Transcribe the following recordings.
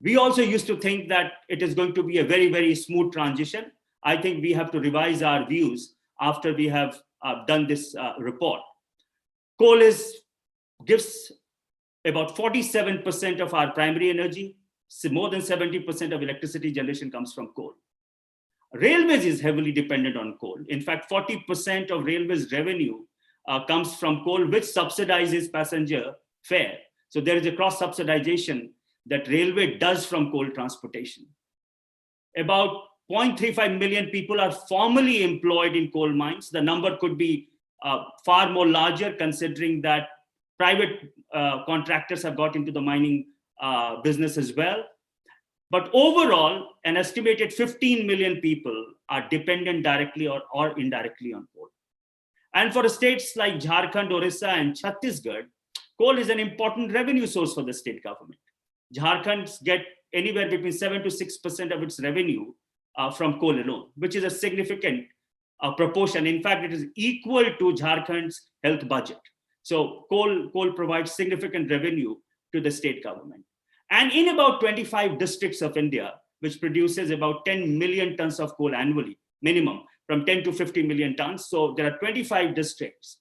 We also used to think that it is going to be a very, very smooth transition. I think we have to revise our views after we have done this report. Coal gives about 47% of our primary energy. So more than 70% of electricity generation comes from coal. Railways is heavily dependent on coal. In fact, 40% of railways revenue comes from coal, which subsidizes passenger fare. So there is a cross-subsidization that railway does from coal transportation. About 0.35 million people are formally employed in coal mines. The number could be far more larger, considering that private contractors have got into the mining business as well. But overall, an estimated 15 million people are dependent directly or indirectly on coal. And for states like Jharkhand, Orissa, and Chhattisgarh, coal is an important revenue source for the state government. Jharkhand get anywhere between 7 to 6% of its revenue from coal alone, which is a significant proportion. In fact, it is equal to Jharkhand's health budget. So coal provides significant revenue to the state government. And in about 25 districts of India, which produces about 10 million tons of coal annually, minimum, from 10 to 50 million tons. So there are 25 districts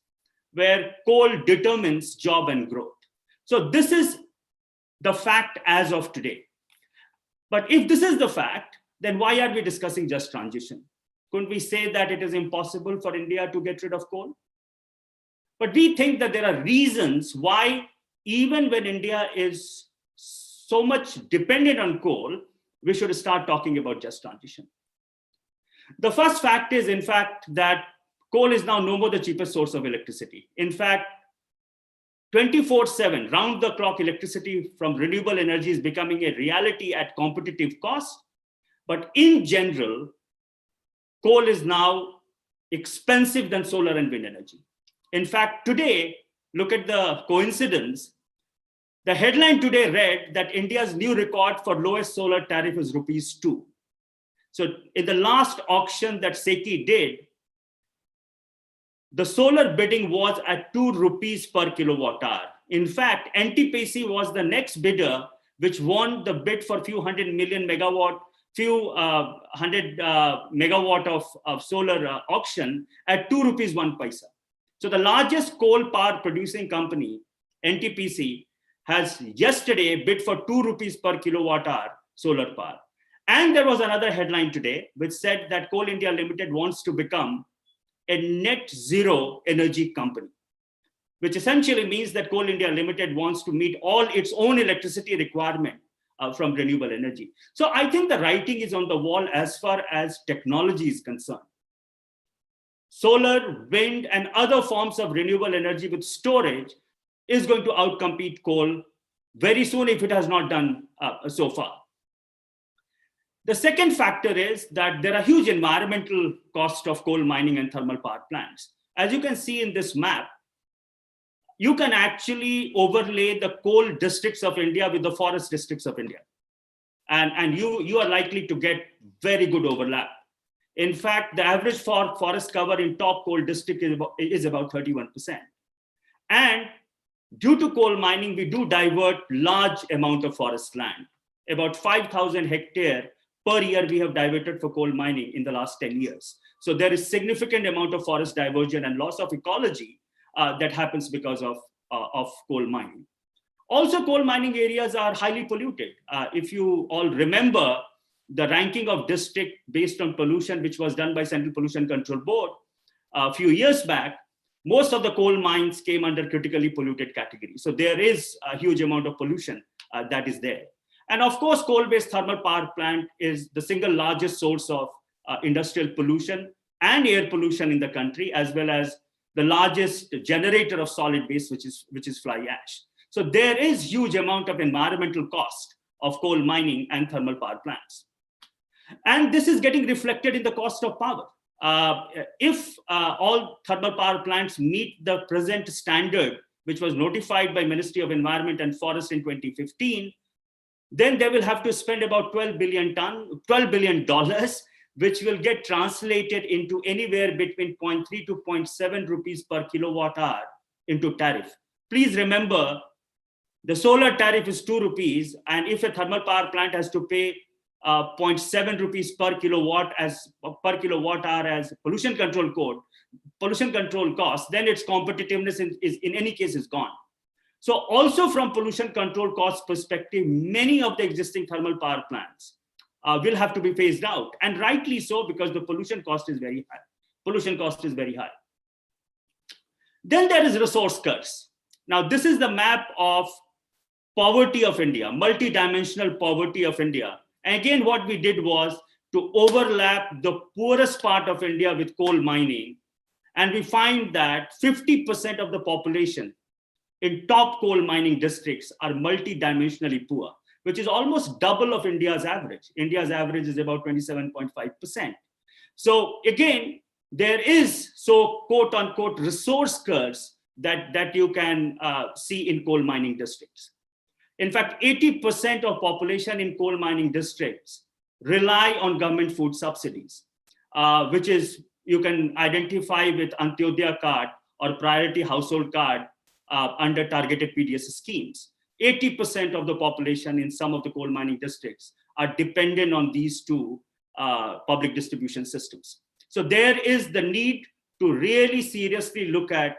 where coal determines job and growth. So this is the fact as of today. But if this is the fact, then why are we discussing just transition? Couldn't we say that it is impossible for India to get rid of coal? But we think that there are reasons why, even when India is so much dependent on coal, we should start talking about just transition. The first fact is, in fact, that coal is now no more the cheapest source of electricity. In fact, 24/7, round-the-clock electricity from renewable energy is becoming a reality at competitive cost. But in general, coal is now expensive than solar and wind energy. In fact, today, look at the coincidence. The headline today read that India's new record for lowest solar tariff is ₹2. So in the last auction that SECI did, the solar bidding was at ₹2 per kilowatt hour. In fact, NTPC was the next bidder, which won the bid for few hundred megawatt of solar auction at ₹2.01. So the largest coal power producing company, NTPC, has yesterday bid for ₹2 per kilowatt hour solar power. And there was another headline today which said that Coal India Limited wants to become a net zero energy company, which essentially means that Coal India Limited wants to meet all its own electricity requirement from renewable energy. So I think the writing is on the wall as far as technology is concerned. Solar, wind, and other forms of renewable energy with storage is going to outcompete coal very soon if it has not done so far. The second factor is that there are huge environmental costs of coal mining and thermal power plants. As you can see in this map, you can actually overlay the coal districts of India with the forest districts of India. And you are likely to get very good overlap. In fact, the average forest cover in top coal district is about 31%. And due to coal mining, we do divert large amount of forest land. About 5,000 hectares per year we have diverted for coal mining in the last 10 years. So there is significant amount of forest diversion and loss of ecology that happens because of coal mining. Also, coal mining areas are highly polluted. If you all remember the ranking of district based on pollution, which was done by Central Pollution Control Board a few years back, most of the coal mines came under critically polluted category. So there is a huge amount of pollution that is there. And of course, coal-based thermal power plant is the single largest source of industrial pollution and air pollution in the country, as well as the largest generator of solid waste, which is fly ash. So there is huge amount of environmental cost of coal mining and thermal power plants. And this is getting reflected in the cost of power. If all thermal power plants meet the present standard, which was notified by Ministry of Environment and Forest in 2015, then they will have to spend about $12 billion, which will get translated into anywhere between 0.3 to 0.7 rupees per kilowatt hour into tariff. Please remember The solar tariff is 2 rupees. And if a thermal power plant has to pay 0.7 rupees per kilowatt hour as pollution control cost, then its competitiveness is in any case is gone. So also from pollution control cost perspective, many of the existing thermal power plants will have to be phased out, and rightly so, because the pollution cost is very high. Then there is resource curse. Now this is the map of poverty of India, multidimensional poverty of India. And again, what we did was to overlap the poorest part of India with coal mining. And we find that 50% of the population in top coal mining districts are multidimensionally poor, which is almost double of India's average. India's average is about 27.5%. So again, there is quote unquote resource curse that you can see in coal mining districts. In fact, 80% of population in coal mining districts rely on government food subsidies, which is you can identify with Antyodaya card or priority household card under targeted PDS schemes. 80% of the population in some of the coal mining districts are dependent on these two public distribution systems. So there is the need to really seriously look at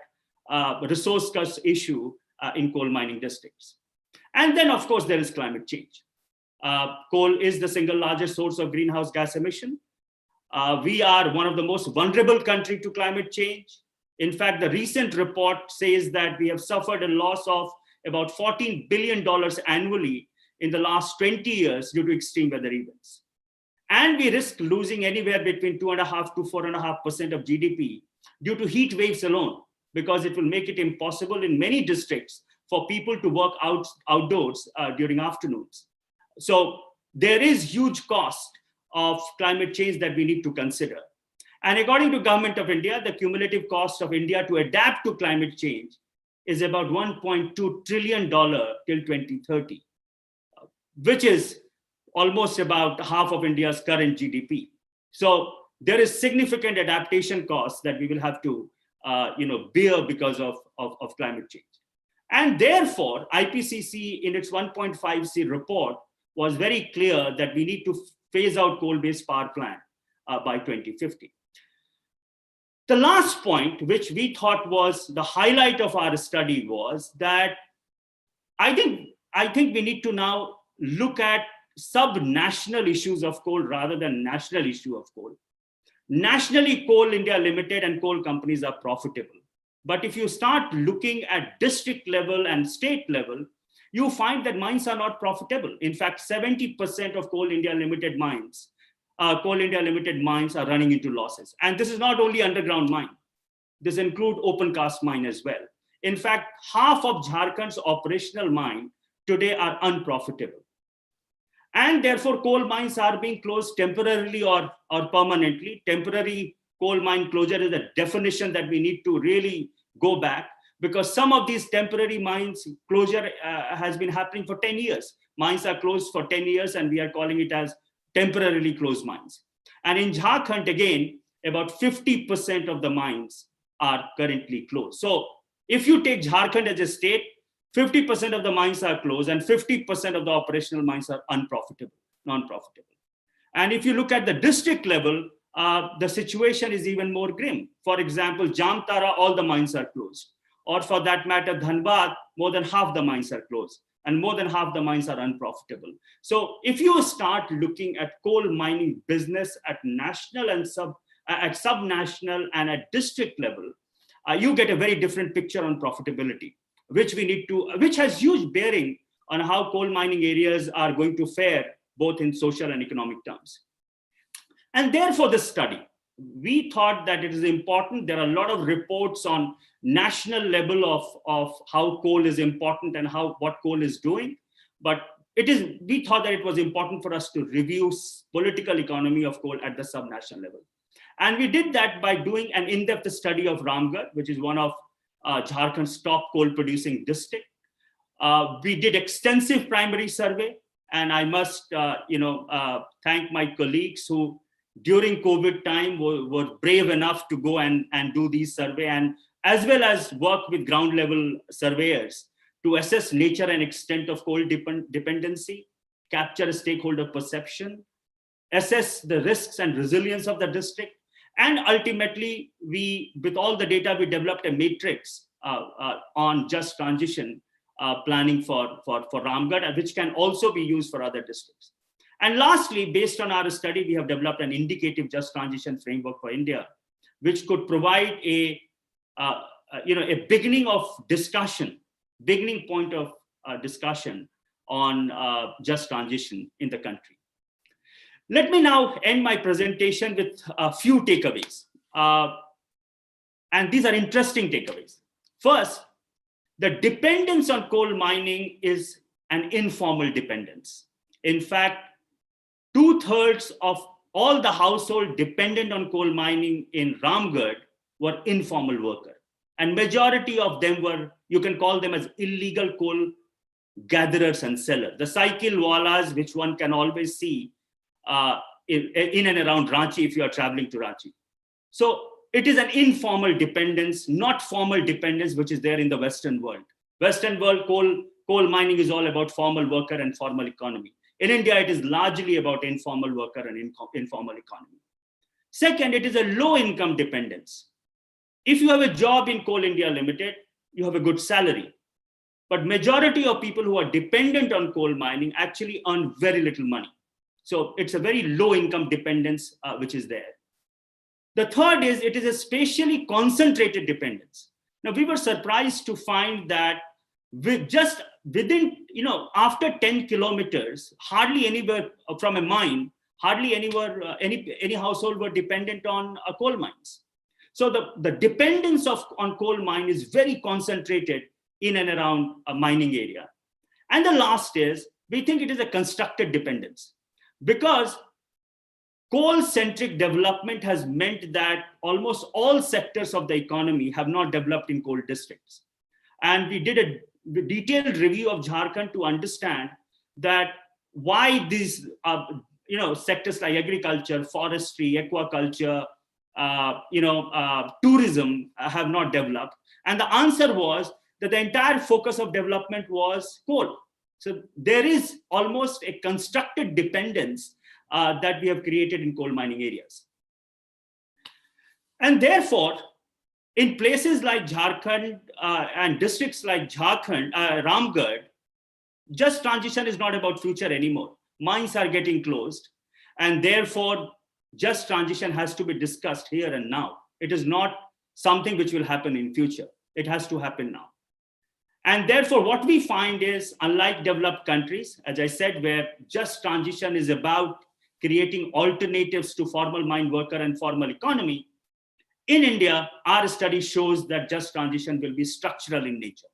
resource curse issue in coal mining districts. And then, of course, there is climate change. Coal is the single largest source of greenhouse gas emission. We are one of the most vulnerable countries to climate change. In fact, the recent report says that we have suffered a loss of about $14 billion annually in the last 20 years due to extreme weather events. And we risk losing anywhere between 2.5% to 4.5% of GDP due to heat waves alone, because it will make it impossible in many districts for people to work outdoors during afternoons. So there is huge cost of climate change that we need to consider. And according to Government of India, the cumulative cost of India to adapt to climate change is about $1.2 trillion till 2030, which is almost about half of India's current GDP. So there is significant adaptation costs that we will have to bear because of climate change. And therefore, IPCC in its 1.5C report was very clear that we need to phase out coal-based power plant by 2050. The last point, which we thought was the highlight of our study, was that I think we need to now look at subnational issues of coal rather than national issue of coal. Nationally, Coal India Limited and coal companies are profitable. But if you start looking at district level and state level, you find that mines are not profitable. In fact, 70% of Coal India Limited mines are running into losses. And this is not only underground mine. This includes open cast mine as well. In fact, half of Jharkhand's operational mine today are unprofitable. And therefore, coal mines are being closed temporarily or permanently. Temporary coal mine closure is a definition that we need to really go back, because some of these temporary mines closure has been happening for 10 years. Mines are closed for 10 years and we are calling it as temporarily closed mines. And in Jharkhand, again, about 50% of the mines are currently closed. So if you take Jharkhand as a state, 50% of the mines are closed and 50% of the operational mines are unprofitable, non-profitable. And if you look at the district level, the situation is even more grim. For example, Jamtara, all the mines are closed. Or for that matter, Dhanbad, more than half the mines are closed and more than half the mines are unprofitable. So if you start looking at coal mining business at national and subnational and at district level, you get a very different picture on profitability, which has huge bearing on how coal mining areas are going to fare, both in social and economic terms. And therefore, this study, we thought that it is important. There are a lot of reports on national level of how coal is important and what coal is doing. But we thought that it was important for us to review political economy of coal at the subnational level. And we did that by doing an in-depth study of Ramgarh, which is one of Jharkhand's top coal producing district. We did extensive primary survey, and I must thank my colleagues who during COVID time were brave enough to go and do these survey, and as well as work with ground level surveyors to assess nature and extent of coal dependency, capture stakeholder perception, assess the risks and resilience of the district, and ultimately, with all the data, we developed a matrix on just transition planning for Ramgarh, which can also be used for other districts. And lastly, based on our study, we have developed an indicative just transition framework for India, which could provide a beginning point of discussion on just transition in the country. Let me now end my presentation with a few takeaways. And these are interesting takeaways. First, the dependence on coal mining is an informal dependence. In fact, 2/3 of all the households dependent on coal mining in Ramgarh were informal workers. And majority of them were, you can call them as illegal coal gatherers and sellers. The cycle wallas, which one can always see in and around Ranchi if you are traveling to Ranchi. So it is an informal dependence, not formal dependence, which is there in the Western world. Western world, coal mining is all about formal worker and formal economy. In India, it is largely about informal worker and informal economy. Second, it is a low income dependence. If you have a job in Coal India Limited, you have a good salary. But majority of people who are dependent on coal mining actually earn very little money. So it's a very low income dependence which is there. The third is it is a spatially concentrated dependence. Now we were surprised to find that after 10 kilometers, hardly anywhere from a mine, hardly anywhere, any household were dependent on coal mines. So the dependence on coal mine is very concentrated in and around a mining area. And the last is, we think it is a constructed dependence because coal-centric development has meant that almost all sectors of the economy have not developed in coal districts. And we did a detailed review of Jharkhand to understand that why these sectors like agriculture, forestry, aquaculture, tourism have not developed. And the answer was that the entire focus of development was coal. So there is almost a constructed dependence that we have created in coal mining areas. And therefore, in places like Jharkhand and districts like Ramgarh, just transition is not about future anymore. Mines are getting closed, and therefore, just transition has to be discussed here and now. It is not something which will happen in future. It has to happen now. And therefore, what we find is, unlike developed countries, as I said, where just transition is about creating alternatives to formal mine worker and formal economy, in India, our study shows that just transition will be structural in nature.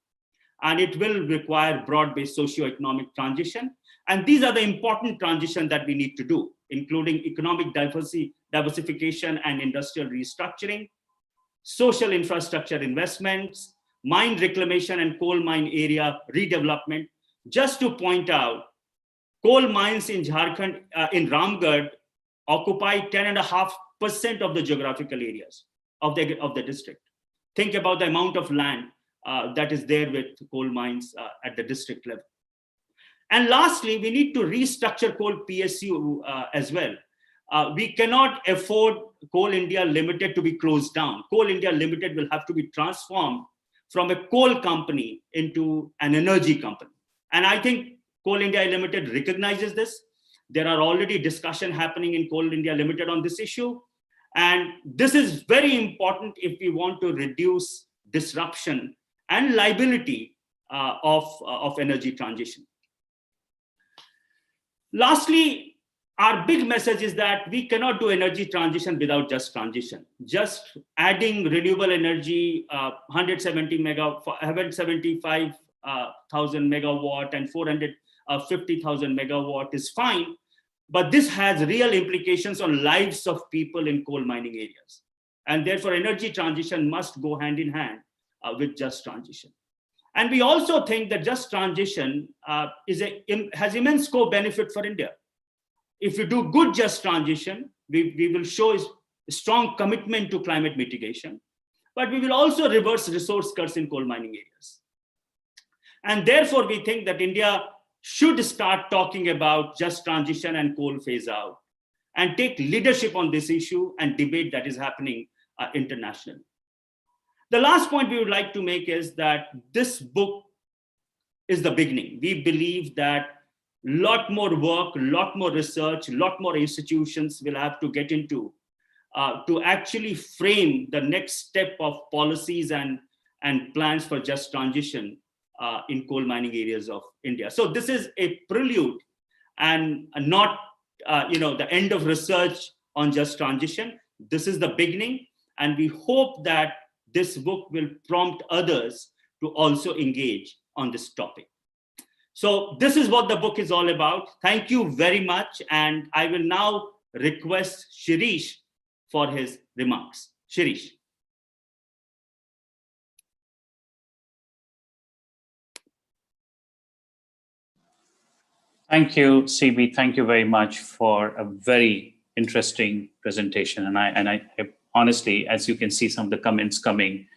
And it will require broad-based socioeconomic transition. And these are the important transitions that we need to do, including economic diversification and industrial restructuring, social infrastructure investments, mine reclamation and coal mine area redevelopment. Just to point out, coal mines in Jharkhand, in Ramgarh, occupy 10.5% of the geographical areas of the district. Think about the amount of land that is there with coal mines at the district level. And lastly, we need to restructure coal PSU as well. We cannot afford Coal India Limited to be closed down. Coal India Limited will have to be transformed from a coal company into an energy company. And I think Coal India Limited recognizes this. There are already discussions happening in Coal India Limited on this issue. And this is very important if we want to reduce disruption and liability of energy transition. Lastly, our big message is that we cannot do energy transition without just transition. Just adding renewable energy, 175,000 megawatt and 450,000 megawatt is fine, but this has real implications on lives of people in coal mining areas. And therefore, energy transition must go hand in hand with just transition. And we also think that just transition has immense co-benefit for India. If we do good just transition, we will show a strong commitment to climate mitigation, but we will also reverse resource cuts in coal mining areas. And therefore, we think that India should start talking about just transition and coal phase out, and take leadership on this issue and debate that is happening internationally. The last point we would like to make is that this book is the beginning. We believe that a lot more work, a lot more research, a lot more institutions will have to get into to actually frame the next step of policies and plans for just transition in coal mining areas of India. So this is a prelude and not the end of research on just transition. This is the beginning, and we hope that this book will prompt others to also engage on this topic. So this is what the book is all about. Thank you very much. And I will now request Shirish for his remarks. Shirish. Thank you, CB. Thank you very much for a very interesting presentation. And I honestly, as you can see, some of the comments coming,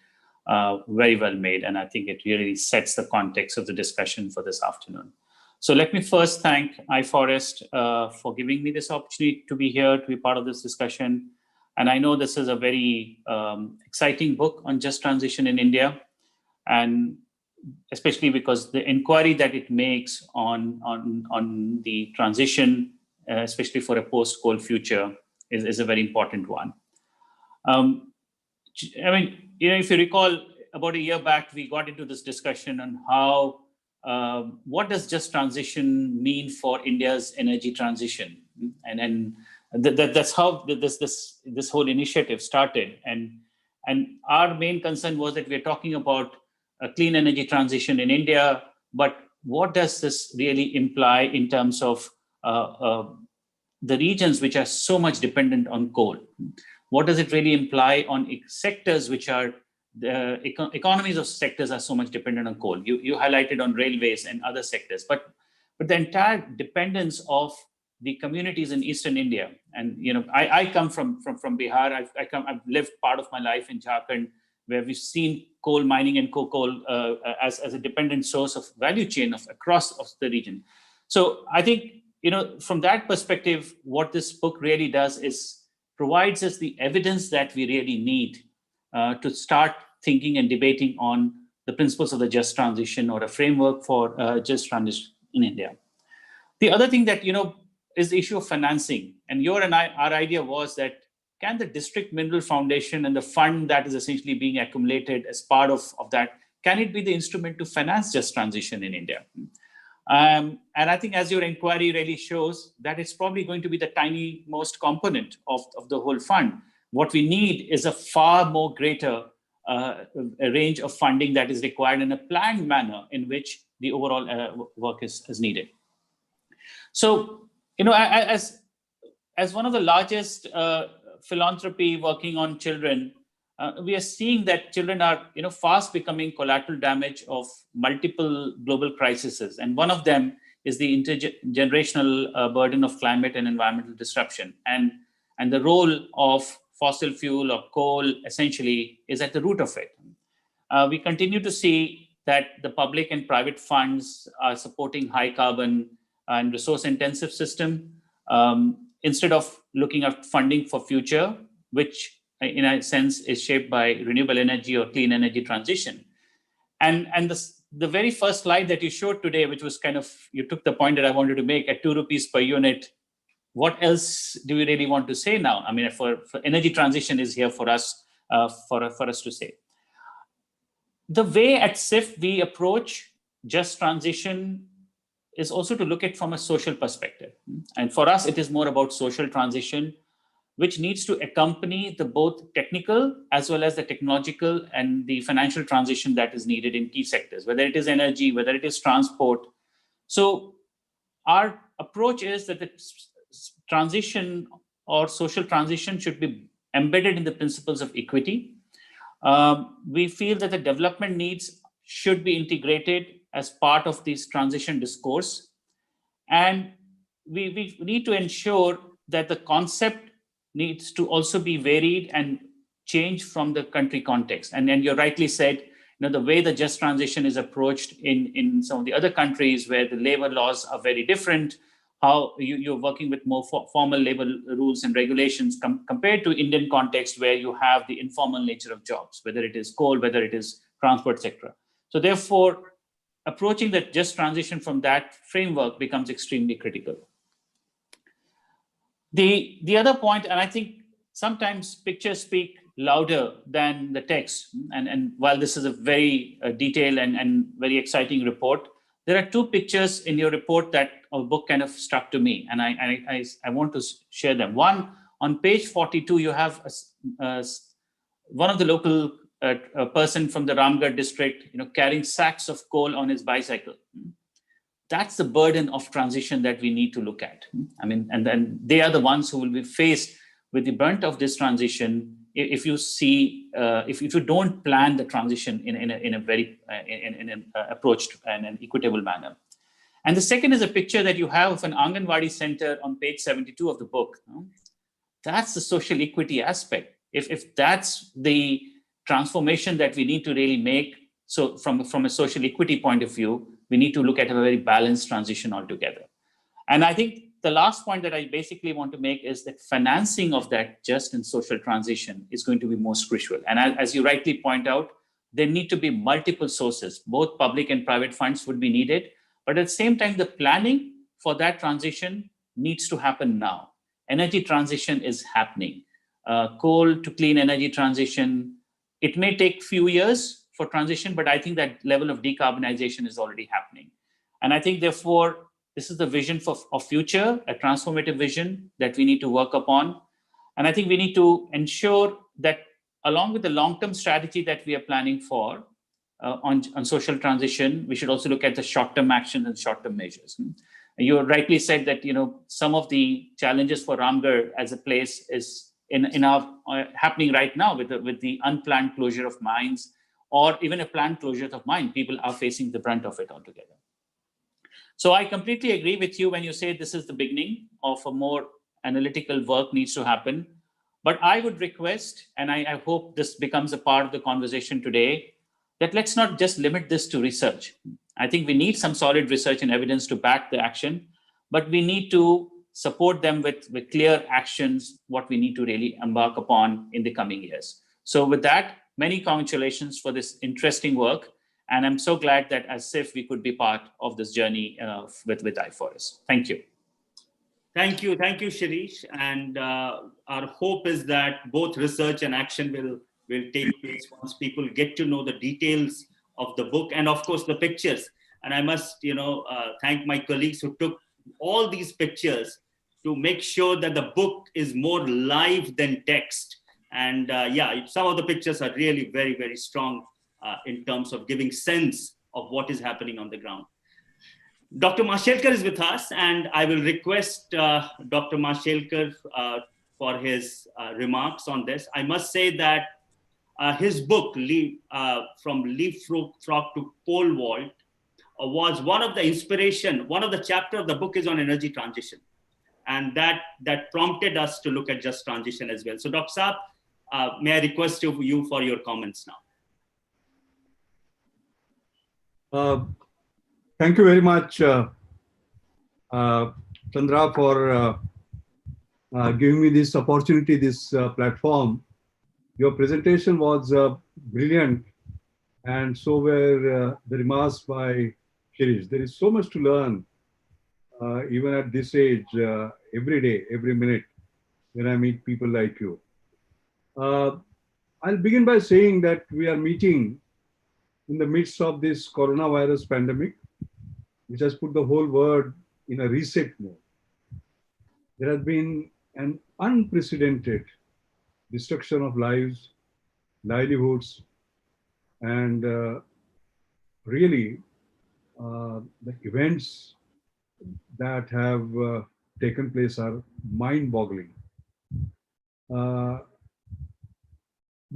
very well made. And I think it really sets the context of the discussion for this afternoon. So let me first thank iFOREST for giving me this opportunity to be here, to be part of this discussion. And I know this is a very exciting book on just transition in India, and especially because the inquiry that it makes on the transition, especially for a post-coal future, is a very important one. I mean, if you recall, about a year back, we got into this discussion on how, what does just transition mean for India's energy transition? And that's how this whole initiative started. And our main concern was that we're talking about a clean energy transition in India, but what does this really imply in terms of the regions which are so much dependent on coal? What does it really imply on sectors which are, the economies of sectors are so much dependent on coal? You highlighted on railways and other sectors, but the entire dependence of the communities in Eastern India. And I come from Bihar. I've lived part of my life in Jharkhand, where we've seen coal mining and coal as a dependent source of value chain across the region. So I think, from that perspective, what this book really does is provides us the evidence that we really need to start thinking and debating on the principles of the just transition, or a framework for just transition in India. The other thing that, is the issue of financing. And our idea was that, can the District Mineral Foundation and the fund that is essentially being accumulated as part of that, can it be the instrument to finance just transition in India? And I think, as your inquiry really shows, that it's probably going to be the tiny most component of the whole fund. What we need is a far more greater a range of funding that is required in a planned manner in which the overall work is needed. So, as one of the largest philanthropy working on children, we are seeing that children are fast becoming collateral damage of multiple global crises, and one of them is the intergenerational burden of climate and environmental disruption, and the role of fossil fuel or coal essentially is at the root of it. We continue to see that the public and private funds are supporting high carbon and resource intensive system instead of looking at funding for future, which in a sense is shaped by renewable energy or clean energy transition. And the very first slide that you showed today, which was you took the point that I wanted to make, at 2 rupees per unit, what else do we really want to say now? I mean, for energy transition is here for us, for us to say. The way at SIF we approach just transition is also to look at from a social perspective. And for us, it is more about social transition, which needs to accompany the both technical as well as the technological and the financial transition that is needed in key sectors, whether it is energy, whether it is transport. So our approach is that the transition or social transition should be embedded in the principles of equity. We feel that the development needs should be integrated as part of this transition discourse. And we need to ensure that the concept needs to also be varied and change from the country context. And then you rightly said, the way the just transition is approached in some of the other countries where the labor laws are very different, how you're working with more formal labor rules and regulations compared to Indian context where you have the informal nature of jobs, whether it is coal, whether it is transport, etc. So therefore, approaching that just transition from that framework becomes extremely critical. The other point, and I think sometimes pictures speak louder than the text, and while this is a very detailed and very exciting report, there are two pictures in your report that our book kind of struck to me, and I want to share them. One, on page 42, you have one of the local a person from the Ramgarh district, carrying sacks of coal on his bicycle. That's the burden of transition that we need to look at. I mean, and then they are the ones who will be faced with the brunt of this transition if you see, if you don't plan the transition in a very approached and an equitable manner. And the second is a picture that you have of an Anganwadi center on page 72 of the book. That's the social equity aspect. If that's the transformation that we need to really make, so from a social equity point of view, we need to look at a very balanced transition altogether. And I think the last point that I basically want to make is that financing of that just and social transition is going to be most crucial. And as you rightly point out, there need to be multiple sources, both public and private funds would be needed. But at the same time, the planning for that transition needs to happen now. Energy transition is happening. Coal to clean energy transition, it may take few years for transition, but I think that level of decarbonization is already happening. And I think, therefore, this is the vision of future, a transformative vision that we need to work upon. And I think we need to ensure that along with the long-term strategy that we are planning for on social transition, we should also look at the short-term actions and short-term measures. You rightly said that some of the challenges for Ramgarh as a place is in our happening right now with the unplanned closure of mines, or even a planned closure of mine. People are facing the brunt of it altogether. So I completely agree with you when you say this is the beginning of a more analytical work needs to happen. But I would request, and I hope this becomes a part of the conversation today, that let's not just limit this to research. I think we need some solid research and evidence to back the action, but we need to support them with clear actions, what we need to really embark upon in the coming years. So with that, many congratulations for this interesting work. And I'm so glad that as SIF, we could be part of this journey with iFOREST. Thank you. Thank you, Shirish. And our hope is that both research and action will take place once people get to know the details of the book and, of course, the pictures. And I must, thank my colleagues who took all these pictures to make sure that the book is more live than text. And yeah, some of the pictures are really very, very strong in terms of giving sense of what is happening on the ground. Dr. Mashelkar is with us, and I will request Dr. Mashelkar for his remarks on this. I must say that his book, From Leapfrog to Pole Vault, was one of the inspiration. One of the chapters of the book is on energy transition. And that prompted us to look at just transition as well. So Dr. Saab, may I request you for your comments now? Thank you very much, Chandra, for giving me this opportunity, this platform. Your presentation was brilliant, and so were the remarks by Shirish. There is so much to learn, even at this age, every day, every minute, when I meet people like you. I'll begin by saying that we are meeting in the midst of this coronavirus pandemic, which has put the whole world in a reset mode. There has been an unprecedented destruction of lives, livelihoods, and really the events that have taken place are mind-boggling. But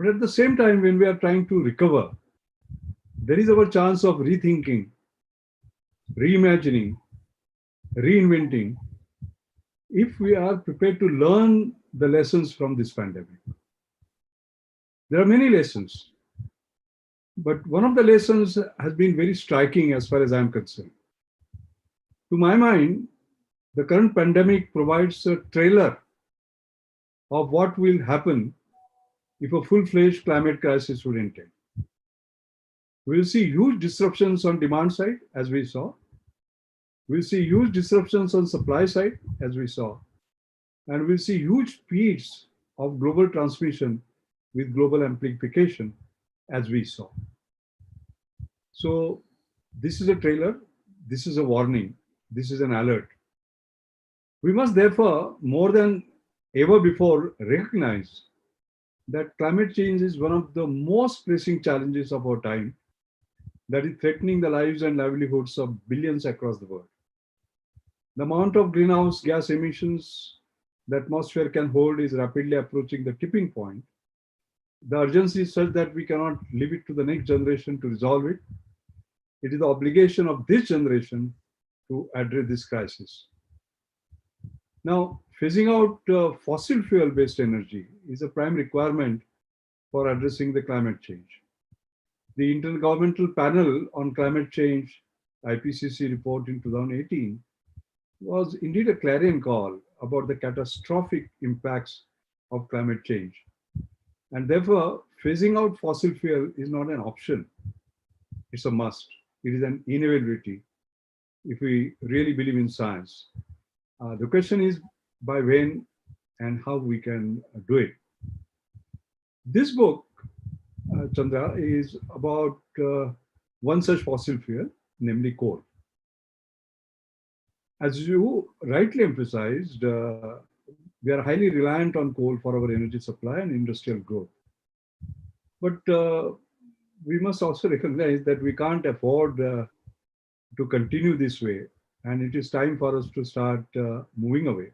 at the same time, when we are trying to recover, there is our chance of rethinking, reimagining, reinventing, if we are prepared to learn the lessons from this pandemic. There are many lessons. But one of the lessons has been very striking as far as I'm concerned. To my mind, the current pandemic provides a trailer of what will happen if a full-fledged climate crisis would entail. We'll see huge disruptions on demand side, as we saw. We'll see huge disruptions on supply side, as we saw. And we'll see huge speeds of global transmission with global amplification, as we saw. So this is a trailer, this is a warning, this is an alert. We must therefore, more than ever before, recognize that climate change is one of the most pressing challenges of our time that is threatening the lives and livelihoods of billions across the world. The amount of greenhouse gas emissions the atmosphere can hold is rapidly approaching the tipping point. The urgency is such that we cannot leave it to the next generation to resolve it. It is the obligation of this generation to address this crisis. Now, phasing out fossil fuel-based energy is a prime requirement for addressing the climate change. The Intergovernmental Panel on Climate Change, IPCC report in 2018, was indeed a clarion call about the catastrophic impacts of climate change. And therefore, phasing out fossil fuel is not an option. It's a must. It is an inevitability if we really believe in science. The question is by when and how we can do it. This book, Chandra, is about one such fossil fuel, namely coal. As you rightly emphasized, we are highly reliant on coal for our energy supply and industrial growth. But we must also recognize that we can't afford to continue this way. And it is time for us to start moving away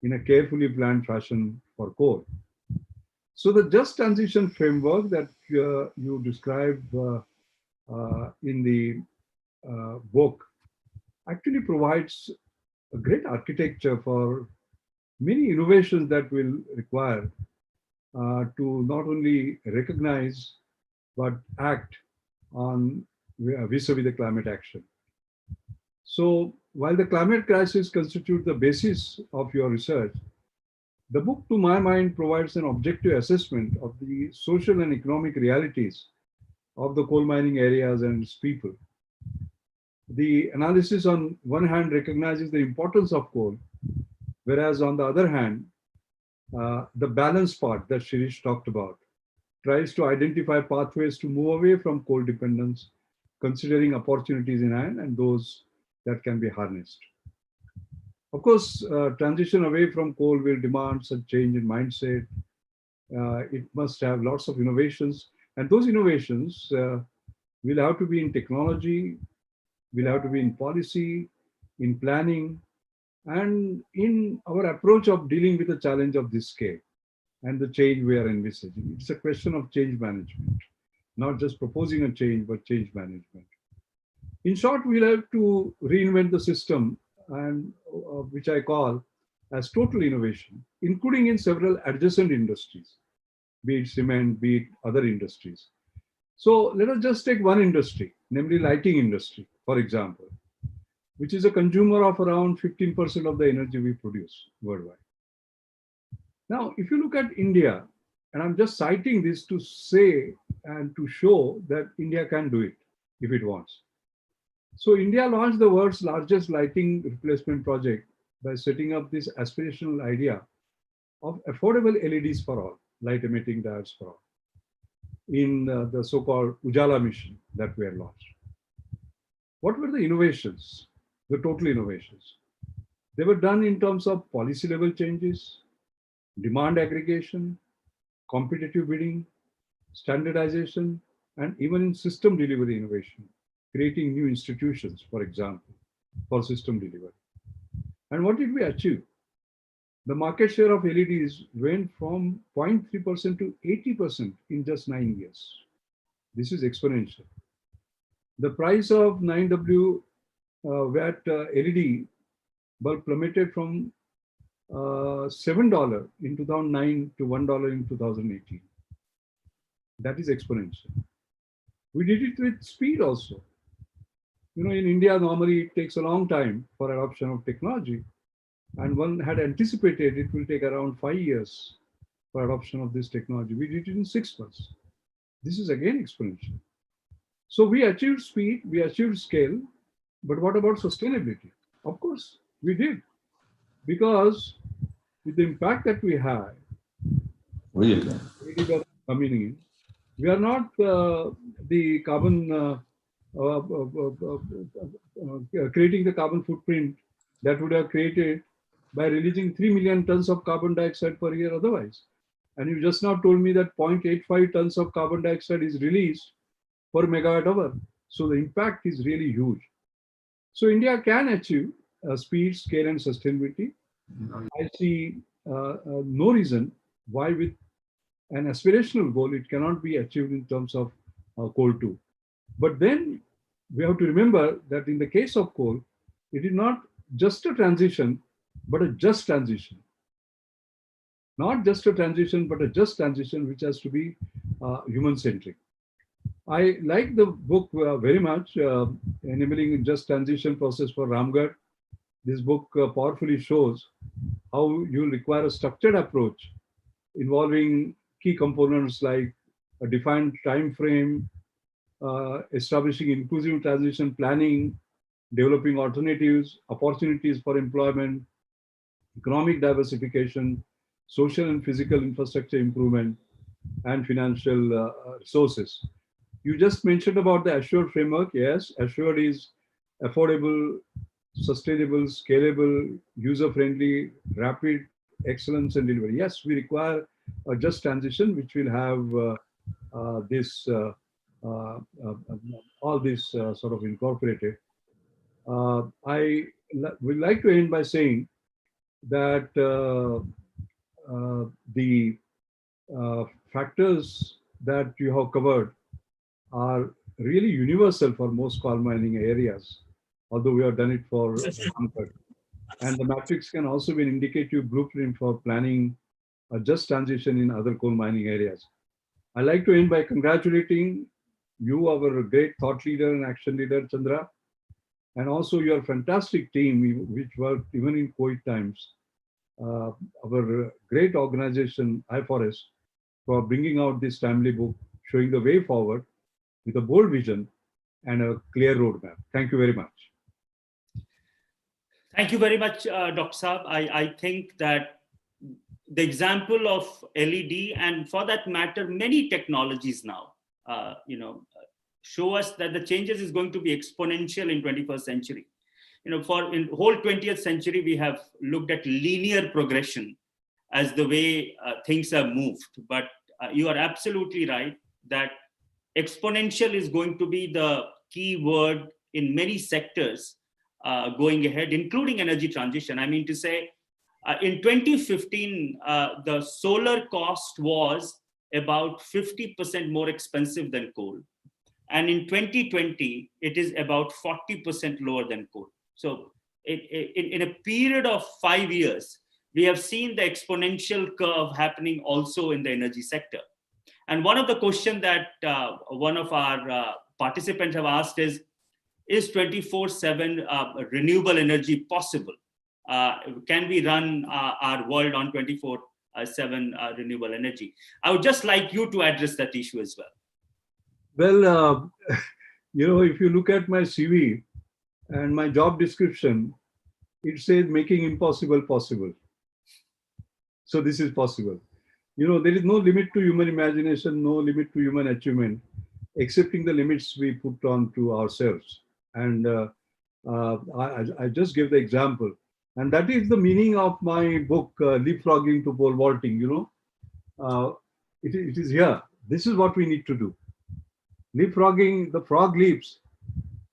in a carefully planned fashion for coal. So the just transition framework that you describe in the book actually provides a great architecture for many innovations that will require to not only recognize but act on vis-a-vis the climate action. So while the climate crisis constitutes the basis of your research, the book, to my mind, provides an objective assessment of the social and economic realities of the coal mining areas and its people. The analysis on one hand recognizes the importance of coal, whereas on the other hand, the balance part that Shirish talked about tries to identify pathways to move away from coal dependence, considering opportunities in hand and those that can be harnessed. Of course, transition away from coal will demand such change in mindset. It must have lots of innovations, and those innovations will have to be in technology, will have to be in policy, in planning, and in our approach of dealing with the challenge of this scale and the change we are envisaging. It's a question of change management, not just proposing a change, but change management. In short, we'll have to reinvent the system, and which I call as total innovation, including in several adjacent industries, be it cement, be it other industries. So let us just take one industry, namely lighting industry, for example, which is a consumer of around 15% of the energy we produce worldwide. Now, if you look at India, and I'm just citing this to say and to show that India can do it if it wants. So India launched the world's largest lighting replacement project by setting up this aspirational idea of affordable LEDs for all, light emitting diodes for all, in the so-called Ujala mission that we had launched. What were the innovations, the total innovations? They were done in terms of policy level changes, demand aggregation, competitive bidding, standardization, and even in system delivery innovation, creating new institutions, for example, for system delivery. And what did we achieve? The market share of LEDs went from 0.3% to 80% in just 9 years. This is exponential. The price of 9W watt LED bulb plummeted from $7 in 2009 to $1 in 2018. That is exponential. We did it with speed also. In India, normally it takes a long time for adoption of technology. And one had anticipated it will take around 5 years for adoption of this technology. We did it in 6 months. This is again exponential. So we achieved speed, we achieved scale, but what about sustainability? Of course, we did. Because with the impact that we had, coming in, we are not the carbon creating the carbon footprint that would have created by releasing 3 million tons of carbon dioxide per year otherwise. And you just now told me that 0.85 tons of carbon dioxide is released per megawatt hour. So the impact is really huge. So India can achieve speed, scale, and sustainability. I see no reason why with an aspirational goal, it cannot be achieved in terms of coal too. But then we have to remember that in the case of coal, it is not just a transition, but a just transition. Not just a transition, but a just transition, which has to be human-centric. I like the book very much, Enabling a Just Transition Process for Ramgarh. This book powerfully shows how you require a structured approach involving key components like a defined time frame, establishing inclusive transition planning, developing alternatives, opportunities for employment, economic diversification, social and physical infrastructure improvement, and financial resources. You just mentioned about the assured framework. Yes, assured is affordable, sustainable, scalable, user-friendly, rapid, excellence and delivery. Yes, we require a just transition, which will have all this sort of incorporated. I would like to end by saying that the factors that you have covered are really universal for most coal mining areas, although we have done it for Ramgarh. And the matrix can also be an indicative blueprint for planning a just transition in other coal mining areas. I'd like to end by congratulating you, our great thought leader and action leader, Chandra, and also your fantastic team, which worked even in COVID times. Our great organization, iFOREST, for bringing out this timely book, showing the way forward with a bold vision and a clear roadmap. Thank you very much. Thank you very much, Dr. Saab. I think that the example of LED, and for that matter, many technologies now, show us that the changes is going to be exponential in 21st century. For in whole 20th century, we have looked at linear progression as the way things have moved. But you are absolutely right that exponential is going to be the key word in many sectors going ahead, including energy transition. I mean to say, in 2015, the solar cost was about 50% more expensive than coal. And in 2020, it is about 40% lower than coal. So in a period of 5 years, we have seen the exponential curve happening also in the energy sector. And one of the questions that one of our participants have asked is 24/7 renewable energy possible? Can we run our world on 24/7 renewable energy? I would just like you to address that issue as well. Well, if you look at my CV and my job description, it says making impossible possible. So this is possible. There is no limit to human imagination, no limit to human achievement, excepting the limits we put on to ourselves. And I just give the example. And that is the meaning of my book, Leapfrogging to Pole Vaulting. It is here. This is what we need to do. Leapfrogging, the frog leaps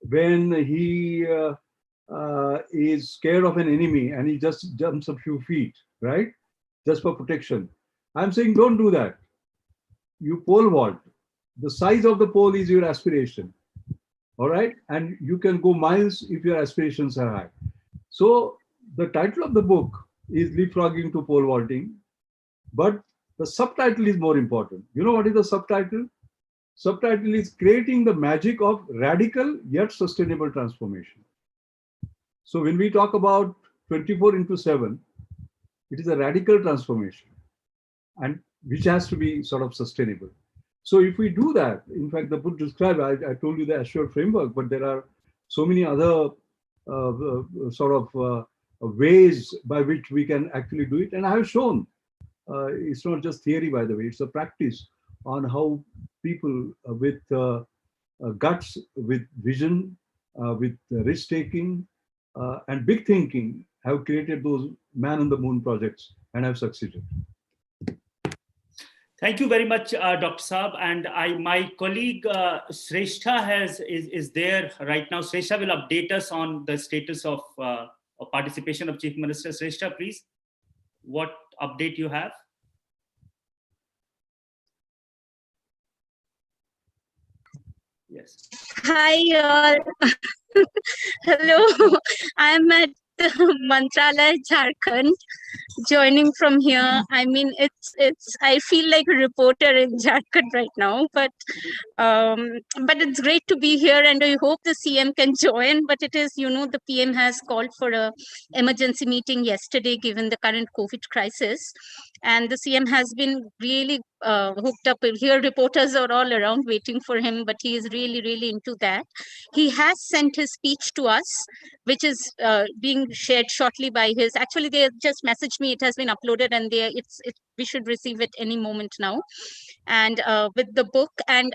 when he is scared of an enemy and he just jumps a few feet, right? Just for protection. I'm saying don't do that. You pole vault. The size of the pole is your aspiration. All right? And you can go miles if your aspirations are high. So the title of the book is Leapfrogging to Pole Vaulting, but the subtitle is more important. You know what is the subtitle? Subtitle is Creating the Magic of Radical Yet Sustainable Transformation. So when we talk about 24/7, it is a radical transformation, and which has to be sort of sustainable. So if we do that, in fact, the book describes, I told you the assured framework, but there are so many other ways by which we can actually do it. And I have shown, it's not just theory, by the way, it's a practice on how people with guts, with vision, with risk-taking, and big thinking have created those man on the moon projects and have succeeded. Thank you very much, Dr. Saab. And my colleague Shrestha is there right now. Shrestha will update us on the status of participation of Chief Minister. Shrestha, please, what update you have? Yes. Hi, all. Hello. I'm at Mantralaya, Jharkhand, joining from here. I mean, I feel like a reporter in Jharkhand right now, but it's great to be here, and I hope the CM can join. But it is, the PM has called for a emergency meeting yesterday, given the current COVID crisis, and the CM has been really hooked up here. Reporters are all around waiting for him, but he is really, really into that. He has sent his speech to us, which is being shared shortly by his. Actually, they just messaged me. It has been uploaded, and we should receive it any moment now. And with the book, and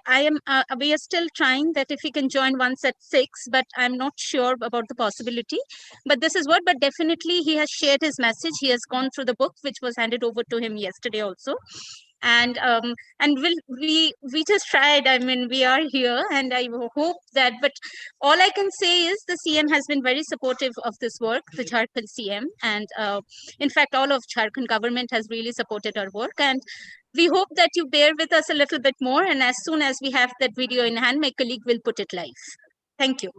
we are still trying that if he can join once at 6, but I'm not sure about the possibility. But this is what. But definitely, he has shared his message. He has gone through the book, which was handed over to him yesterday also. And we just tried. I mean, we are here, and I hope that. But all I can say is the CM has been very supportive of this work, the Jharkhand CM, and in fact, all of Jharkhand government has really supported our work. And we hope that you bear with us a little bit more. And as soon as we have that video in hand, my colleague will put it live. Thank you.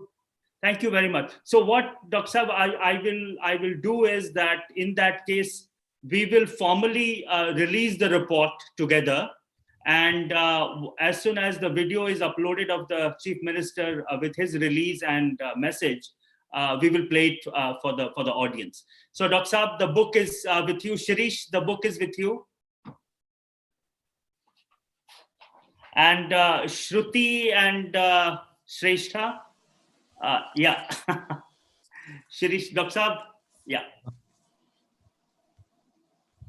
Thank you very much. So what, Dr. Saab, I will do is that in that case, we will formally release the report together. And as soon as the video is uploaded of the Chief Minister with his release and message, we will play it for the audience. So Dr. Saab, the book is with you. Shirish, the book is with you. And Shruti and Shrestha. Yeah. Shirish, Dr. Saab, yeah.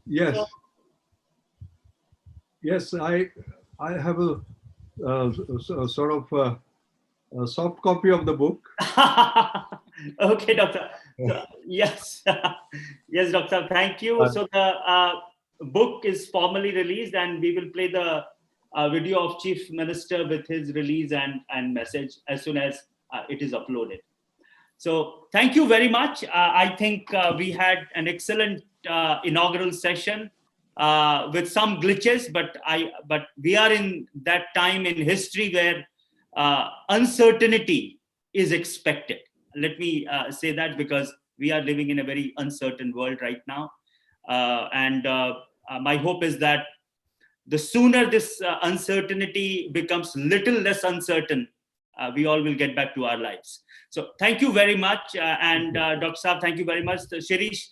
Yes. Yes, I have a sort of a soft copy of the book. Okay, Doctor. So, yes. Yes, Doctor. Thank you. So the book is formally released, and we will play the video of Chief Minister with his release and message as soon as it is uploaded. So thank you very much. I think we had an excellent inaugural session with some glitches, but we are in that time in history where uncertainty is expected. Let me say that, because we are living in a very uncertain world right now. And my hope is that the sooner this uncertainty becomes little less uncertain, we all will get back to our lives. So thank you very much. And Dr. Saab, thank you very much. Shirish,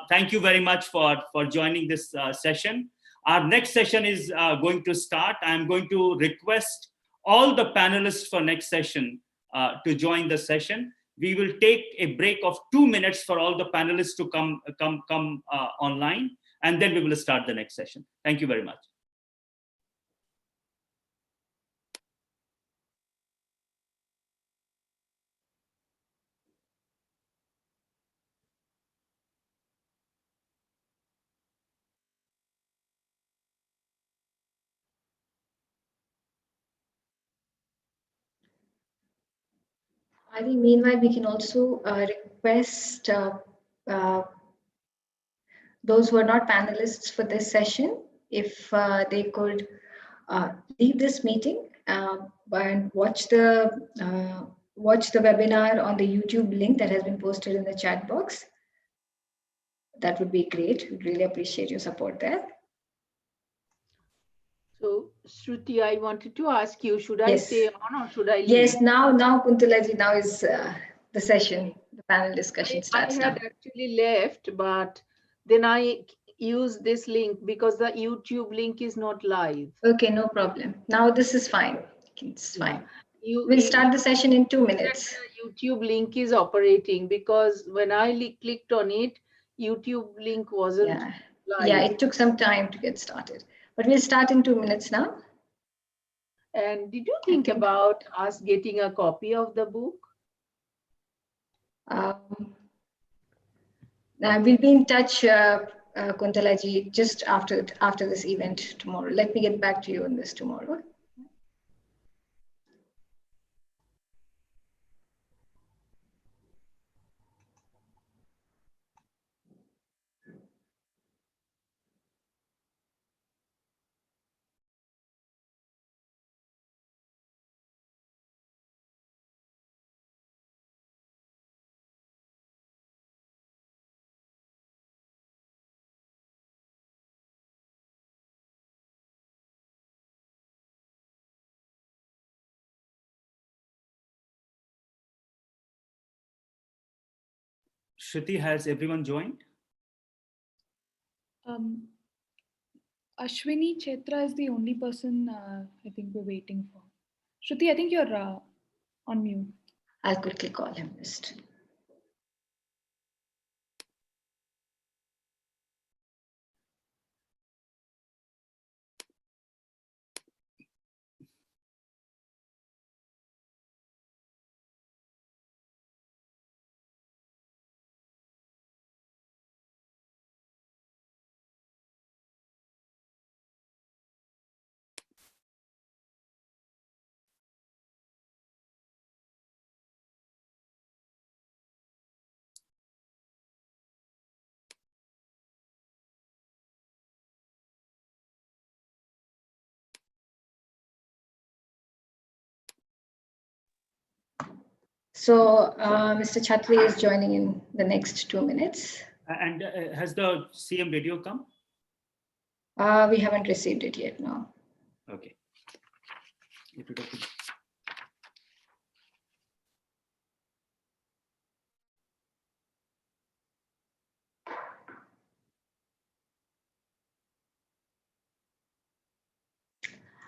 thank you very much for joining this session. Our next session is going to start. I'm going to request all the panelists for next session to join the session. We will take a break of 2 minutes for all the panelists to come online, and then we will start the next session. Thank you very much. I think meanwhile, we can also request those who are not panelists for this session, if they could leave this meeting and watch the webinar on the YouTube link that has been posted in the chat box. That would be great. We'd really appreciate your support there. So Shruti, I wanted to ask you, should I Yes. stay on or should I leave? Yes, now Kuntalaji, now is the session, the panel discussion starts I now. had actually left, but then I used this link because the YouTube link is not live. Okay, no problem. Now this is fine. It's fine. We'll start the session in 2 minutes. The YouTube link is operating because when I clicked on it, YouTube link wasn't live. Yeah, it took some time to get started, but we'll start in 2 minutes now. And did you think about us getting a copy of the book? We'll be in touch, Kuntalaji, just after this event tomorrow. Let me get back to you on this tomorrow. Shruti, has everyone joined? Ashwini Chetra is the only person I think we're waiting for. Shruti, I think you're on mute. I'll quickly call him just. So Mr. Chatri is joining in the next 2 minutes. And has the CM video come? We haven't received it yet, no. Okay.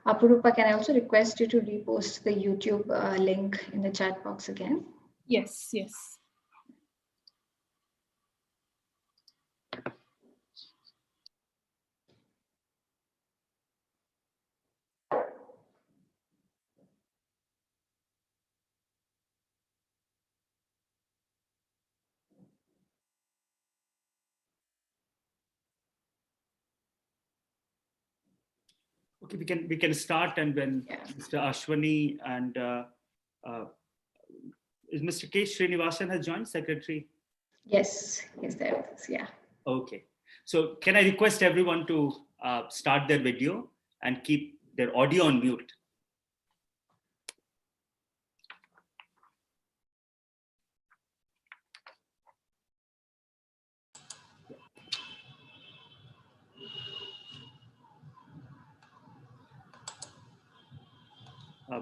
Apurupa, can I also request you to repost the YouTube link in the chat box again? Yes, yes. Okay, we can start, and when Mr. Ashwani and is Mr. K. Srinivasan has joined, Secretary? Yes, he's there with us, yeah. Okay, so can I request everyone to start their video and keep their audio on mute?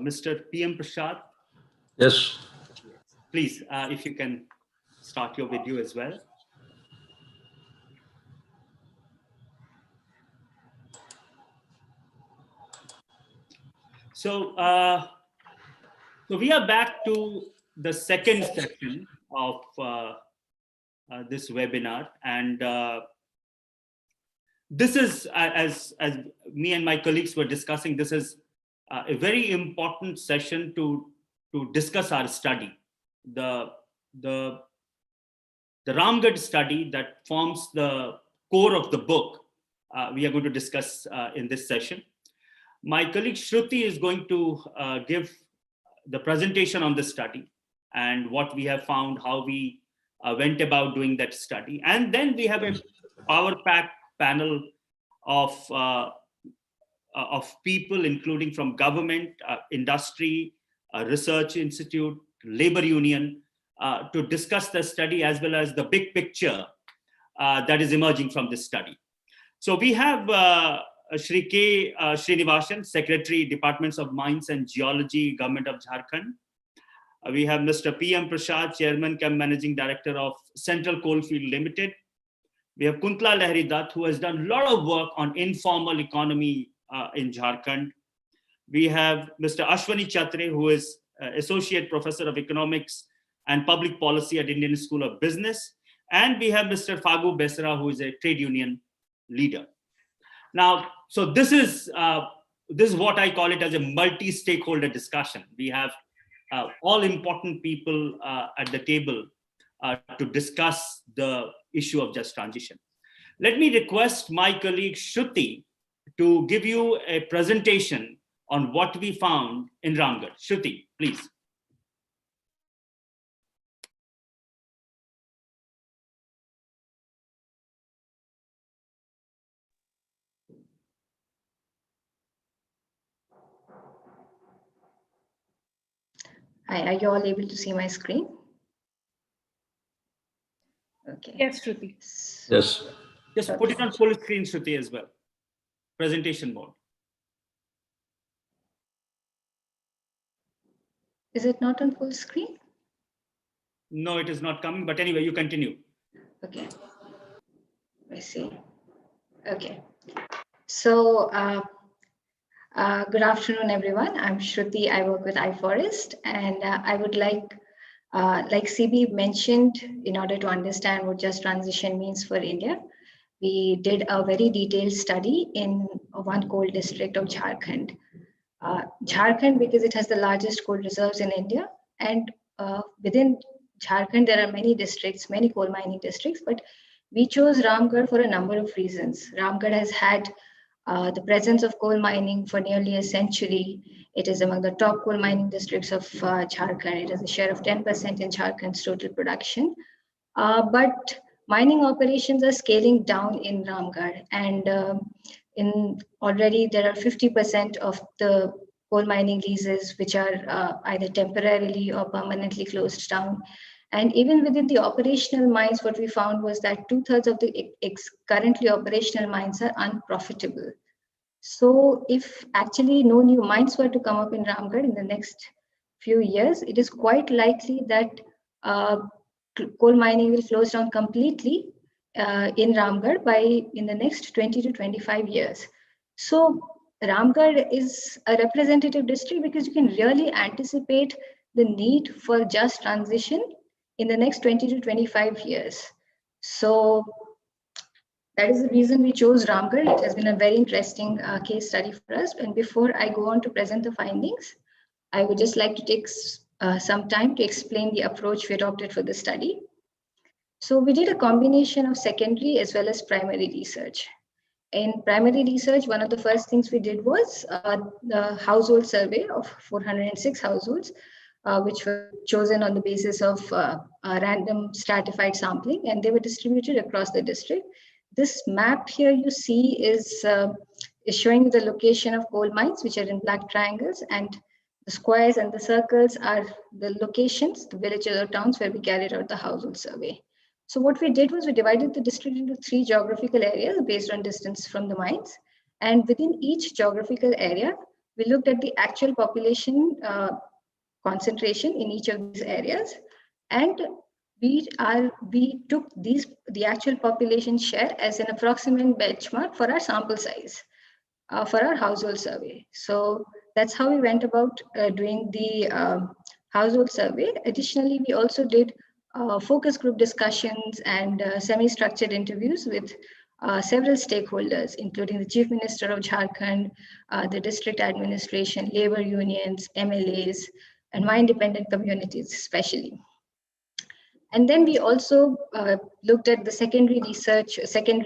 Mr. PM Prashad? Yes. Please, if you can start your video as well. So, so we are back to the second session of this webinar, and this is, as me and my colleagues were discussing, this is a very important session to discuss our study, the Ramgarh study that forms the core of the book. We are going to discuss in this session. My colleague Shruti is going to give the presentation on the study and what we have found, how we went about doing that study. And then we have a power-packed panel of people, including from government, industry, research institute, labor union, to discuss the study as well as the big picture that is emerging from this study. So we have Shri K. Srinivasan, Secretary, Departments of Mines and Geology, Government of Jharkhand. We have Mr. P.M. Prasad, Chairman cum Managing Director of Central Coalfield Limited. We have Kuntla Lahiri Dutt, who has done a lot of work on informal economy in Jharkhand. We have Mr. Ashwani Chatre, who is Associate Professor of Economics and Public Policy at Indian School of Business. And we have Mr. Fagu Besra, who is a trade union leader. Now, so this is what I call it as a multi-stakeholder discussion. We have all important people at the table to discuss the issue of just transition. Let me request my colleague Shruti to give you a presentation on what we found in Ramgarh. Shruti, please. Hi, are you all able to see my screen? Okay. Yes, Shruti. Yes. Just put it on full screen, Shruti, as well. Presentation mode. Is it not on full screen? No, it is not coming, but anyway, you continue. Okay. I see. Okay. So, good afternoon, everyone. I'm Shruti. I work with iFOREST, and I would like CB mentioned, in order to understand what just transition means for India, we did a very detailed study in one coal district of Jharkhand. Jharkhand, because it has the largest coal reserves in India, and within Jharkhand, there are many districts, many coal mining districts, but we chose Ramgarh for a number of reasons. Ramgarh has had the presence of coal mining for nearly a century. It is among the top coal mining districts of Jharkhand. It has a share of 10% in Jharkhand's total production. But mining operations are scaling down in Ramgarh, and already there are 50% of the coal mining leases which are either temporarily or permanently closed down. And even within the operational mines, what we found was that 2/3 of the currently operational mines are unprofitable. So if actually no new mines were to come up in Ramgarh in the next few years, it is quite likely that coal mining will close down completely in Ramgarh in the next 20 to 25 years. So Ramgarh is a representative district because you can really anticipate the need for just transition in the next 20 to 25 years. So that is the reason we chose Ramgarh. It has been a very interesting case study for us. And before I go on to present the findings, I would just like to take some time to explain the approach we adopted for the study. So we did a combination of secondary as well as primary research. In primary research, one of the first things we did was the household survey of 406 households, which were chosen on the basis of random stratified sampling, and they were distributed across the district. This map here you see is showing the location of coal mines, which are in black triangles, and the squares and the circles are the locations, the villages or towns where we carried out the household survey. So what we did was we divided the district into 3 geographical areas based on distance from the mines. And within each geographical area, we looked at the actual population concentration in each of these areas. And we took the actual population share as an approximate benchmark for our sample size for our household survey. So that's how we went about doing the household survey. Additionally, we also did focus group discussions and semi-structured interviews with several stakeholders, including the Chief Minister of Jharkhand, the district administration, labor unions, MLAs, and mine-dependent communities especially. And then we also looked at the secondary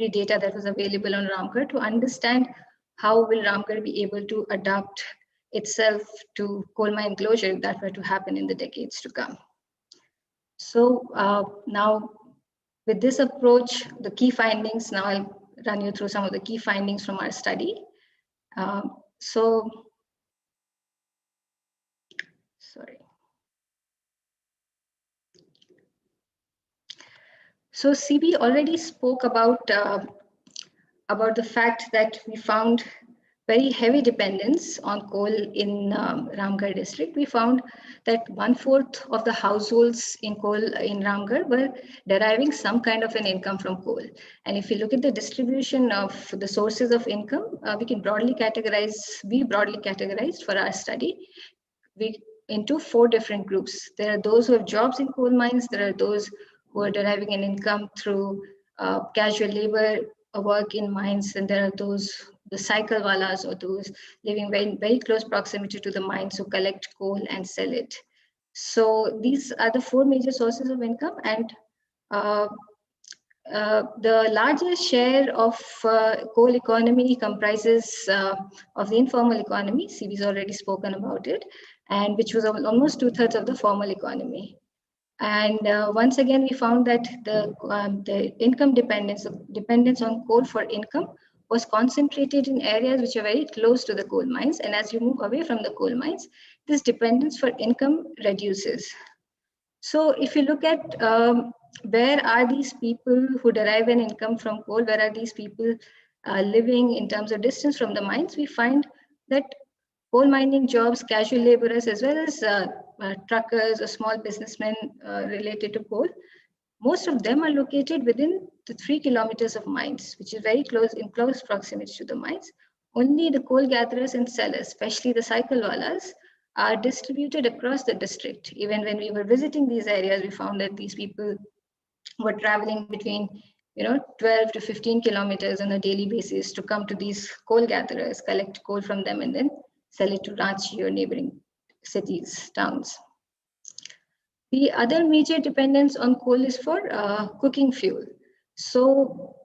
data that was available on Ramgarh to understand how will Ramgarh be able to adapt itself to coal mine closure if that were to happen in the decades to come. So now with this approach, the key findings, now I'll run you through some of the key findings from our study. So CB already spoke about about the fact that we found very heavy dependence on coal in Ramgarh district. We found that 1/4 of the households in Ramgarh were deriving some kind of an income from coal. And if you look at the distribution of the sources of income, we broadly categorized for our study into 4 different groups. There are those who have jobs in coal mines. There are those who are deriving an income through casual labor work in mines, and there are those, the cycle walas, or those living very, very close proximity to the mines who collect coal and sell it. So these are the 4 major sources of income, and the largest share of coal economy comprises of the informal economy. CV's already spoken about it, and which was almost 2/3 of the formal economy. And once again, we found that the income dependence on coal for income was concentrated in areas which are very close to the coal mines. And as you move away from the coal mines, this dependence for income reduces. So if you look at where are these people who derive an income from coal, where are these people living in terms of distance from the mines, we find that coal mining jobs, casual laborers, as well as truckers or small businessmen related to coal, most of them are located within the 3 kilometers of mines, which is very close, in close proximity to the mines. Only the coal gatherers and sellers, especially the cycle walas, are distributed across the district. Even when we were visiting these areas, we found that these people were traveling between 12 to 15 kilometers on a daily basis to come to these coal gatherers, collect coal from them, and then sell it to Ranchi or neighboring cities, towns. The other major dependence on coal is for cooking fuel. So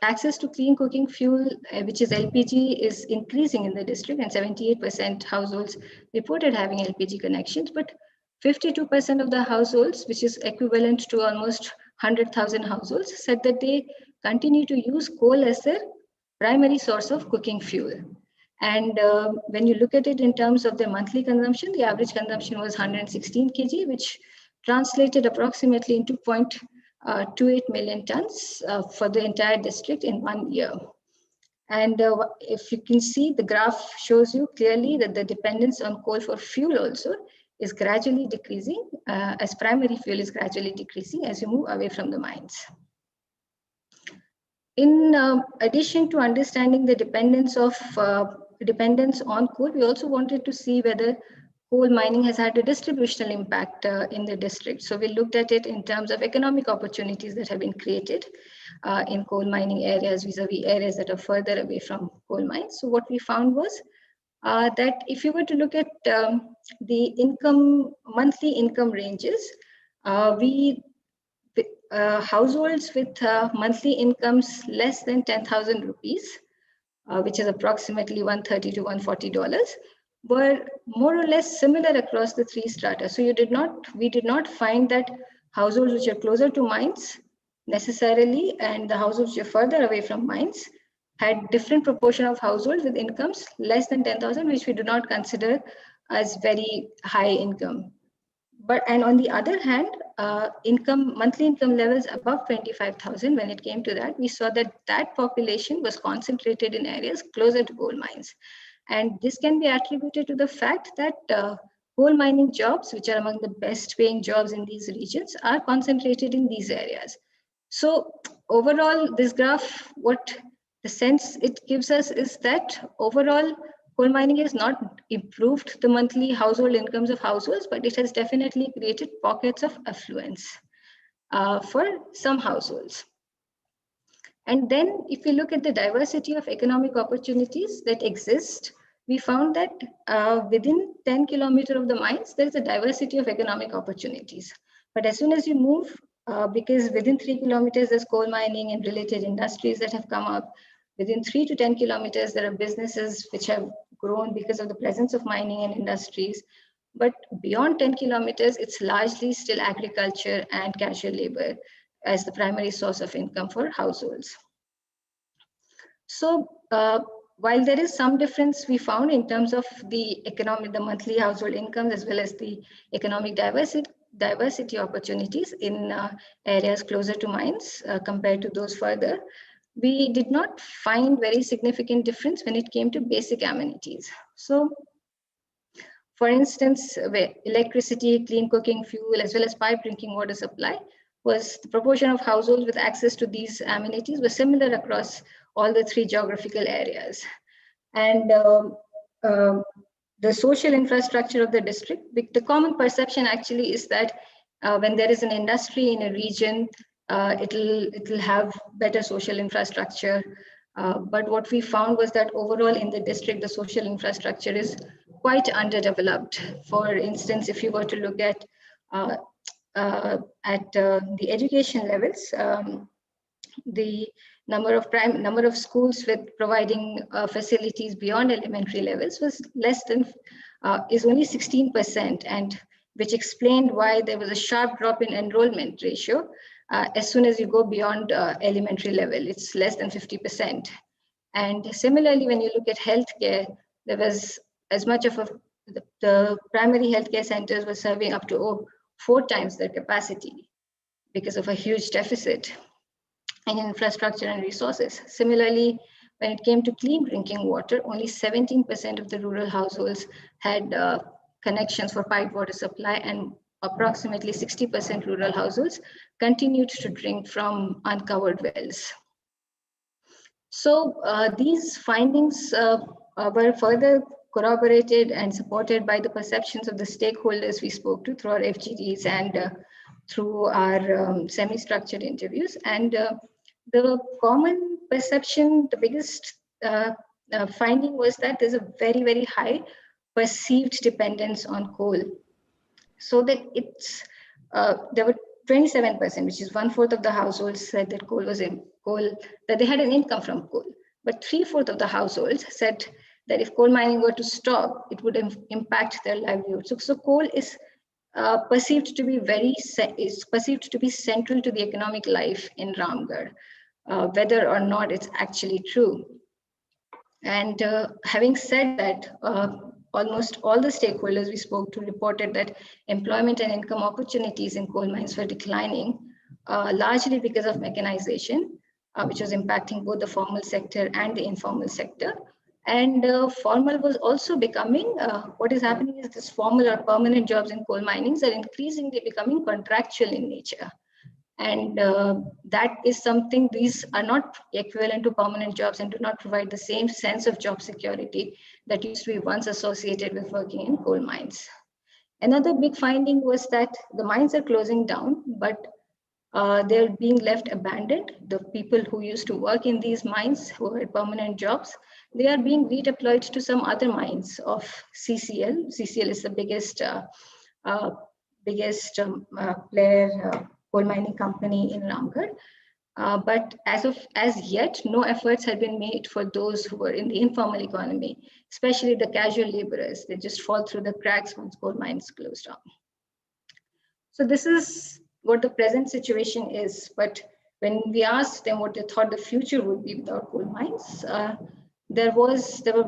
access to clean cooking fuel, which is LPG, is increasing in the district, and 78% households reported having LPG connections, but 52% of the households, which is equivalent to almost 100,000 households, said that they continue to use coal as their primary source of cooking fuel. And when you look at it in terms of the monthly consumption, the average consumption was 116 kg, which translated approximately into 0.28 million tons for the entire district in 1 year. And if you can see, the graph shows you clearly that the dependence on coal for fuel also is gradually decreasing, as primary fuel is gradually decreasing as you move away from the mines. In addition to understanding the dependence on coal, we also wanted to see whether coal mining has had a distributional impact in the district. So we looked at it in terms of economic opportunities that have been created in coal mining areas vis-a-vis areas that are further away from coal mines. So what we found was that if you were to look at the monthly income ranges, households with monthly incomes less than 10,000 rupees, which is approximately $130 to $140, were more or less similar across the 3 strata. So we did not find that households which are closer to mines necessarily, and the households which are further away from mines, had different proportion of households with incomes less than 10,000, which we do not consider as very high income. And on the other hand, monthly income levels above 25,000, when it came to that, we saw that population was concentrated in areas closer to coal mines. And this can be attributed to the fact that coal mining jobs, which are among the best paying jobs in these regions, are concentrated in these areas. So overall, this graph, what the sense it gives us is that overall, coal mining has not improved the monthly household incomes of households, but it has definitely created pockets of affluence for some households. And then if we look at the diversity of economic opportunities that exist, we found that within 10 kilometers of the mines, there is a diversity of economic opportunities. But as soon as you move, because within 3 kilometers, there's coal mining and related industries that have come up. Within 3 to 10 kilometers, there are businesses which have grown because of the presence of mining and industries. But beyond 10 kilometers, it's largely still agriculture and casual labor as the primary source of income for households. So while there is some difference we found in terms of the monthly household incomes, as well as the economic diversity opportunities in areas closer to mines compared to those further, we did not find very significant difference when it came to basic amenities. So, for instance, where electricity, clean cooking fuel, as well as pipe drinking water supply was the proportion of households with access to these amenities was similar across all the 3 geographical areas. And the social infrastructure of the district, the common perception actually is that when there is an industry in a region, it'll have better social infrastructure. But what we found was that overall in the district, the social infrastructure is quite underdeveloped. For instance, if you were to look at the education levels, the number of schools with providing facilities beyond elementary levels was is only 16%, and which explained why there was a sharp drop in enrollment ratio as soon as you go beyond elementary level. It's less than 50%. And similarly, when you look at healthcare, there was as much of the primary healthcare centers were serving up to 4 times their capacity because of a huge deficit in infrastructure and resources. Similarly, when it came to clean drinking water, only 17% of the rural households had connections for piped water supply, and approximately 60% rural households continued to drink from uncovered wells. So these findings were further corroborated and supported by the perceptions of the stakeholders we spoke to through our FGDs and through our semi-structured interviews. And the common perception, the biggest finding was that there's a very, very high perceived dependence on coal. So that there were 27%, which is 1/4 of the households said that that they had an income from coal. But 3/4 of the households said that if coal mining were to stop, it would impact their livelihood. So coal is perceived to be central to the economic life in Ramgarh, whether or not it's actually true. And having said that, almost all the stakeholders we spoke to reported that employment and income opportunities in coal mines were declining, largely because of mechanization, which was impacting both the formal sector and the informal sector. And formal was also becoming, what is happening is this formal or permanent jobs in coal minings are increasingly becoming contractual in nature. And that is something, these are not equivalent to permanent jobs and do not provide the same sense of job security that used to be once associated with working in coal mines. Another big finding was that the mines are closing down, but they're being left abandoned. The people who used to work in these mines, who had permanent jobs, they are being redeployed to some other mines of CCL. CCL is the biggest player, coal mining company in Ramgarh. But as yet, no efforts have been made for those who are in the informal economy, especially the casual laborers. They just fall through the cracks once coal mines close down. So this is what the present situation is. But when we asked them what they thought the future would be without coal mines, there were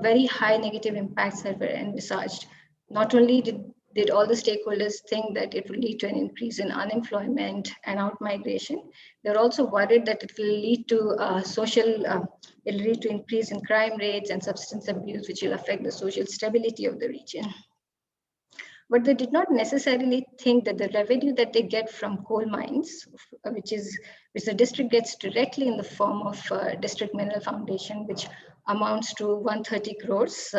very high negative impacts that were envisaged. Not only did all the stakeholders think that it will lead to an increase in unemployment and outmigration, they're also worried that it will lead to it'll lead to increase in crime rates and substance abuse, which will affect the social stability of the region. But they did not necessarily think that the revenue that they get from coal mines, which the district gets directly in the form of District Mineral Foundation, which amounts to 130 crores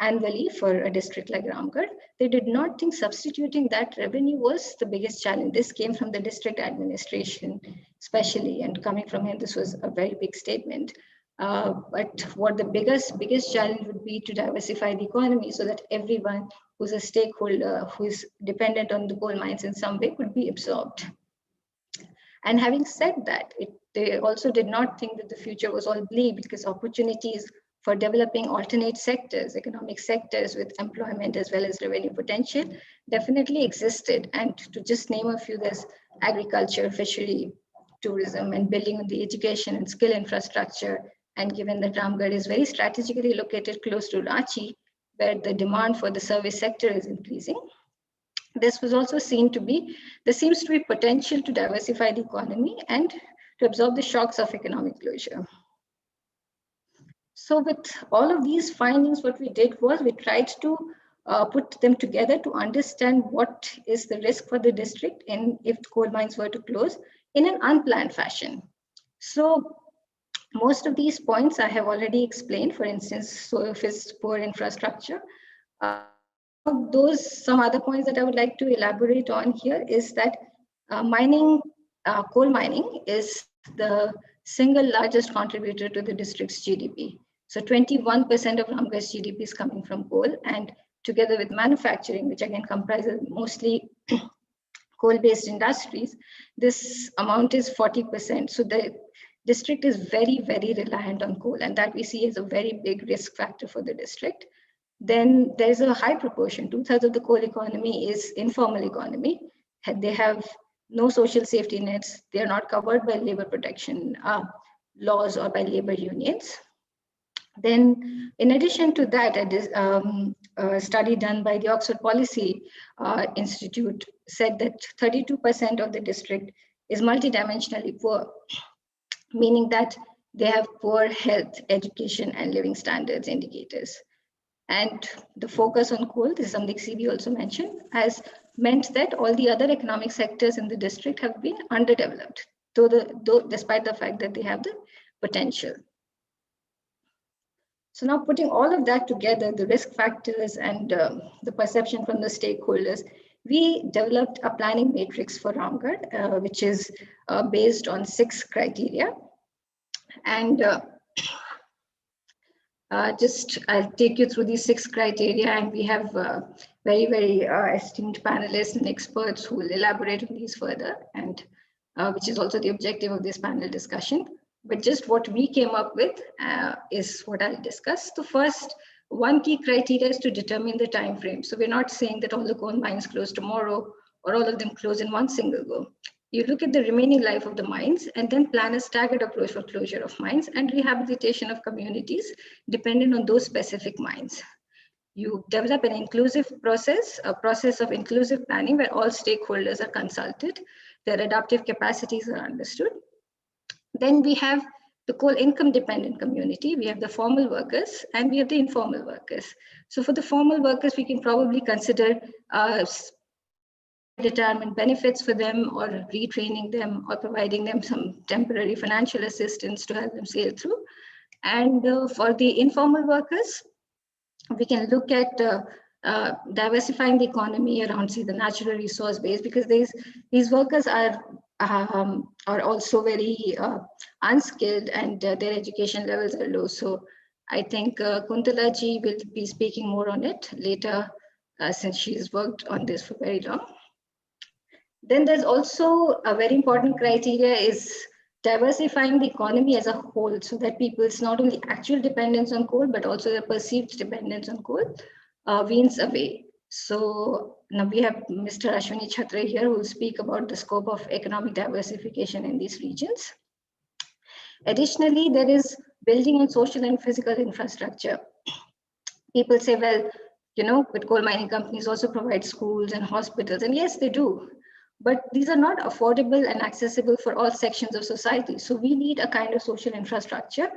annually for a district like Ramgarh, they did not think substituting that revenue was the biggest challenge. This came from the district administration, especially, and coming from him, this was a very big statement. But what the biggest challenge would be to diversify the economy so that everyone who's a stakeholder, who is dependent on the coal mines in some way, could be absorbed. And having said that, they also did not think that the future was all bleak, because opportunities for developing alternate sectors, economic sectors with employment as well as revenue potential definitely existed. And to just name a few, there's agriculture, fishery, tourism, and building on the education and skill infrastructure. And given that Ramgarh is very strategically located close to Ranchi, where the demand for the service sector is increasing, this was also seen to be, there seems to be potential to diversify the economy and to absorb the shocks of economic closure. So with all of these findings, what we did was we tried to put them together to understand what is the risk for the district if coal mines were to close in an unplanned fashion. So most of these points I have already explained, for instance, soil-fist poor infrastructure. Some other points that I would like to elaborate on here is that coal mining is the single largest contributor to the district's GDP. So 21% of Ramgarh's GDP is coming from coal, and together with manufacturing, which again comprises mostly coal-based industries, this amount is 40%. So the district is very, very reliant on coal, and that we see as a very big risk factor for the district. Then there's a high proportion, 2/3 of the coal economy is informal economy. They have no social safety nets. They are not covered by labor protection laws or by labor unions. Then, in addition to that, a study done by the Oxford Policy Institute said that 32% of the district is multidimensionally poor, meaning that they have poor health, education, and living standards indicators. And the focus on coal, this is something CB also mentioned, has meant that all the other economic sectors in the district have been underdeveloped, despite the fact that they have the potential. So now putting all of that together, the risk factors and the perception from the stakeholders, we developed a planning matrix for Ramgarh, which is based on 6 criteria. And I'll take you through these 6 criteria, and we have very, very esteemed panelists and experts who will elaborate on these further, and which is also the objective of this panel discussion. But just what we came up with is what I'll discuss. The first one key criteria is to determine the time frame. So we're not saying that all the coal mines close tomorrow or all of them close in one single go. You look at the remaining life of the mines and then plan a staggered approach for closure of mines and rehabilitation of communities dependent on those specific mines. You develop an inclusive process, a process of inclusive planning where all stakeholders are consulted, their adaptive capacities are understood. Then we have the coal income dependent community, we have the formal workers, and we have the informal workers. So for the formal workers, we can probably consider retirement benefits for them, or retraining them, or providing them some temporary financial assistance to help them sail through. And for the informal workers, we can look at diversifying the economy around, say, the natural resource base, because these workers are also very unskilled, and their education levels are low. So I think Kuntala ji will be speaking more on it later, since she's worked on this for very long. Then there's also a very important criteria is diversifying the economy as a whole, so that people's not only actual dependence on coal, but also their perceived dependence on coal weans away. So now we have Mr. Ashwini Chhatre here, who will speak about the scope of economic diversification in these regions. Additionally, there is building on social and physical infrastructure. People say, well, you know, but coal mining companies also provide schools and hospitals, and yes, they do. But these are not affordable and accessible for all sections of society. So we need a kind of social infrastructure,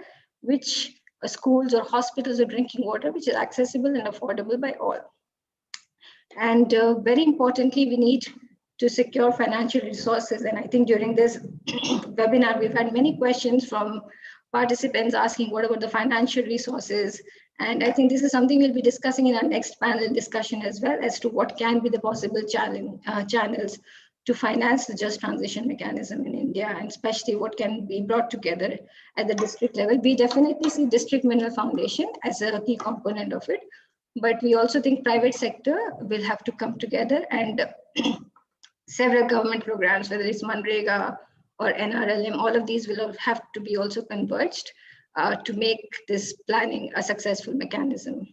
which schools or hospitals or drinking water, which is accessible and affordable by all. And very importantly, we need to secure financial resources. And I think during this webinar, we've had many questions from participants asking what about the financial resources. And I think this is something we'll be discussing in our next panel discussion as well, as to what can be the possible channels to finance the just transition mechanism in India, and especially what can be brought together at the district level. We definitely see District Mineral Foundation as a key component of it, but we also think private sector will have to come together, and several government programs, whether it's Manrega or NRLM, all of these will have to be also converged to make this planning a successful mechanism.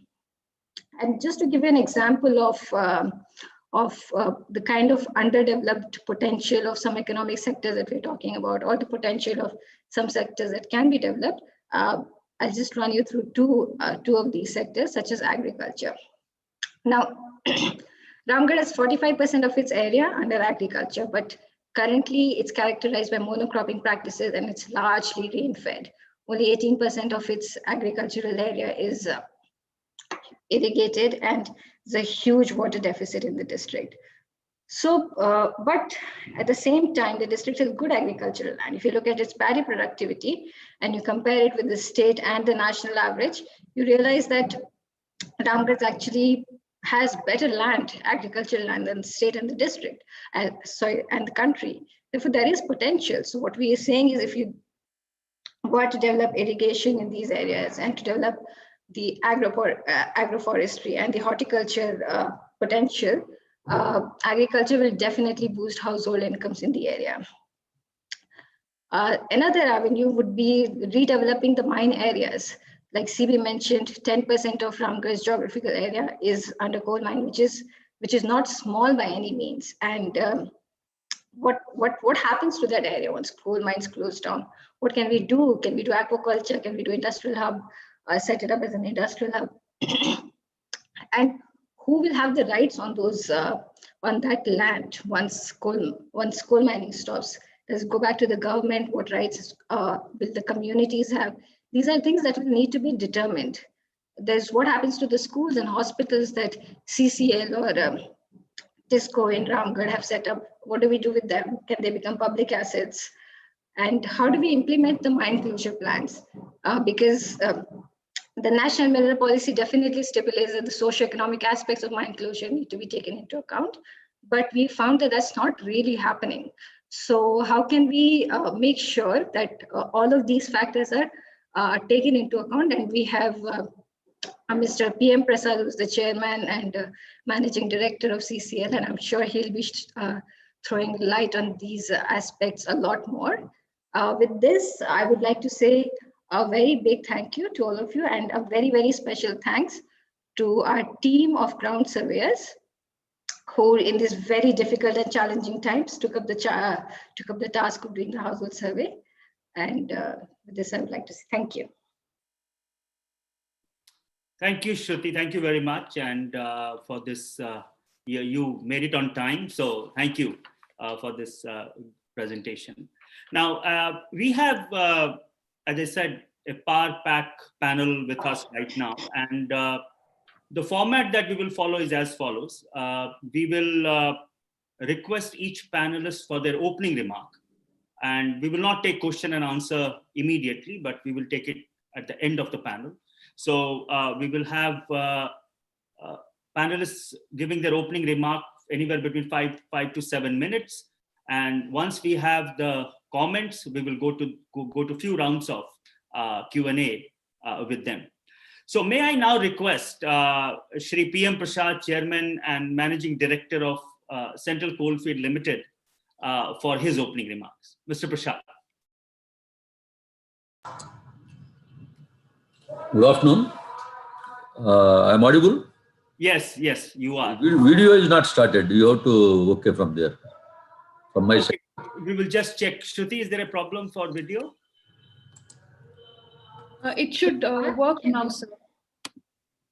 And just to give you an example of the kind of underdeveloped potential of some economic sectors that we're talking about, or the potential of some sectors that can be developed, I'll just run you through two of these sectors, such as agriculture. Now, Ramgarh has 45% of its area under agriculture, but Currently, it's characterized by monocropping practices and it's largely rain-fed. Only 18% of its agricultural area is irrigated, and there's a huge water deficit in the district. So, but at the same time, the district has good agricultural land. If you look at its paddy productivity and you compare it with the state and the national average, you realize that Ramgarh actually has better land, agricultural land, than the state and the district, and the country. Therefore, there is potential. So what we are saying is, if you want to develop irrigation in these areas and to develop the agroforestry and the horticulture potential, agriculture will definitely boost household incomes in the area. Another avenue would be redeveloping the mine areas. Like CB mentioned, 10% of Ramgarh's geographical area is under coal mine, which is not small by any means. And what happens to that area once coal mines close down? What can we do? Can we do aquaculture? Can we do industrial hub? Set it up as an industrial hub? And who will have the rights on those on that land once coal mining stops? Does it go back to the government? What rights will the communities have? These are things that will need to be determined. There's what happens to the schools and hospitals that CCL or TISCO in Ramgarh have set up. What do we do with them? Can they become public assets? And how do we implement the mine closure plans? Because the national mineral policy definitely stipulates that the socioeconomic aspects of mine closure need to be taken into account, but we found that that's not really happening. So how can we make sure that all of these factors are taken into account? And we have Mr. PM Prasad, who's the chairman and managing director of CCL, and I'm sure he'll be throwing light on these aspects a lot more. With this, I would like to say a very big thank you to all of you, and a very, very special thanks to our team of ground surveyors who in these very difficult and challenging times took up the task of doing the household survey. And with this, I would like to say thank you. Thank you, Shruti. Thank you very much. And for this, you made it on time. So thank you for this presentation. Now, we have, as I said, a power pack panel with us right now. And the format that we will follow is as follows. We will request each panelist for their opening remark. And we will not take question and answer immediately, but we will take it at the end of the panel. So we will have panelists giving their opening remark anywhere between 5 to 7 minutes. And once we have the comments, we will go to few rounds of Q&A with them. So may I now request Shri PM Prasad, Chairman and Managing Director of Central Coalfield Limited, for his opening remarks. Mr. Prasad. Good afternoon. I'm audible? Yes, you are. Video is not started. You have to okay from there. From my side. We will just check. Shruti, is there a problem for video? It should work now, sir.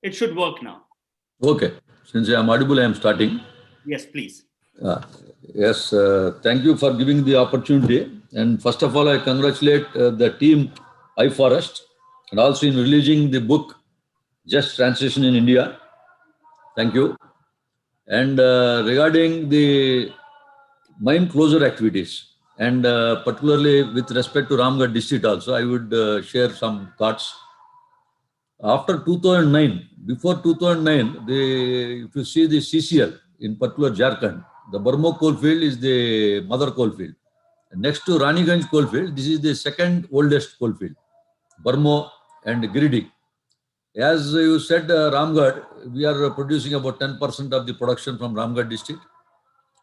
It should work now. Okay. Since I am audible, I am starting. Yes, please. Yes, thank you for giving the opportunity. And first of all, I congratulate the team iFOREST and also in releasing the book, Just Transition in India. Thank you. And regarding the mine closure activities, and particularly with respect to Ramgarh district also, I would share some thoughts. After 2009, before 2009, if you see the CCL, in particular Jharkhand, the Barmo coalfield is the mother coalfield. Next to Raniganj coalfield, this is the second oldest coalfield, Barmo and Giridih. As you said, Ramgarh, we are producing about 10% of the production from Ramgarh district.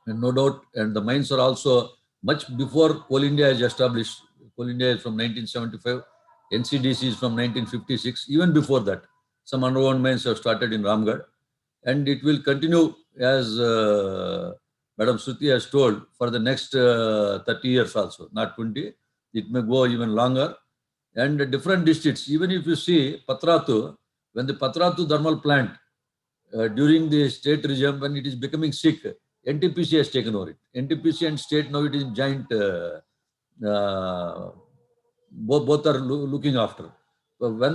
And no doubt, and the mines are also much before Coal India is established. Coal India is from 1975, NCDC is from 1956. Even before that, some underground mines have started in Ramgarh. And it will continue, as Madam Shruti has told, for the next 30 years also, not 20. It may go even longer. And different districts, even if you see Patratu, when the Patratu thermal plant during the state regime, when it is becoming sick, NTPC has taken over it. NTPC and state now it is joint. Both are looking after. But when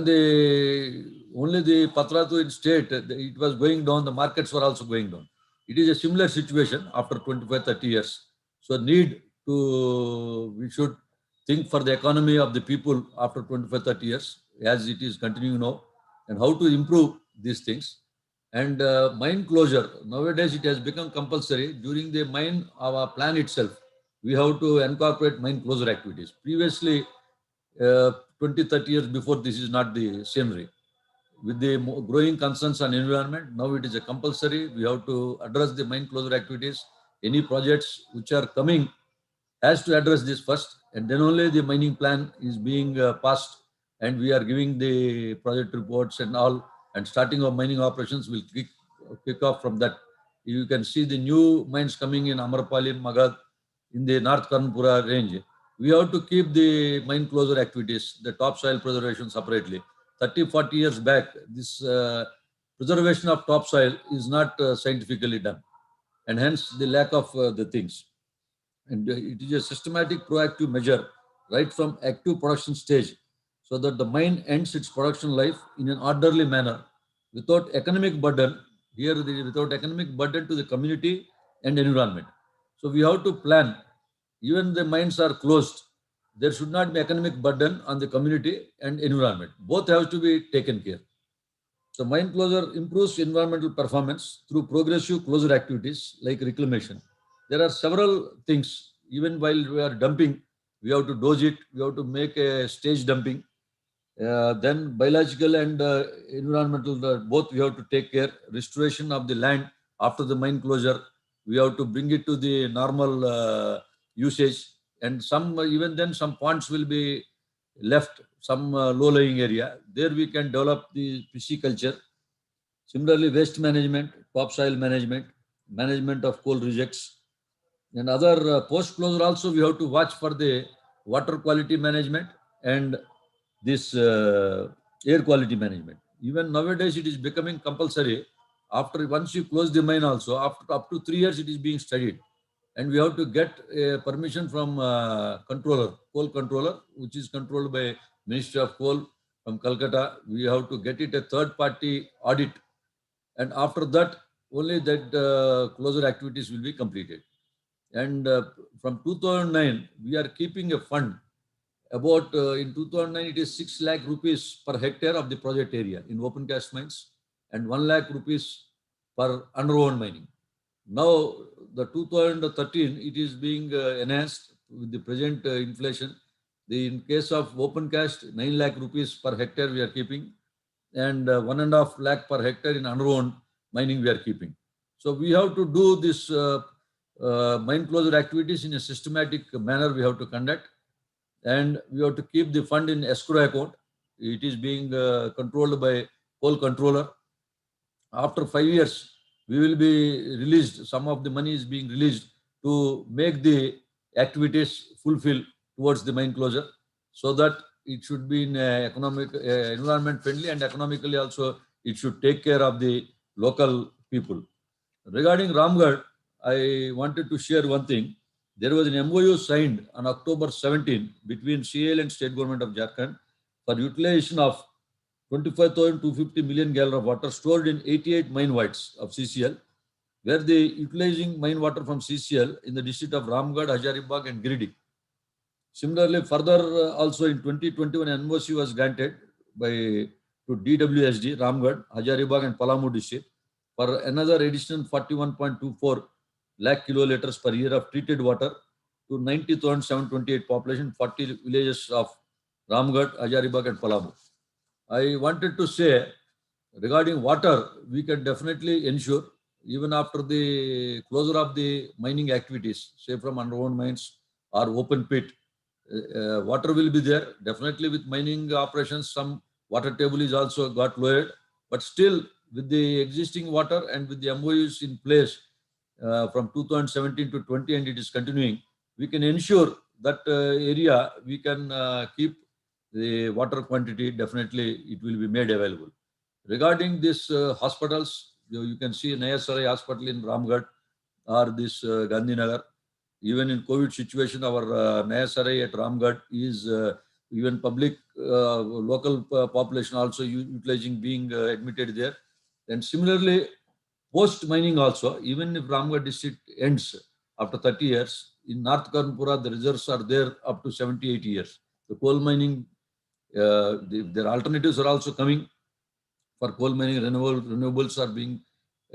only the Patratu in state, it was going down, the markets were also going down. It is a similar situation after 25-30 years. So we should think for the economy of the people after 25-30 years, as it is continuing now, and how to improve these things. And mine closure, nowadays it has become compulsory. During the mine plan itself, we have to incorporate mine closure activities. Previously, 20-30 years before, this is not the scenery. With the growing concerns on environment, now it is a compulsory. We have to address the mine closure activities. Any projects which are coming has to address this first, and then only the mining plan is being passed, and we are giving the project reports and all, and starting of mining operations will kick off from that. You can see the new mines coming in Amarpali, Magad, in the North Karnpura range. We have to keep the mine closure activities, the topsoil preservation separately. 30-40 years back, this preservation of topsoil is not scientifically done, and hence the lack of the things. And it is a systematic proactive measure right from active production stage, so that the mine ends its production life in an orderly manner without economic burden. Here, without economic burden to the community and environment. So we have to plan. Even the mines are closed, there should not be economic burden on the community and environment. Both have to be taken care. So mine closure improves environmental performance through progressive closure activities like reclamation. There are several things. Even while we are dumping, we have to dose it. We have to make a stage dumping. Then biological and environmental, both we have to take care. Restoration of the land after the mine closure, we have to bring it to the normal usage. And even then some ponds will be left, some low-lying area. There we can develop the pisciculture. Similarly, waste management, topsoil management, management of coal rejects, and other post-closure also we have to watch for the water quality management and this air quality management. Even nowadays it is becoming compulsory. Once you close the mine also, after up to 3 years it is being studied. And we have to get permission from coal controller, which is controlled by Ministry of Coal from Calcutta. We have to get it a third-party audit. And after that, only that closure activities will be completed. And from 2009, we are keeping a fund. About in 2009, it is 6 lakh rupees per hectare of the project area in open cast mines, and 1 lakh rupees per underground mining. Now, the 2013, it is being enhanced with the present inflation. In case of open cast, 9 lakh rupees per hectare we are keeping, and 1.5 lakh per hectare in underground mining we are keeping. So we have to do this mine closure activities in a systematic manner we have to conduct, and we have to keep the fund in escrow account. It is being controlled by coal controller. After 5 years, we will be released. Some of the money is being released to make the activities fulfill towards the mine closure, so that it should be in economic, environment friendly, and economically also it should take care of the local people. Regarding Ramgarh, I wanted to share one thing. There was an MOU signed on October 17 between CL and State Government of Jharkhand for utilization of 25,250 million gallon of water stored in 88 mine voids of CCL, where they utilizing mine water from CCL in the district of Ramgarh, Hazaribagh and Giridih. Similarly, further also in 2021, MOC was granted to DWSD, Ramgarh, Hazaribagh and Palamu district for another additional 41.24 lakh kiloliters per year of treated water to 90,728 population, 40 villages of Ramgarh, Hazaribagh and Palamu. I wanted to say, regarding water, we can definitely ensure, even after the closure of the mining activities, say from underground mines or open pit, water will be there. Definitely with mining operations, some water table is also got lowered, but still with the existing water and with the MOUs in place from 2017 to 20, and it is continuing, we can ensure that area we can keep the water quantity. Definitely it will be made available. Regarding this hospitals, you can see an ASRI hospital in Ramgarh, or this Gandhinagar. Even in COVID situation, our Naya Sarai at Ramgarh is even public local population also utilizing, being admitted there. And similarly, post mining also, even if Ramgarh district ends after 30 years, in North Karnpura, the reserves are there up to 70-80 years. The coal mining, their alternatives are also coming for coal mining. Renewables are being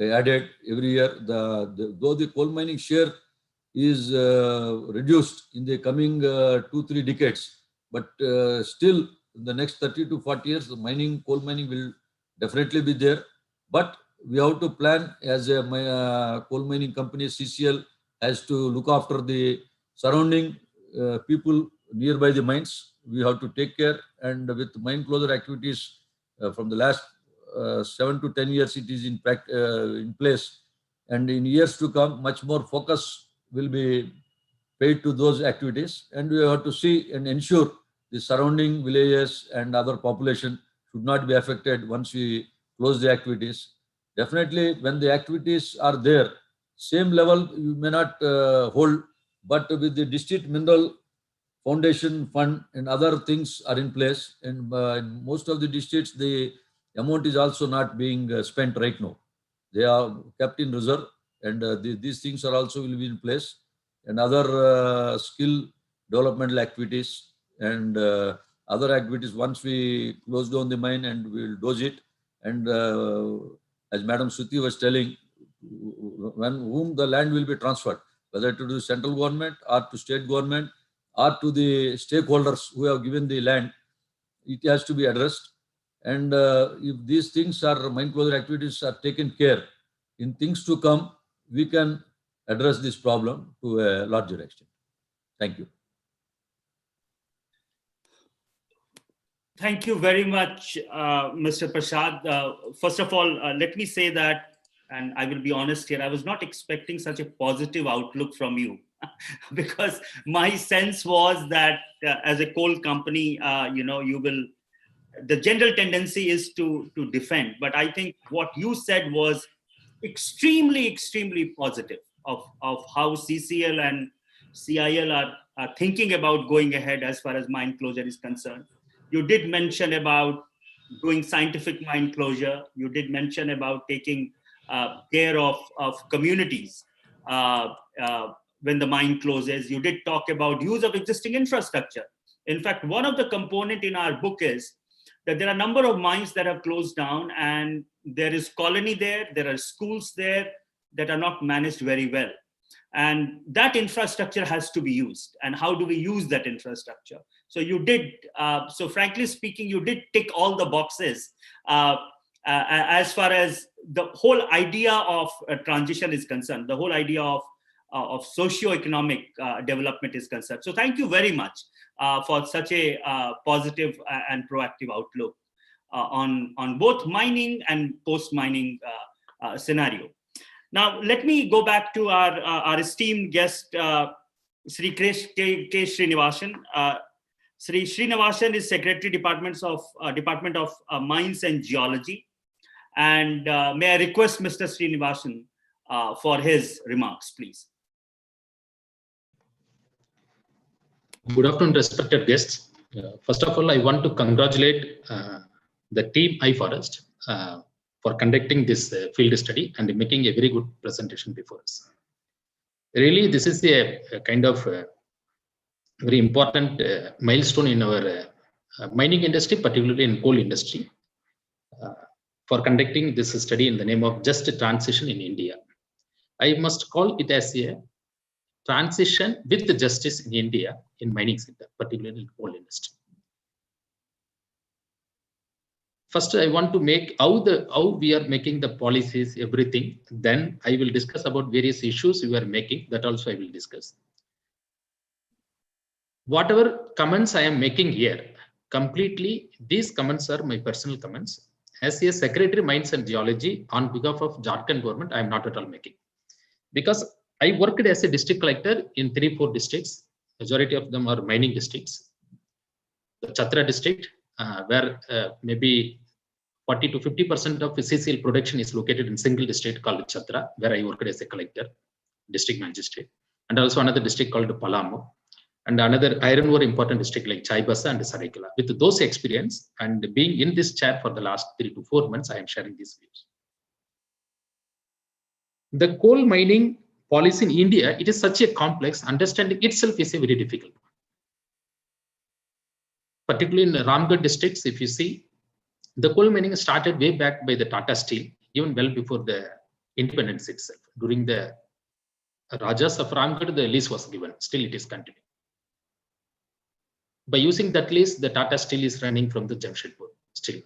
added every year. Though the coal mining share is reduced in the coming 2-3 decades, but still in the next 30 to 40 years, the coal mining will definitely be there. But we have to plan as a coal mining company. CCL has to look after the surrounding people nearby the mines. We have to take care, and with mine closure activities from the last 7 to 10 years, it is in place, and in years to come, much more focus will be paid to those activities, and we have to see and ensure the surrounding villages and other population should not be affected once we close the activities. Definitely, when the activities are there, same level you may not hold, but with the district mineral foundation fund and other things are in place, and in most of the districts, the amount is also not being spent right now. They are kept in reserve, and these things are also will be in place, and other skill developmental activities and other activities. Once we close down the mine and we will dose it, and as Madam Shruti was telling, whom the land will be transferred, whether to the central government or to state government or to the stakeholders who have given the land, it has to be addressed. And if these things are, mine closure activities are taken care, in things to come, we can address this problem to a larger extent. Thank you. Thank you very much, Mr. Prasad. First of all, let me say that, and I will be honest here, I was not expecting such a positive outlook from you because my sense was that as a coal company, you will, the general tendency is to defend. But I think what you said was extremely, extremely positive of how CCL and CIL are thinking about going ahead as far as mine closure is concerned. You did mention about doing scientific mine closure. You did mention about taking care of communities when the mine closes. You did talk about use of existing infrastructure. In fact, one of the component in our book is that there are a number of mines that have closed down, and there is colony there, there are schools there that are not managed very well. And that infrastructure has to be used. And how do we use that infrastructure? So you did, so frankly speaking, you did tick all the boxes as far as the whole idea of transition is concerned, the whole idea of socio-economic development is concerned. So thank you very much for such a positive and proactive outlook on both mining and post-mining scenario. Now, let me go back to our esteemed guest, Sri K. Srinivasan. Sri Srinivasan is Secretary Department of Mines and Geology. And may I request Mr. Srinivasan for his remarks, please. Good afternoon, respected guests. First of all, I want to congratulate the team iFOREST for conducting this field study and making a very good presentation before us. Really, this is a kind of very important milestone in our mining industry, particularly in coal industry, for conducting this study in the name of Just Transition in India. I must call it as a transition with the justice in India in mining sector, particularly in coal industry. First, I want to make how we are making the policies, everything. Then I will discuss about various issues we are making. That also I will discuss. Whatever comments I am making here, completely these comments are my personal comments. As a Secretary Mines and Geology on behalf of Jharkhand government, I am not at all making. Because I worked as a district collector in 3-4 districts. Majority of them are mining districts. The Chatra district, where maybe 40 to 50% of CCL production is located in single district called Chatra, where I worked as a collector. district magistrate, and also another district called Palamo, and another iron ore important district like Chaibasa and Saraikela. With those experience and being in this chair for the last 3 to 4 months, I am sharing these views. The coal mining policy in India, it is such a complex, understanding itself is a very difficult one. Particularly in the Ramgarh districts, if you see, the coal mining started way back by the Tata Steel, even well before the independence itself. During the Rajas of Ramgarh, the lease was given. Still, it is continuing. By using that lease, the Tata Steel is running from the Jamshedpur still.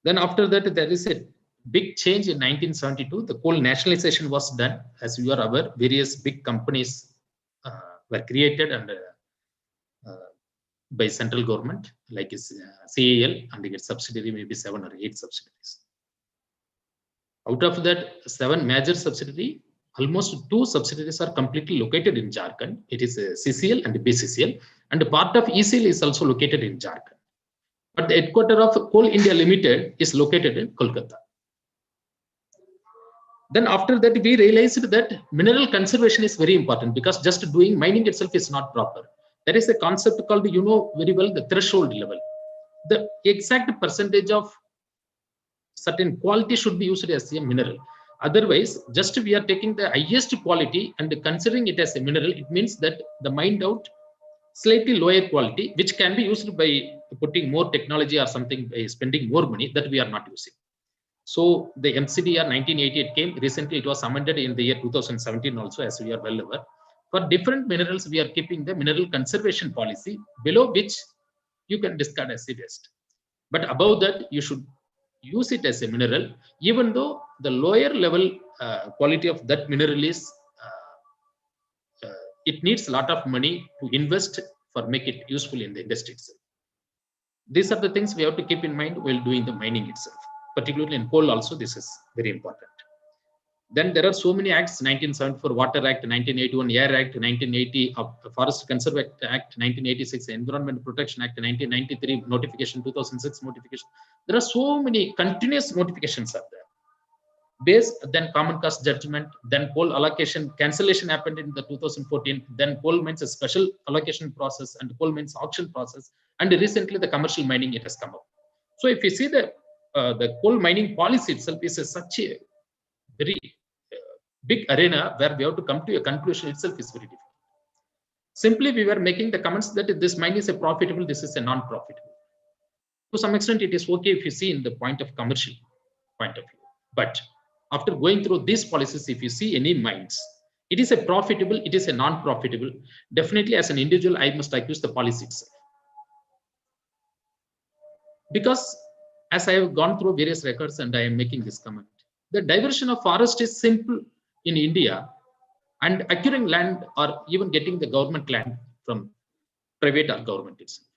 Then after that, there is a big change in 1972. The coal nationalization was done. As you are aware, various big companies were created and by central government, like CAL, and its subsidiary maybe 7 or 8 subsidiaries. Out of that 7 major subsidiary, almost 2 subsidiaries are completely located in Jharkhand. It is CCL and BCCL, and a part of ECL is also located in Jharkhand. But the headquarters of Coal India Limited is located in Kolkata. Then after that, we realized that mineral conservation is very important, because just doing mining itself is not proper. There is a concept called, you know very well, the threshold level. The exact percentage of certain quality should be used as a mineral. Otherwise, just we are taking the highest quality and considering it as a mineral, it means that the mined out slightly lower quality, which can be used by putting more technology or something, by spending more money, that we are not using. So the MCDR 1988 came. Recently, it was amended in the year 2017 also, as we are well aware. For different minerals, we are keeping the mineral conservation policy, below which you can discard as a waste. But above that, you should use it as a mineral, even though the lower level quality of that mineral is, it needs a lot of money to invest for make it useful in the industry itself. These are the things we have to keep in mind while doing the mining itself. Particularly in coal also, this is very important. Then there are so many acts: 1974 Water Act, 1981 Air Act, 1980 Forest Conservation Act, 1986 Environment Protection Act, 1993 Notification, 2006 Notification. There are so many continuous notifications are there. Then common cause judgment, then coal allocation cancellation happened in the 2014. Then coal mines a special allocation process and coal mines auction process. And recently the commercial mining, it has come up. So if you see the coal mining policy itself is such a very big arena where we have to come to a conclusion itself is very difficult. Simply, we were making the comments that this mine is a profitable, this is a non-profitable. To some extent, it is okay if you see in the point of commercial point of view. But after going through these policies, if you see any mines, it is a profitable, it is a non-profitable. Definitely, as an individual, I must accuse the policy itself. Because as I have gone through various records and I am making this comment, the diversion of forest is simple in India, and acquiring land or even getting the government land from private or government itself.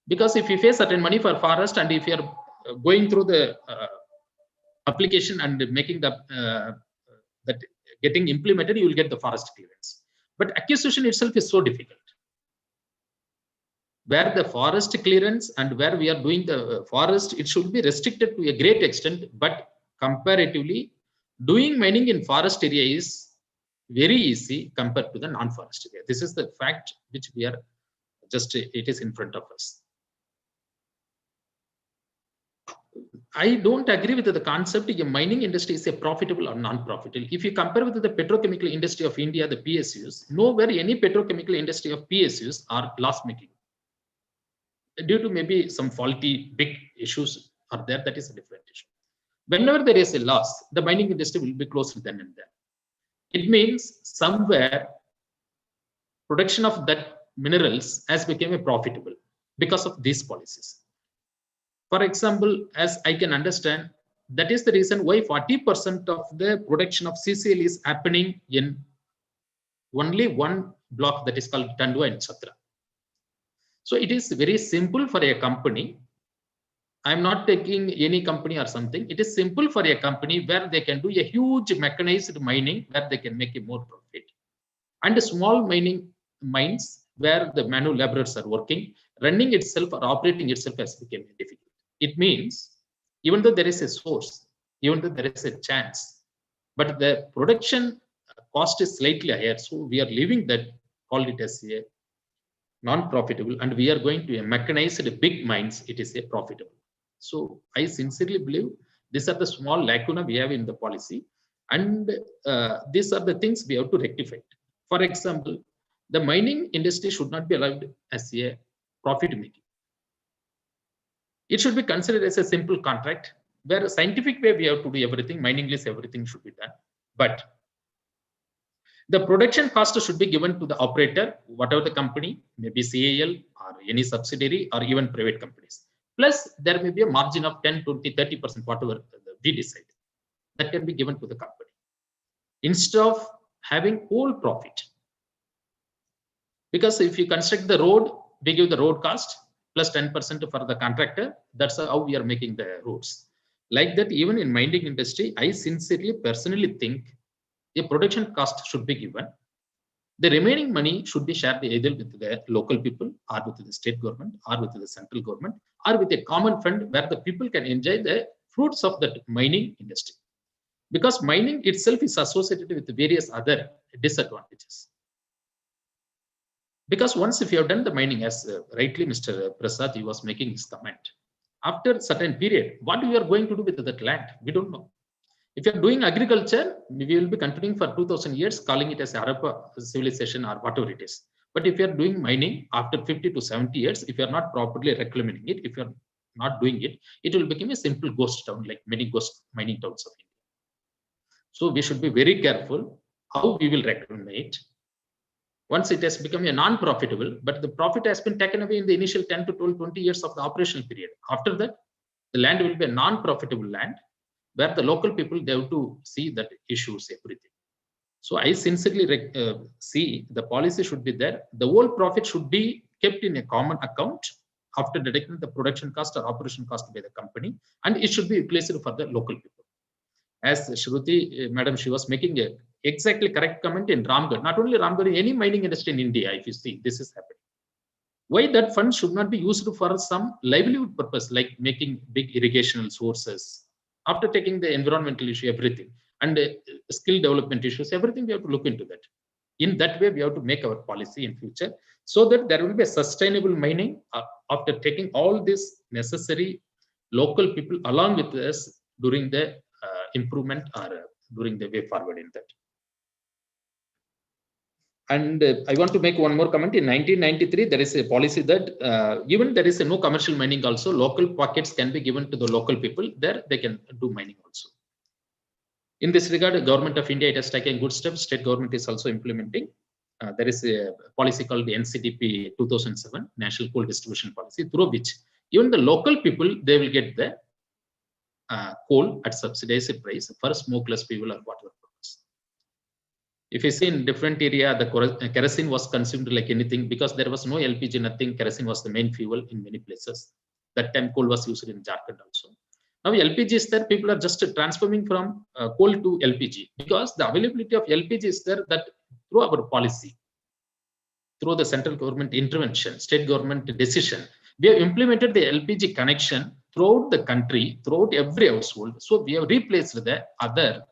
Because if you pay certain money for forest and if you are going through the application and making the that getting implemented, you will get the forest clearance. But acquisition itself is so difficult. Where the forest clearance and where we are doing the forest, it should be restricted to a great extent, but comparatively, doing mining in forest area is very easy compared to the non-forest area. This is the fact which we are just, it is in front of us. I don't agree with the concept the mining industry is a profitable or non-profitable. If you compare with the petrochemical industry of India, the PSUs, nowhere any petrochemical industry of PSUs are loss-making. Due to maybe some faulty big issues are there, that is a different issue. Whenever there is a loss, the mining industry will be closed then and there. It means somewhere production of that minerals has become a profitable because of these policies. For example, as I can understand, that is the reason why 40% of the production of CCL is happening in only one block, that is called Tandua and Chhatra. So it is very simple for a company. I'm not taking any company or something. It is simple for a company where they can do a huge mechanized mining where they can make a more profit. And a small mining mines where the manual laborers are working, running itself or operating itself has become difficult. It means even though there is a source, even though there is a chance, but the production cost is slightly higher. So we are leaving that, call it as a non-profitable, and we are going to mechanize the big mines. It is a profitable. So I sincerely believe these are the small lacuna we have in the policy, and these are the things we have to rectify. For example, the mining industry should not be allowed as a profit making. It should be considered as a simple contract where a scientific way we have to do everything, mining list, everything should be done. But the production cost should be given to the operator, whatever the company, maybe CAL or any subsidiary or even private companies. Plus, there may be a margin of 10, 20, 30%, whatever we decide. That can be given to the company. Instead of having whole profit. Because if you construct the road, we give the road cost plus 10% for the contractor. That's how we are making the roads. Like that, even in mining industry, I sincerely, personally think a production cost should be given. The remaining money should be shared either with the local people or with the state government or with the central government or with a common fund where the people can enjoy the fruits of that mining industry. Because mining itself is associated with various other disadvantages. Because once if you have done the mining, as rightly Mr. Prasad, he was making his comment, after a certain period, what we are going to do with that land, we don't know. If you are doing agriculture, we will be continuing for 2000 years, calling it as Harappa civilization or whatever it is. But if you are doing mining after 50 to 70 years, if you are not properly reclaiming it, if you are not doing it, it will become a simple ghost town like many ghost mining towns of India. So we should be very careful how we will reclaim it. Once it has become a non-profitable, but the profit has been taken away in the initial 10 to 12, 20 years of the operational period. After that, the land will be a non-profitable land where the local people, they have to see that issues, everything. So I sincerely see the policy should be there. The whole profit should be kept in a common account after deducting the production cost or operation cost by the company, and it should be utilized for the local people. As Shruti, madam, she was making a exactly correct comment in Ramgarh. Not only Ramgarh, any mining industry in India, if you see, this is happening. Why that fund should not be used for some livelihood purpose, like making big irrigational sources, after taking the environmental issue, everything, and skill development issues, everything we have to look into that. In that way, we have to make our policy in future so that there will be a sustainable mining after taking all this necessary local people along with us during the improvement or during the way forward in that. And I want to make one more comment. In 1993, there is a policy that even there is a no commercial mining also, local pockets can be given to the local people. There they can do mining also. In this regard, the government of India, it has taken good steps. State government is also implementing. There is a policy called the NCDP 2007, National Coal Distribution Policy, through which even the local people, they will get the coal at subsidized price for smokeless fuel or whatever purpose. If you see in different area, the kerosene was consumed like anything because there was no LPG, nothing. Kerosene was the main fuel in many places. That time coal was used in Jharkhand also. Now LPG is there, people are just transforming from coal to LPG because the availability of LPG is there, that through our policy, through the central government intervention, state government decision, we have implemented the LPG connection throughout the country, throughout every household. So we have replaced the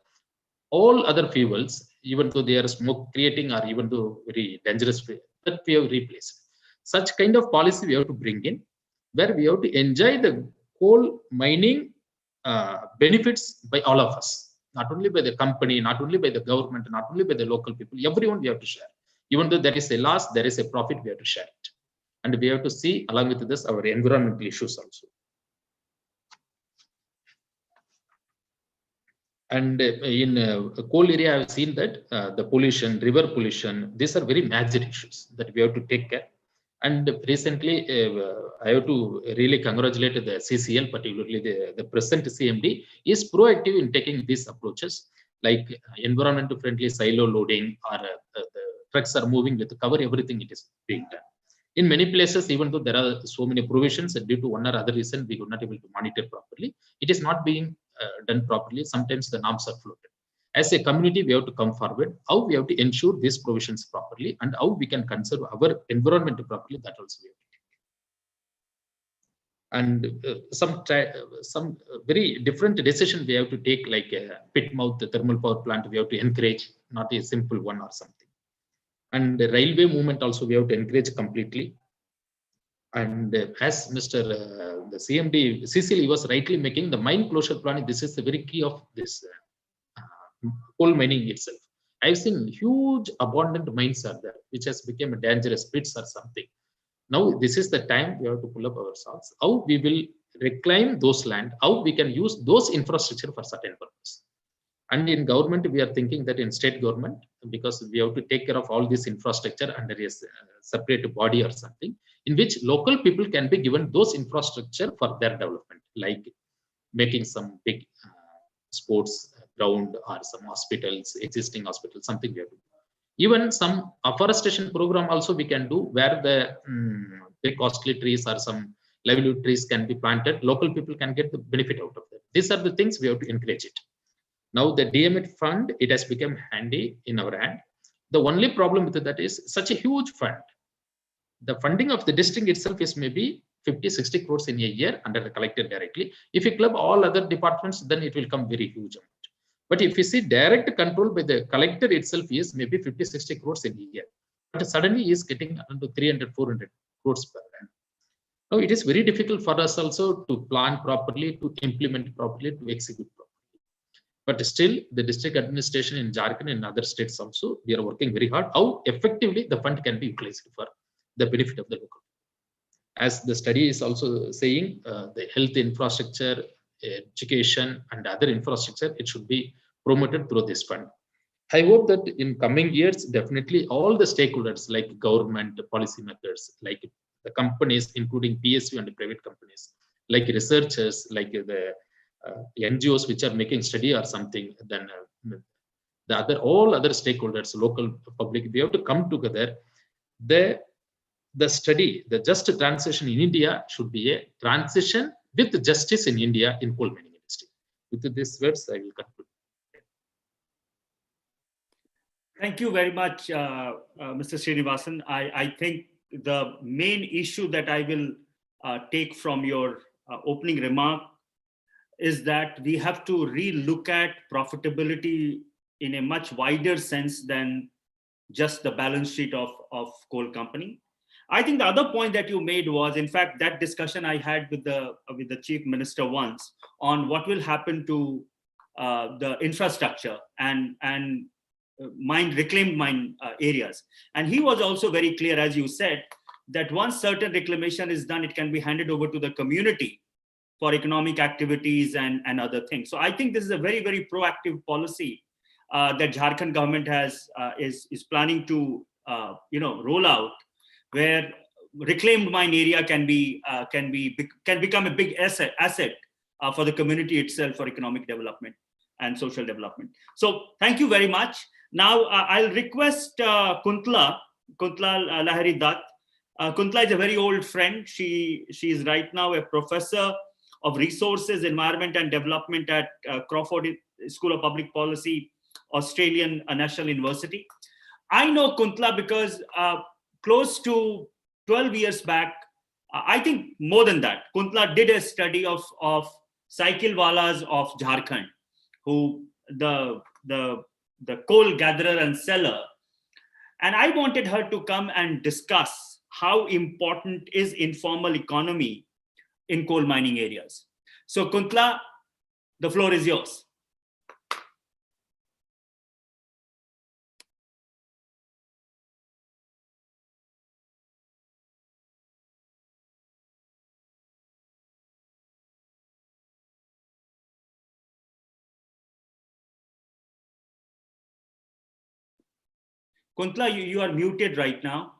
all other fuels, even though they are smoke creating or even though very dangerous, that we have replaced. Such kind of policy we have to bring in, where we have to enjoy the coal mining benefits by all of us, not only by the company, not only by the government, not only by the local people, everyone we have to share. Even though there is a loss, there is a profit, we have to share it. And we have to see along with this our environmental issues also. And in coal area, I have seen that the pollution, river pollution, these are very major issues that we have to take care. And recently, I have to really congratulate the CCL, particularly the present CMD, is proactive in taking these approaches, like environmental friendly silo loading, or the trucks are moving with the cover, everything it is being done. In many places, even though there are so many provisions, due to one or other reason, we could not able to monitor properly. It is not being done properly. Sometimes the norms are floated. As a community, we have to come forward, how we have to ensure these provisions properly and how we can conserve our environment properly, that also we have to take. And some very different decision we have to take, like pit-mouth thermal power plant we have to encourage, not a simple one or something. And the railway movement also we have to encourage completely. And as Mr. The CMD CCL was rightly making, the mine closure plan, this is the very key of this coal mining itself. I've seen huge abundant mines are there, which has become a dangerous pits or something. Now this is the time we have to pull up our socks. How we will reclaim those land, how we can use those infrastructure for certain purpose. And in government, we are thinking that in state government, because we have to take care of all this infrastructure under a separate body or something, in which local people can be given those infrastructure for their development, like making some big sports ground or some hospitals, existing hospitals, something we have to do. Even some afforestation program also we can do, where the big costly trees or some livelihood trees can be planted. Local people can get the benefit out of that. These are the things we have to encourage it. Now the DMIT fund, it has become handy in our hand. The only problem with that is such a huge fund. The funding of the district itself is maybe 50-60 crores in a year under collected directly. If you club all other departments, then it will come very huge amount. But if you see direct control by the collector itself is maybe 50-60 crores in a year. But suddenly is getting into 300-400 crores per annum. Now it is very difficult for us also to plan properly, to implement properly, to execute properly. But still, the district administration in Jharkhand and other states also, we are working very hard how effectively the fund can be utilized for the benefit of the local. As the study is also saying, the health infrastructure, education, and other infrastructure, it should be promoted through this fund. I hope that in coming years, definitely all the stakeholders like government, policymakers, like the companies, including PSU and the private companies, like researchers, like the NGOs which are making study or something, then all other stakeholders, local public, we have to come together. The study, the just transition in India should be a transition with justice in India in coal mining industry. With these words, I will conclude. Thank you very much, Mr. Srinivasan. I think the main issue that I will take from your opening remark is that we have to re-look at profitability in a much wider sense than just the balance sheet of coal company. I think the other point that you made was, in fact, that discussion I had with the chief minister once on what will happen to the infrastructure and reclaimed mine areas. And he was also very clear, as you said, that once certain reclamation is done, it can be handed over to the community for economic activities and other things. So I think this is a very, very proactive policy that Jharkhand government is planning to roll out, where reclaimed mine area can become a big asset for the community itself for economic development and social development. So thank you very much. Now I'll request Kuntla Lahari Dutt. Kuntla is a very old friend. She is right now a professor of resources, environment and development at Crawford School of Public Policy, Australian National University. I know Kuntla because close to 12 years back, I think more than that, Kuntla did a study of cyclewalas of Jharkhand, who the coal gatherer and seller. And I wanted her to come and discuss how important is informal economy in coal mining areas. So Kuntla, the floor is yours. Kuntla, you are muted right now.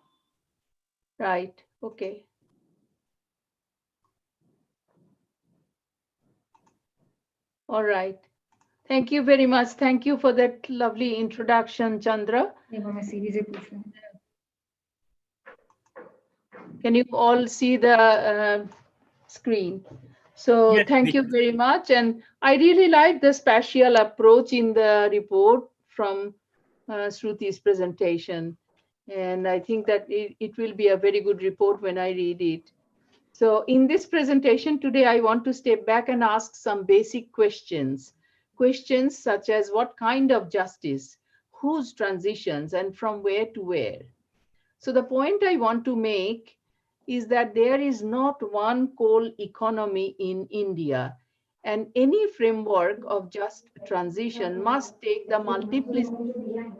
Right, okay. All right. Thank you very much. Thank you for that lovely introduction, Chandra. Can you all see the screen? So yes, thank you very much. And I really like the spatial approach in the report from Shruti's presentation. And I think that it will be a very good report when I read it. So in this presentation today, I want to step back and ask some basic questions. Questions such as what kind of justice, whose transitions, and from where to where. So the point I want to make is that there is not one coal economy in India, and any framework of just transition must take the multiplicity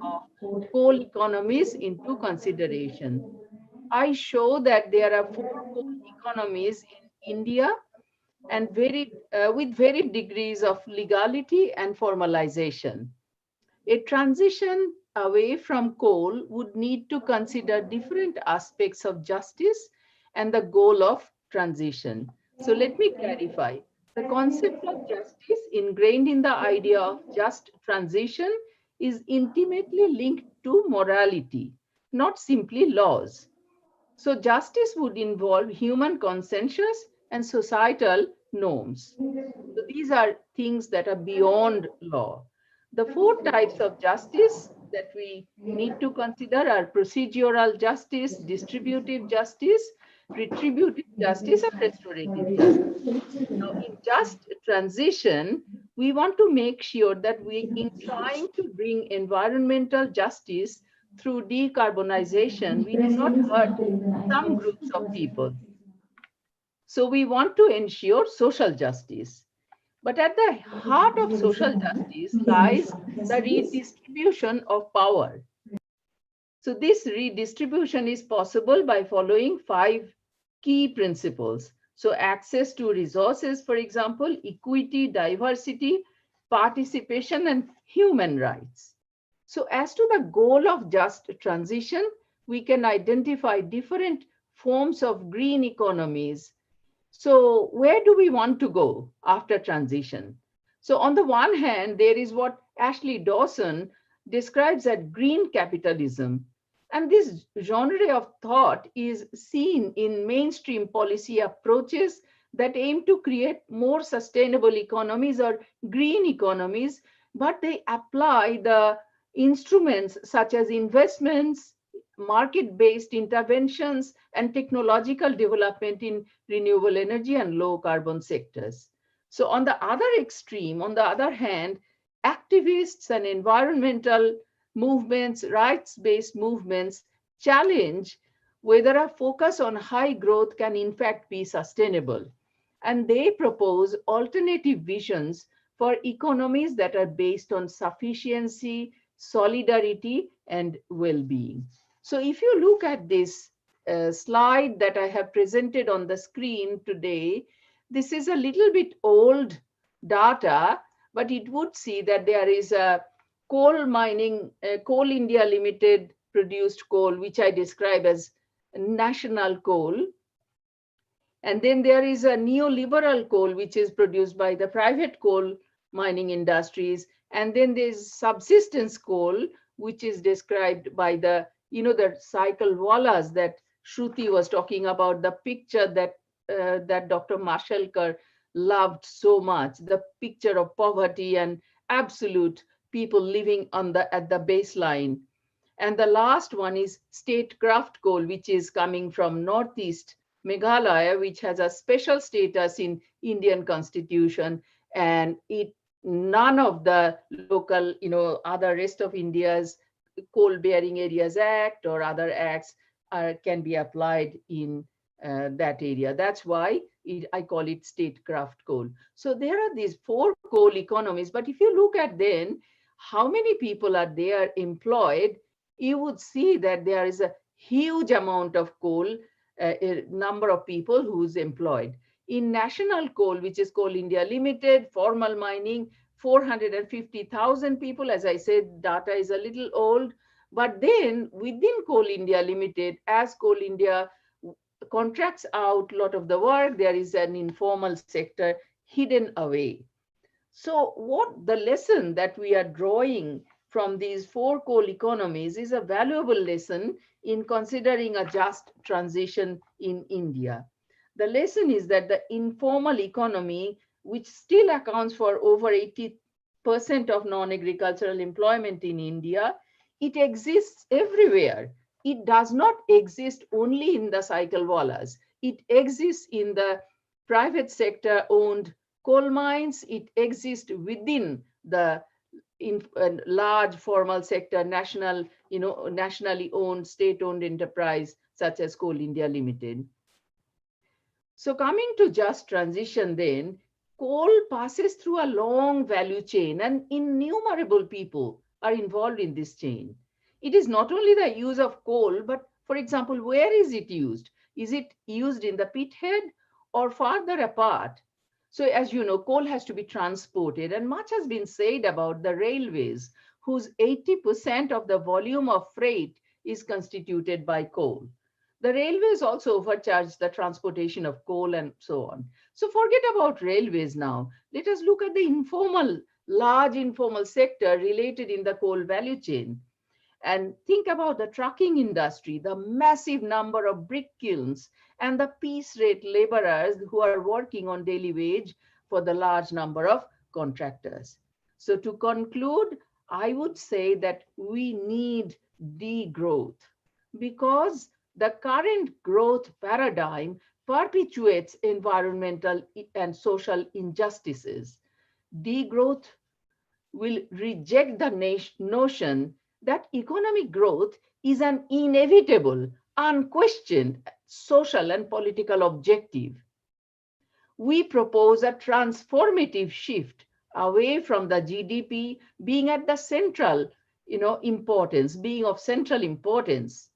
of coal economies into consideration. I show that there are 4 coal economies in India and with varied degrees of legality and formalization. A transition away from coal would need to consider different aspects of justice and the goal of transition. So let me clarify. The concept of justice ingrained in the idea of just transition is intimately linked to morality, not simply laws. So justice would involve human consensus and societal norms. So these are things that are beyond law. The 4 types of justice that we need to consider are procedural justice, distributive justice, retributive justice, and restorative justice. Now, in just transition, we want to make sure that in trying to bring environmental justice through decarbonization, we do not hurt some groups of people. So we want to ensure social justice. But at the heart of social justice lies the redistribution of power. So this redistribution is possible by following 5 key principles. So access to resources, for example, equity, diversity, participation, and human rights. So as to the goal of just transition, we can identify different forms of green economies. So where do we want to go after transition? So on the one hand, there is what Ashley Dawson describes as green capitalism. And this genre of thought is seen in mainstream policy approaches that aim to create more sustainable economies or green economies, but they apply the instruments such as investments, market-based interventions, and technological development in renewable energy and low carbon sectors. So on the other extreme, on the other hand, activists and environmental movements, rights-based movements challenge whether a focus on high growth can in fact be sustainable. And they propose alternative visions for economies that are based on sufficiency, solidarity, and well-being. So if you look at this slide that I have presented on the screen today, this is a little bit old data, but it would see that there is a coal mining, Coal India Limited produced coal, which I describe as national coal. And then there is a neoliberal coal, which is produced by the private coal mining industries. And then there's subsistence coal, which is described by the the cycle wallas that Shruti was talking about, the picture that that Dr. Mashelkar loved so much, the picture of poverty and absolute people living on at the baseline. And the last one is statecraft coal, which is coming from Northeast Meghalaya, which has a special status in Indian Constitution, and none of the local, other rest of India's Coal Bearing Areas Act or other acts can be applied in that area. That's why I call it statecraft coal. So there are these 4 coal economies, but if you look at then how many people are there employed, you would see that there is a huge amount of coal, a number of people who's employed. In national coal, which is Coal India Limited, formal mining, 450,000 people. As I said, data is a little old, but then within Coal India Limited, as Coal India contracts out a lot of the work, there is an informal sector hidden away. So what the lesson that we are drawing from these 4 coal economies is a valuable lesson in considering a just transition in India. The lesson is that the informal economy, which still accounts for over 80% of non-agricultural employment in India, it exists everywhere. It does not exist only in the cycle wallas. It exists in the private sector owned coal mines. It exists within the large formal sector, nationally owned, state-owned enterprise such as Coal India Limited. So coming to just transition then, coal passes through a long value chain and innumerable people are involved in this chain. It is not only the use of coal, but for example, where is it used? Is it used in the pit head or farther apart? So as you know, coal has to be transported, and much has been said about the railways, whose 80% of the volume of freight is constituted by coal. The railways also overcharge the transportation of coal and so on. So forget about railways now. Let us look at the large informal sector related in the coal value chain. And think about the trucking industry, the massive number of brick kilns, and the piece rate laborers who are working on daily wage for the large number of contractors. So to conclude, I would say that we need degrowth because the current growth paradigm perpetuates environmental and social injustices. Degrowth will reject the notion that economic growth is an inevitable, unquestioned social and political objective. We propose a transformative shift away from the GDP being at the central, being of central importance.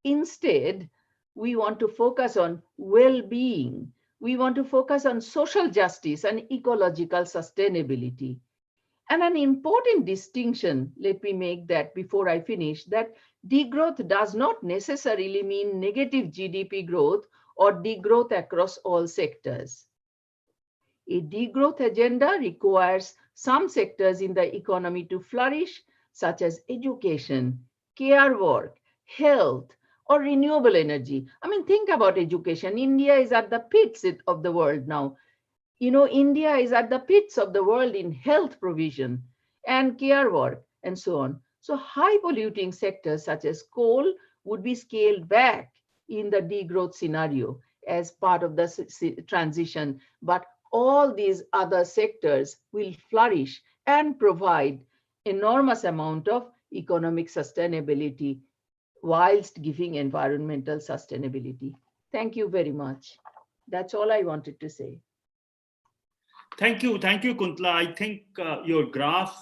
Instead, we want to focus on well-being. We want to focus on social justice and ecological sustainability. And an important distinction, let me make that before I finish, that degrowth does not necessarily mean negative GDP growth or degrowth across all sectors. A degrowth agenda requires some sectors in the economy to flourish, such as education, care work, health, or renewable energy. I mean, think about education. India is at the pits of the world now. India is at the pits of the world in health provision and care work and so on. So high polluting sectors such as coal would be scaled back in the degrowth scenario as part of the transition. But all these other sectors will flourish and provide enormous amount of economic sustainability whilst giving environmental sustainability. Thank you very much. That's all I wanted to say. Thank you, Kuntla. I think your graph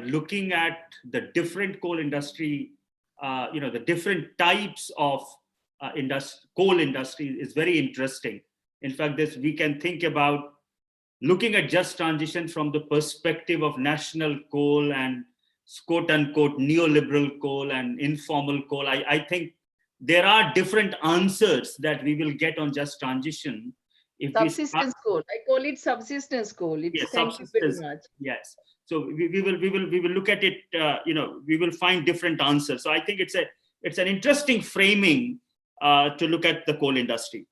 looking at the different coal industry, the different types of coal industry is very interesting. In fact, we can think about looking at just transition from the perspective of national coal and quote unquote neoliberal coal and informal coal. I think there are different answers that we will get on just transition. Subsistence coal. I call it subsistence coal. Yes, thank you very much. Yes. So we will look at it. We will find different answers. So I think it's an interesting framing to look at the coal industry.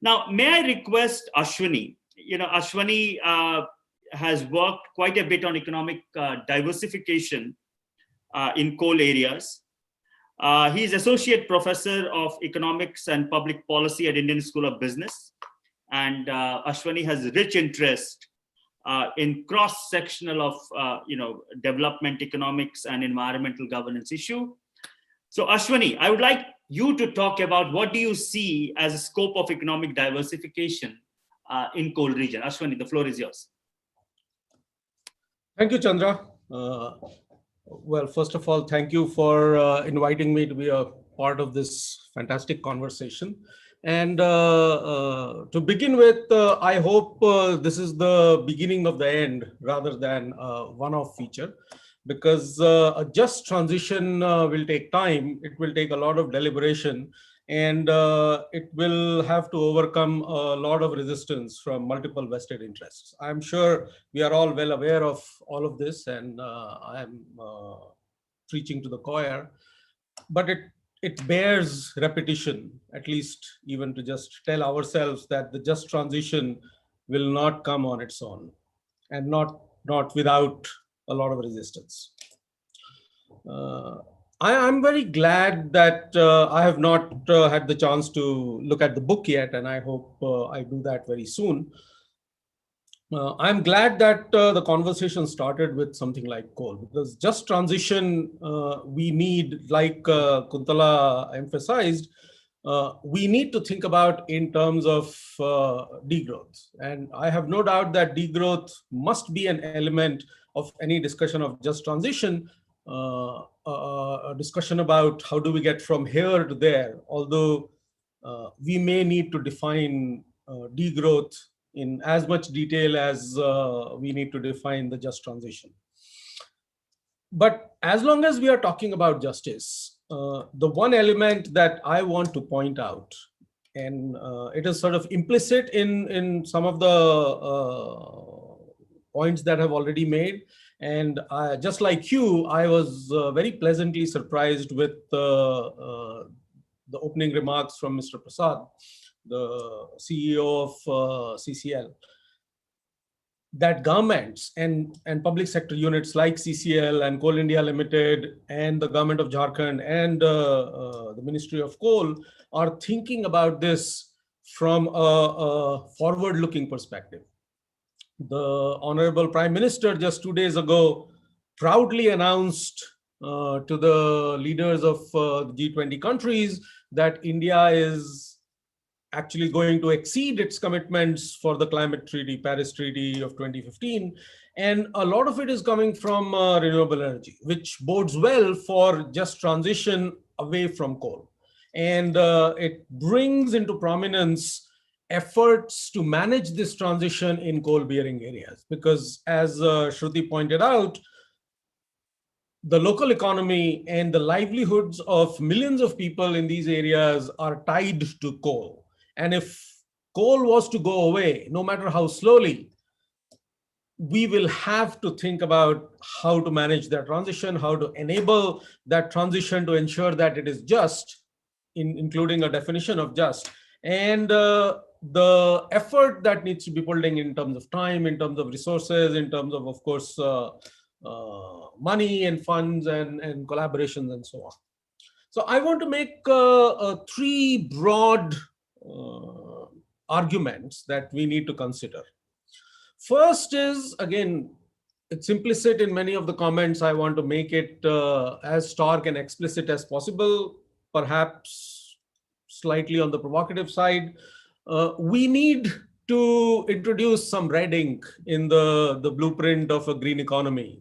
Now, may I request Ashwani? Ashwani has worked quite a bit on economic diversification in coal areas. He is Associate Professor of Economics and Public Policy at Indian School of Business. And Ashwani has rich interest in cross-sectional of development economics and environmental governance issue. So Ashwani, I would like you to talk about what do you see as a scope of economic diversification in coal region. Ashwani, the floor is yours. Thank you, Chandra. Well, first of all, thank you for inviting me to be a part of this fantastic conversation. And to begin with, I hope this is the beginning of the end rather than a one-off feature, because a just transition will take time. It will take a lot of deliberation, and it will have to overcome a lot of resistance from multiple vested interests. I'm sure we are all well aware of all of this, and I'm preaching to the choir, but it bears repetition, at least even to just tell ourselves that the just transition will not come on its own, and not without a lot of resistance. I'm very glad that I have not had the chance to look at the book yet, and I hope I do that very soon. I'm glad that the conversation started with something like coal, because just transition we need, like Kuntala emphasized, we need to think about in terms of degrowth. And I have no doubt that degrowth must be an element of any discussion of just transition, a discussion about how do we get from here to there, although we may need to define degrowth in as much detail as we need to define the just transition. But as long as we are talking about justice, the one element that I want to point out, and it is sort of implicit in some of the points that I've already made, and just like you, I was very pleasantly surprised with the opening remarks from Mr. Prasad, the CEO of CCL, that governments and public sector units like CCL and Coal India Limited and the government of Jharkhand and the Ministry of Coal are thinking about this from a forward-looking perspective. The Honorable Prime Minister just 2 days ago proudly announced to the leaders of the G20 countries that India is actually going to exceed its commitments for the climate treaty, Paris Treaty of 2015. And a lot of it is coming from renewable energy, which bodes well for just transition away from coal. And it brings into prominence efforts to manage this transition in coal-bearing areas. Because as Shruti pointed out, the local economy and the livelihoods of millions of people in these areas are tied to coal. And if coal was to go away, no matter how slowly, we will have to think about how to manage that transition, how to enable that transition to ensure that it is just, including a definition of just. And the effort that needs to be pulled in terms of time, in terms of resources, in terms of course, money and funds and collaborations and so on. So I want to make three broad arguments that we need to consider. First is, again, it's implicit in many of the comments. I want to make it as stark and explicit as possible, perhaps slightly on the provocative side. We need to introduce some red ink in the blueprint of a green economy.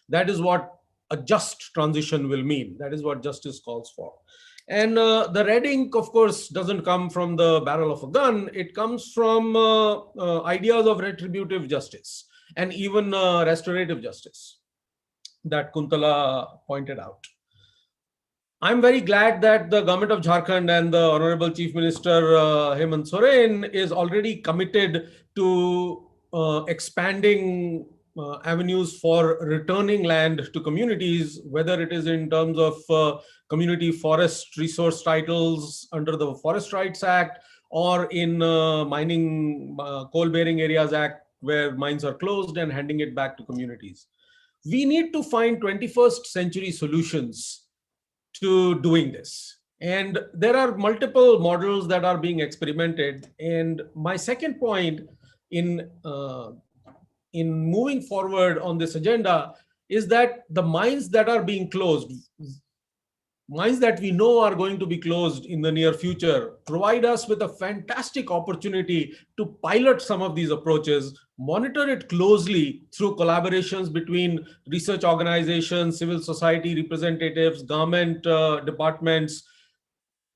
That is what a just transition will mean. That is what justice calls for. And the red ink, of course, doesn't come from the barrel of a gun. It comes from ideas of retributive justice and even restorative justice that Kuntala pointed out. I'm very glad that the government of Jharkhand and the Honorable Chief Minister Hemant Soren is already committed to expanding avenues for returning land to communities, whether it is in terms of community forest resource titles under the Forest Rights Act, or in mining coal-bearing areas act, where mines are closed and handing it back to communities. We need to find 21st century solutions to doing this. And there are multiple models that are being experimented. And my second point in moving forward on this agenda is that the mines that are being closed, mines that we know are going to be closed in the near future, provide us with a fantastic opportunity to pilot some of these approaches, monitor it closely through collaborations between research organizations, civil society representatives, government departments,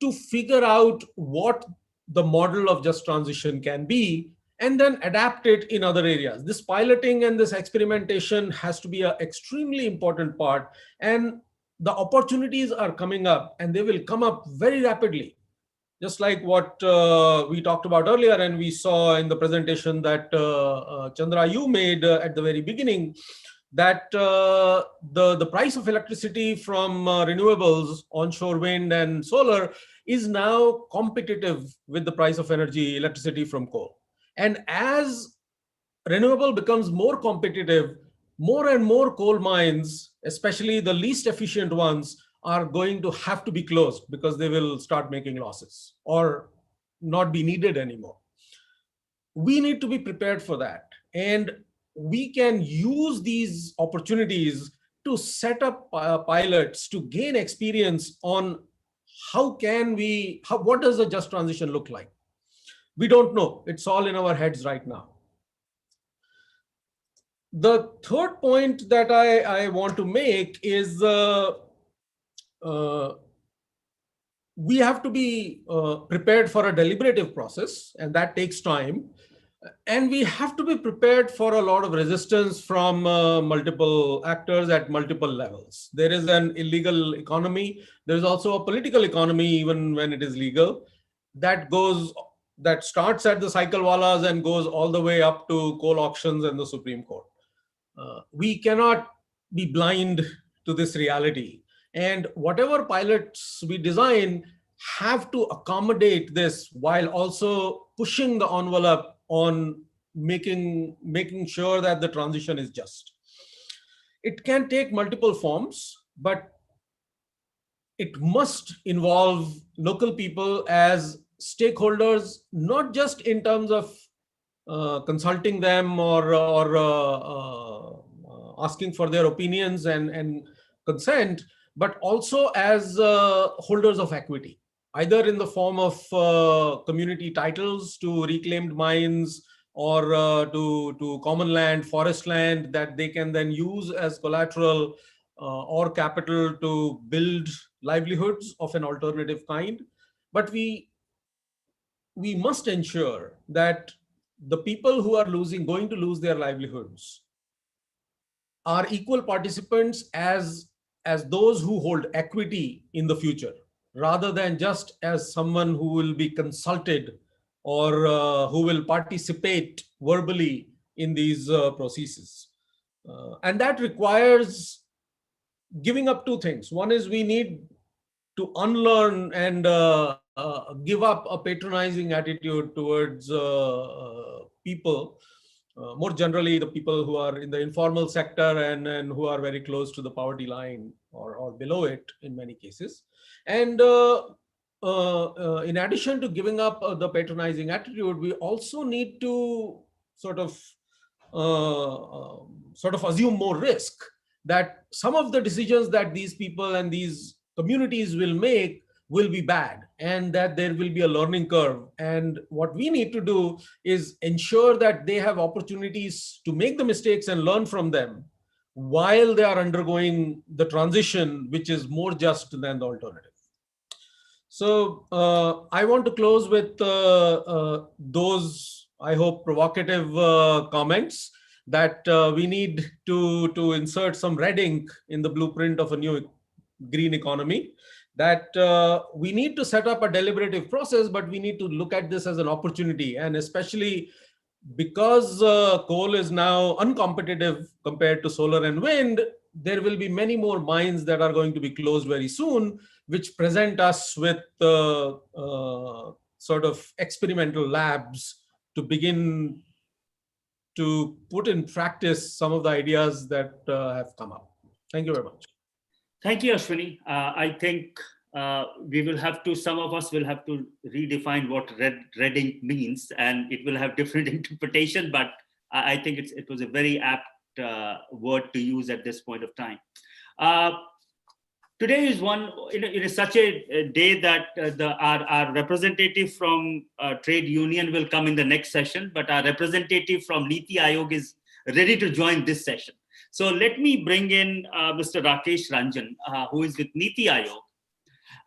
to figure out what the model of just transition can be, and then adapt it in other areas. This piloting and this experimentation has to be an extremely important part. And the opportunities are coming up, and they will come up very rapidly. Just like what we talked about earlier, and we saw in the presentation that Chandra, you made at the very beginning, that the price of electricity from renewables, onshore wind and solar, is now competitive with the price of electricity from coal. And as renewable becomes more competitive, more and more coal mines, especially the least efficient ones, are going to have to be closed because they will start making losses or not be needed anymore. We need to be prepared for that. And we can use these opportunities to set up pilots to gain experience on what does a just transition look like? We don't know. It's all in our heads right now. The third point that I want to make is we have to be prepared for a deliberative process, and that takes time. And we have to be prepared for a lot of resistance from multiple actors at multiple levels. There is an illegal economy. There's also a political economy, even when it is legal, that starts at the cycle wallas and goes all the way up to coal auctions and the Supreme Court. We cannot be blind to this reality. And whatever pilots we design have to accommodate this while also pushing the envelope on making sure that the transition is just. It can take multiple forms, but it must involve local people as stakeholders, not just in terms of consulting them or asking for their opinions and consent, but also as holders of equity, either in the form of community titles to reclaimed mines or to common land, forest land that they can then use as collateral or capital to build livelihoods of an alternative kind. But we must ensure that the people who are going to lose their livelihoods are equal participants as those who hold equity in the future, rather than just as someone who will be consulted or who will participate verbally in these processes. And that requires giving up two things. One is we need to unlearn and give up a patronizing attitude towards people, more generally the people who are in the informal sector and who are very close to the poverty line or below it in many cases. And in addition to giving up the patronizing attitude, we also need to sort of assume more risk, that some of the decisions that these people and these communities will make will be bad, and that there will be a learning curve. And what we need to do is ensure that they have opportunities to make the mistakes and learn from them while they are undergoing the transition, which is more just than the alternative. So I want to close with those, I hope, provocative comments that we need to insert some red ink in the blueprint of a new green economy, that we need to set up a deliberative process, but we need to look at this as an opportunity. And especially because coal is now uncompetitive compared to solar and wind, there will be many more mines that are going to be closed very soon, which present us with sort of experimental labs to begin to put in practice some of the ideas that have come up. Thank you very much. Thank you, Ashwini. I think we will have to, some of us will have to redefine what red ink means, and it will have different interpretation, but I think it was a very apt word to use at this point of time. Today is such a day that our representative from trade union will come in the next session, but our representative from Niti Aayog is ready to join this session. So let me bring in Mr. Rakesh Ranjan, who is with Niti Aayog.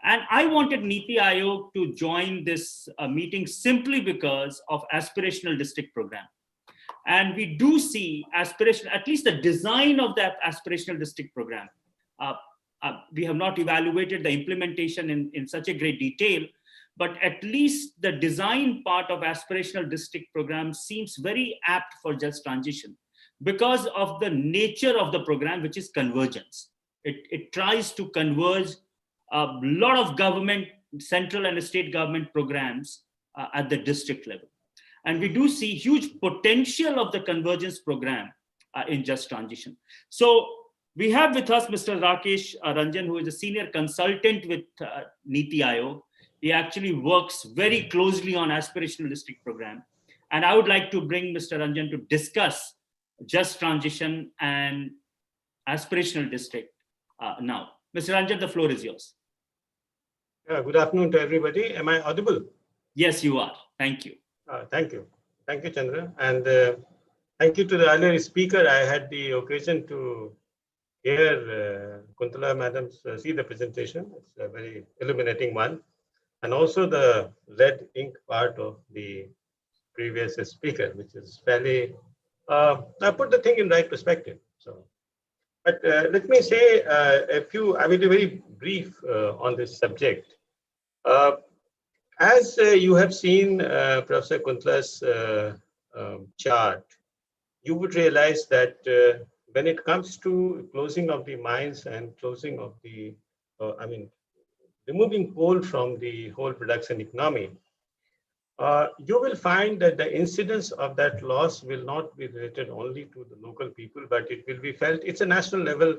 And I wanted Niti Aayog to join this meeting simply because of Aspirational District Program. And we do see aspirational, at least the design of that Aspirational District Program. We have not evaluated the implementation in such a great detail, but at least the design part of Aspirational District Program seems very apt for just transition, because of the nature of the program, which is convergence. It tries to converge a lot of government, central and state government programs at the district level. And we do see huge potential of the convergence program in just transition. So We have with us Mr. Rakesh Ranjan, who is a senior consultant with Niti Aayog. He actually works very closely on aspirational district program. And I would like to bring Mr. Ranjan to discuss just transition and aspirational district now. Mr. Ranjan, the floor is yours. Good afternoon to everybody. Am I audible? Yes, you are. Thank you. Thank you. Thank you, Chandra. And thank you to the earlier speaker. I had the occasion to hear Kuntala Madam see the presentation. It's a very illuminating one. And also the red ink part of the previous speaker, which is fairly, I put the thing in right perspective. So, but let me say I will be very brief on this subject. As you have seen Professor Kuntala's chart, you would realize that when it comes to closing of the mines and closing of the, removing coal from the whole production economy, you will find that the incidence of that loss will not be related only to the local people, but it will be felt. It's a national level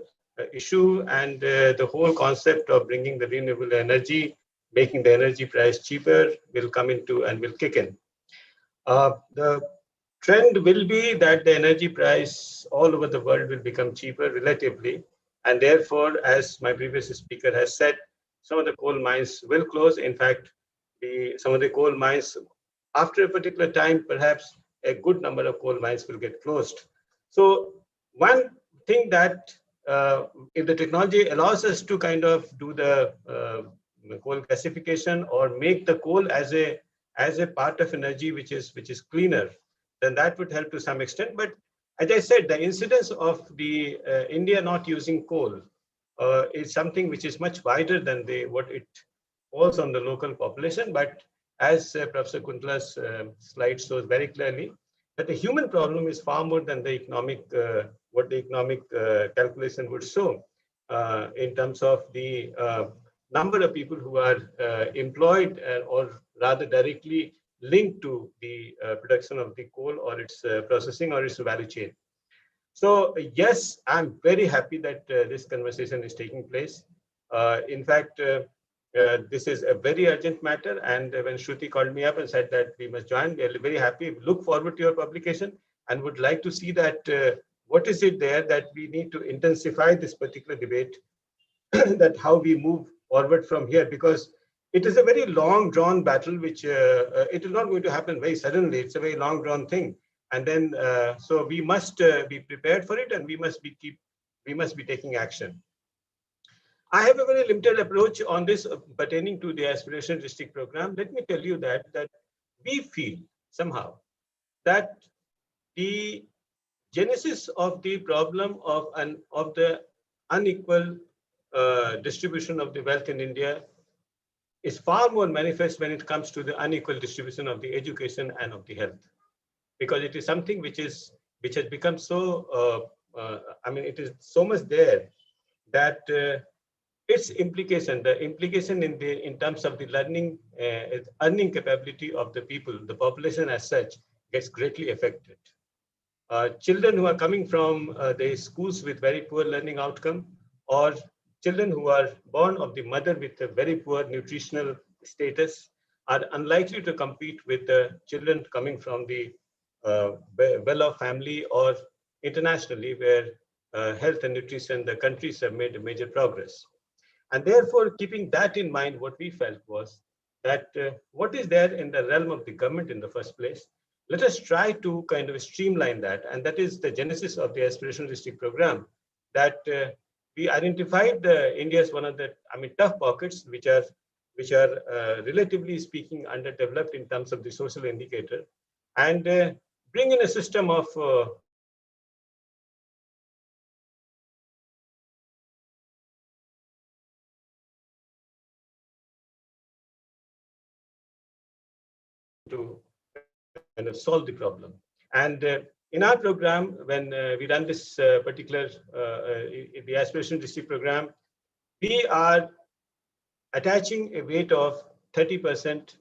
issue, and the whole concept of bringing the renewable energy, making the energy price cheaper will come into and will kick in. The trend will be that the energy price all over the world will become cheaper relatively. And therefore, as my previous speaker has said, some of the coal mines will close. In fact, some of the coal mines, after a particular time, perhaps a good number of coal mines will get closed. So one thing that if the technology allows us to kind of do the coal gasification or make the coal as a part of energy which is cleaner, then that would help to some extent. But as I said, the incidence of the India not using coal is something which is much wider than what it falls on the local population. But as Professor Kuntala's slide shows very clearly, that the human problem is far more than the economic, what the economic calculation would show in terms of the number of people who are employed or rather directly linked to the production of the coal or its processing or its value chain. So yes, I'm very happy that this conversation is taking place. In fact, this is a very urgent matter, and when Shruti called me up and said that we must join, we are very happy. Look forward to your publication and would like to see that what is it there that we need to intensify this particular debate, that how we move forward from here, because it is a very long drawn battle, which it is not going to happen very suddenly. It's a very long drawn thing. And then, so we must be prepared for it, and we must be taking action. I have a very limited approach on this pertaining to the Aspirational District Program. Let me tell you that we feel somehow that the genesis of the problem of the unequal distribution of the wealth in India is far more manifest when it comes to the unequal distribution of the education and of the health, because it is something which has become so it is so much there that its implication, the implication in terms of the earning capability of the people, the population as such, gets greatly affected. Children who are coming from the schools with very poor learning outcome, or children who are born of the mother with a very poor nutritional status, are unlikely to compete with the children coming from the well-off family or internationally, where health and nutrition, the countries have made a major progress. And therefore, keeping that in mind, what we felt was that what is there in the realm of the government in the first place, let us try to kind of streamline that. And that is the genesis of the Aspirational District Program, that we identified India's one of the tough pockets, which are relatively speaking underdeveloped in terms of the social indicator, and bring in a system of to kind of solve the problem. And in our program, when we run this particular the Aspirational District Program, we are attaching a weight of 30%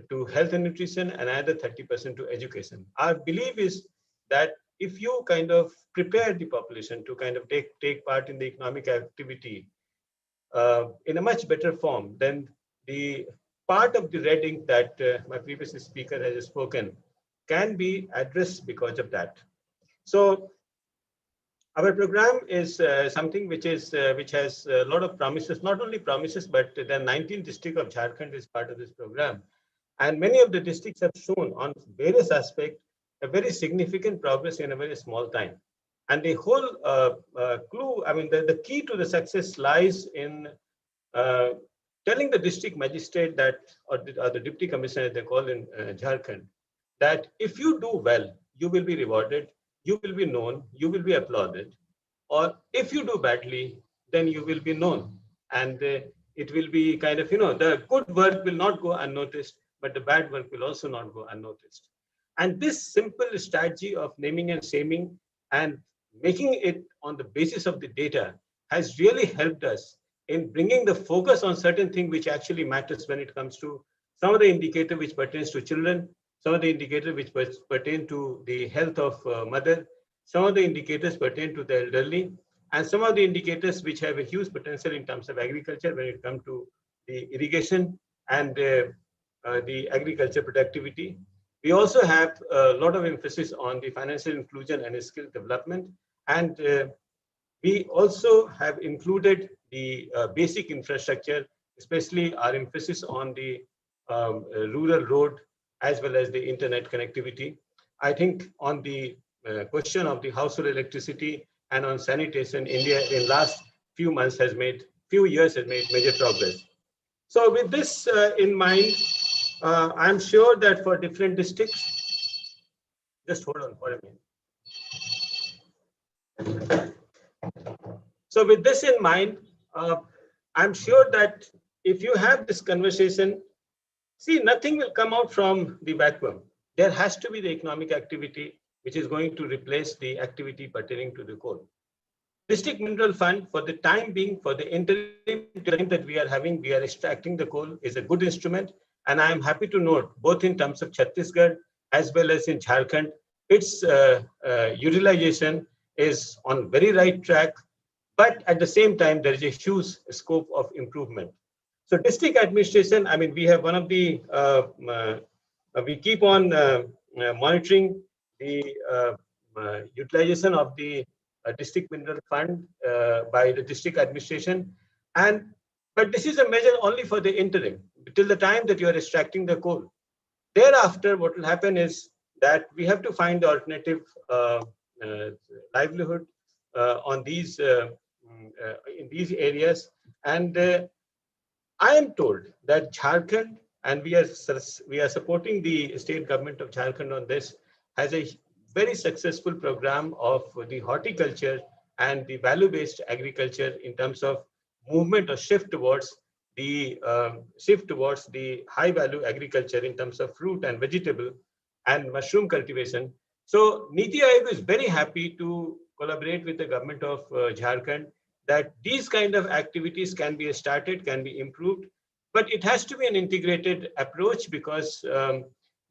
to health and nutrition and another 30% to education. Our belief is that if you kind of prepare the population to kind of take part in the economic activity in a much better form, then the part of the red ink that my previous speaker has spoken can be addressed because of that. So our program is something which has a lot of promises, not only promises, but the 19th district of Jharkhand is part of this program. And many of the districts have shown on various aspects a very significant progress in a very small time. And the whole clue, I mean, the key to the success lies in telling the district magistrate that, or the deputy commissioner, they call in Jharkhand, that if you do well, you will be rewarded, you will be known, you will be applauded. Or if you do badly, then you will be known. And it will be kind of, the good work will not go unnoticed, but the bad work will also not go unnoticed. And this simple strategy of naming and shaming and making it on the basis of the data has really helped us in bringing the focus on certain things which actually matters when it comes to some of the indicator which pertains to children, some of the indicators which pertain to the health of mother, some of the indicators pertain to the elderly, and some of the indicators which have a huge potential in terms of agriculture when it comes to the irrigation and the agriculture productivity. We also have a lot of emphasis on the financial inclusion and skill development. And we also have included the basic infrastructure, especially our emphasis on the rural road as well as the internet connectivity. I think on the question of the household electricity and on sanitation, India in last few years has made major progress. So with this in mind, I'm sure that for different districts, just hold on for a minute. So with this in mind, I'm sure that if you have this conversation, see, nothing will come out from the vacuum. There has to be the economic activity which is going to replace the activity pertaining to the coal. District Mineral Fund, for the time being, for the interim time that we are having, we are extracting the coal, is a good instrument. And I am happy to note, both in terms of Chhattisgarh as well as in Jharkhand, its utilization is on very right track. But at the same time, there is a huge scope of improvement. So district administration, I mean, we have one of the, we keep on monitoring the utilization of the district mineral fund by the district administration. But this is a measure only for the interim, till the time that you are extracting the coal. Thereafter, what will happen is that we have to find alternative livelihood on these in these areas. And I am told that Jharkhand, and we are supporting the state government of Jharkhand on this, has a very successful program of the horticulture and the value-based agriculture in terms of movement or shift towards the high-value agriculture in terms of fruit and vegetable and mushroom cultivation. So Niti Aayog is very happy to collaborate with the government of Jharkhand that these kind of activities can be started, can be improved, but it has to be an integrated approach because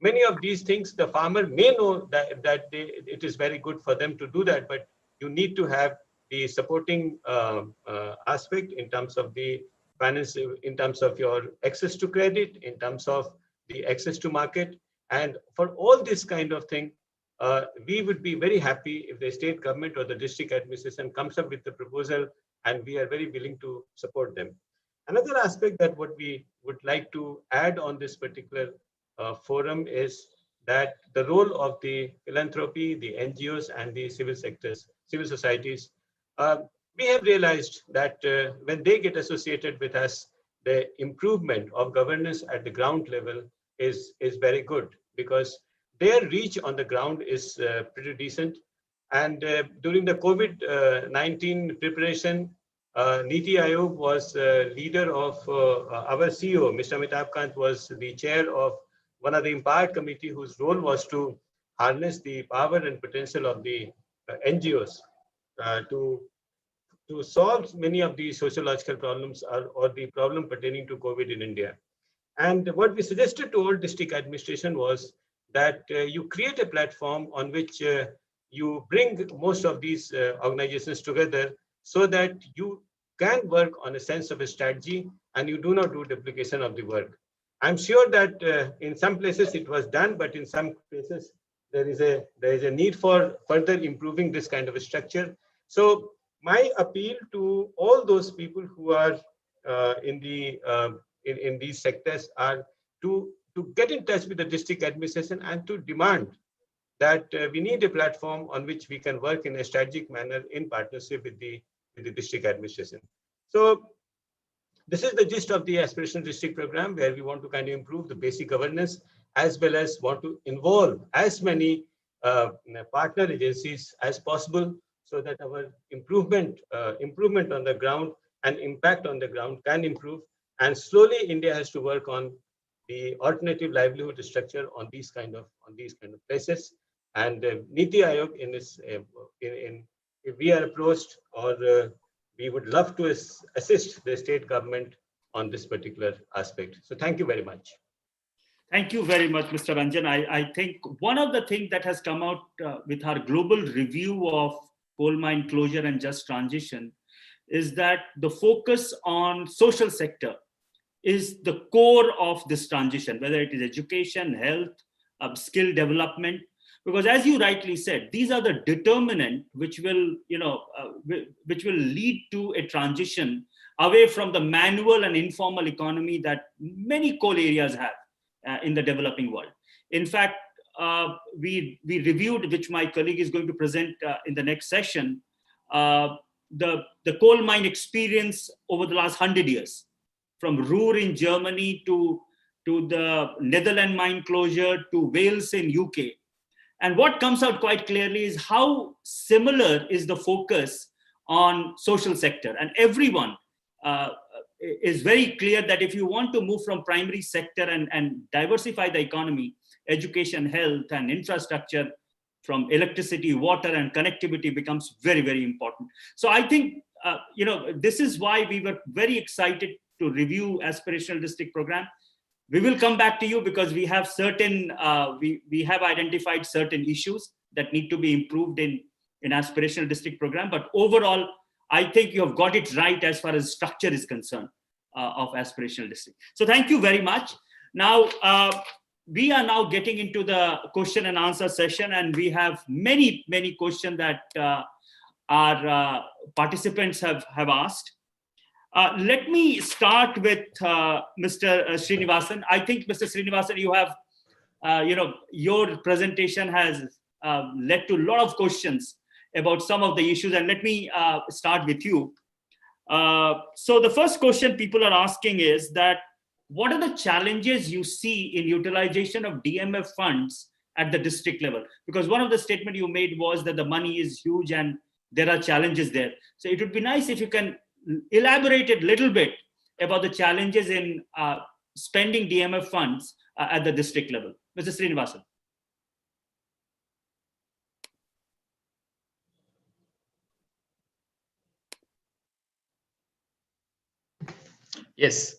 many of these things, the farmer may know that it is very good for them to do that, but you need to have the supporting aspect in terms of the finance, in terms of your access to credit, in terms of the access to market. And for all this kind of thing, we would be very happy if the state government or the district administration comes up with the proposal, and we are very willing to support them. Another aspect that what we would like to add on this particular forum is that the role of the philanthropy, the NGOs, and the civil sectors, civil societies, we have realized that when they get associated with us, the improvement of governance at the ground level is very good because their reach on the ground is pretty decent. And during the COVID-19 preparation, Niti Aayog was leader of our CEO, Mr. Amitabh Kant was the chair of one of the Empowered Committee whose role was to harness the power and potential of the NGOs to solve many of the sociological problems or the problem pertaining to COVID in India. And what we suggested to all district administration was that you create a platform on which you bring most of these organizations together so that you can work on a sense of a strategy and you do not do duplication of the work. I'm sure that in some places it was done, but in some places there is a need for further improving this kind of a structure. So my appeal to all those people who are in these sectors are to get in touch with the district administration and to demand that we need a platform on which we can work in a strategic manner in partnership with the district administration. So this is the gist of the Aspirational District Program, where we want to kind of improve the basic governance as well as want to involve as many partner agencies as possible so that our improvement on the ground and impact on the ground can improve. And slowly India has to work on the alternative livelihood structure on these kind of places. And Niti Aayog in this, if we are approached, or we would love to assist the state government on this particular aspect. So thank you very much. Thank you very much, Mr. Ranjan. I think one of the things that has come out with our global review of coal mine closure and just transition is that the focus on social sector is the core of this transition, whether it is education, health, skill development. Because as you rightly said, these are the determinant which will, which will lead to a transition away from the manual and informal economy that many coal areas have in the developing world. In fact, we reviewed, which my colleague is going to present in the next session, the coal mine experience over the last 100 years, from Ruhr in Germany to the Netherlands mine closure to Wales in UK. And what comes out quite clearly is how similar is the focus on social sector. And everyone is very clear that if you want to move from primary sector and diversify the economy, education, health, and infrastructure, from electricity, water, and connectivity becomes very, very important. So I think, this is why we were very excited to review Aspirational District Program. We will come back to you because we have certain, we have identified certain issues that need to be improved in Aspirational District Program. But overall, I think you have got it right as far as structure is concerned of Aspirational District. So thank you very much. Now, we are now getting into the question and answer session, and we have many, many questions that our participants have asked. Let me start with Mr. Srinivasan. I think, Mr. Srinivasan, you have, your presentation has led to a lot of questions about some of the issues, and let me start with you. So the first question people are asking is that, what are the challenges you see in utilization of DMF funds at the district level? Because one of the statements you made was that the money is huge and there are challenges there. So it would be nice if you can elaborate a little bit about the challenges in spending DMF funds at the district level. Mr. Srinivasan. Yes.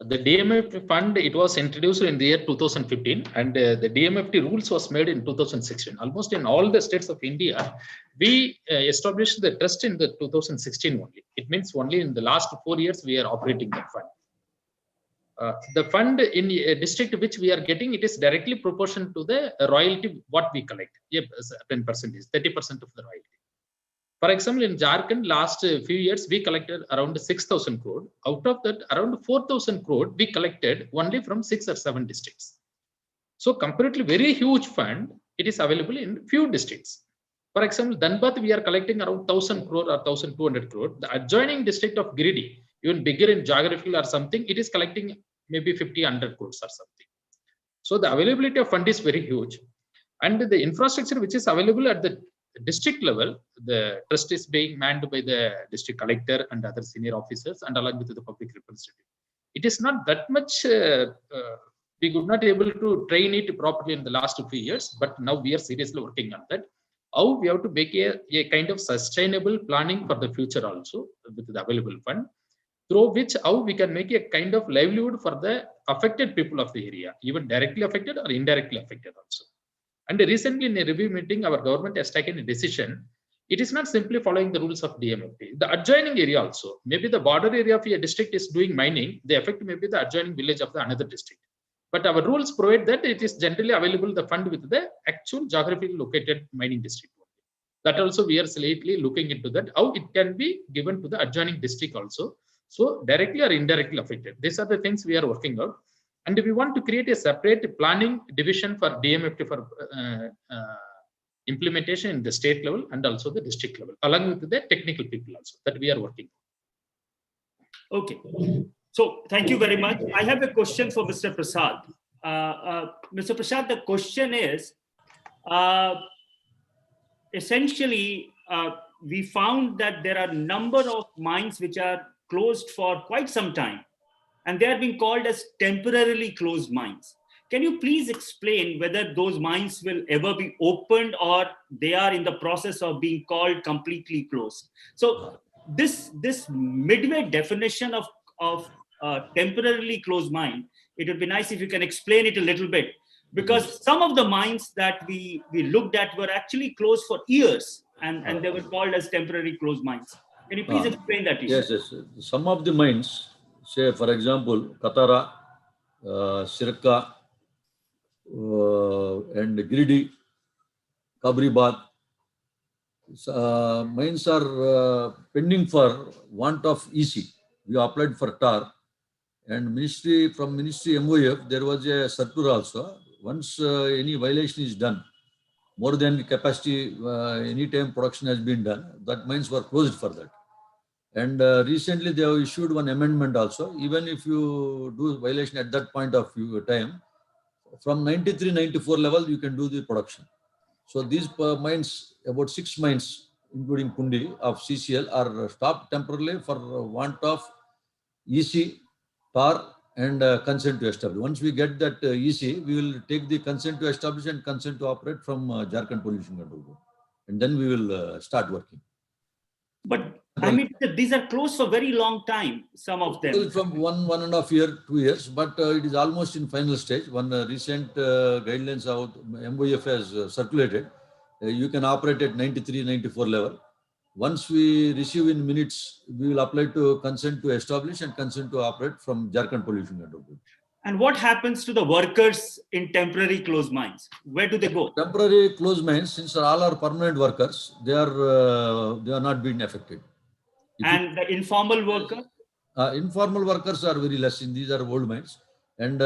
The DMF fund, it was introduced in the year 2015, and the DMFT rules was made in 2016. Almost in all the states of India, we established the trust in the 2016 only. It means only in the last 4 years we are operating the fund. The fund in a district which we are getting, it is directly proportional to the royalty what we collect. Yep, 10%, 30% of the royalty. For example, in Jharkhand, last few years, we collected around 6,000 crore. Out of that, around 4,000 crore we collected only from 6 or 7 districts. So comparatively very huge fund, it is available in few districts. For example, Dhanbad, we are collecting around 1,000 crore or 1,200 crore. The adjoining district of Giridih, even bigger in geographical or something, it is collecting maybe 50, 100 crores or something. So the availability of fund is very huge. And the infrastructure which is available at the district level, the trust is being manned by the district collector and other senior officers and along with the public representative. It is not that much, we could not able to train it properly in the last few years, but now we are seriously working on that. How we have to make a kind of sustainable planning for the future also with the available fund, through which how we can make a kind of livelihood for the affected people of the area, even directly affected or indirectly affected also. And recently in a review meeting, our government has taken a decision. It is not simply following the rules of DMFT. The adjoining area also, maybe the border area of a district is doing mining, the effect may be the adjoining village of the another district. But our rules provide that it is generally available the fund with the actual geographically located mining district. That also we are slightly looking into that, how it can be given to the adjoining district also. So directly or indirectly affected. These are the things we are working out. And we want to create a separate planning division for DMFT for implementation in the state level and also the district level, along with the technical people also that we are working. Okay. So thank you very much. I have a question for Mr. Prasad. Mr. Prasad, the question is, essentially, we found that there are a number of mines which are closed for quite some time, and they are being called as temporarily closed mines. Can you please explain whether those mines will ever be opened or they are in the process of being called completely closed? So this midway definition of temporarily closed mine, it would be nice if you can explain it a little bit, because some of the mines that we looked at were actually closed for years, and they were called as temporary closed mines. Can you please explain that issue? Yes, yes. Some of the mines, say for example, Katara, Sirka, and Giridi, Kabribad, mines are pending for want of EC. We applied for TAR, and from Ministry MOF, there was a circular also. Once any violation is done, more than the capacity, any time production has been done, that mines were closed for that. And recently they have issued one amendment also. Even if you do violation at that point of time, from 93, 94 level, you can do the production. So these mines, about 6 mines, including Pundi of CCL, are stopped temporarily for want of EC, TAR, and consent to establish. Once we get that EC, we will take the consent to establish and consent to operate from Jharkhand Pollution Control Board, and then we will start working. But I mean, these are closed for very long time, some of them. From 1.5 years, 2 years, but it is almost in final stage. One recent guidelines out MOF has circulated. You can operate at 93, 94 level. Once we receive in minutes, we will apply to consent to establish and consent to operate from Jharkhand Pollution Control Board. And what happens to the workers in temporary closed mines? Where do they go? Temporary closed mines, since all are permanent workers, they are not being affected. And the informal worker? Informal workers are very less. These are old mines, and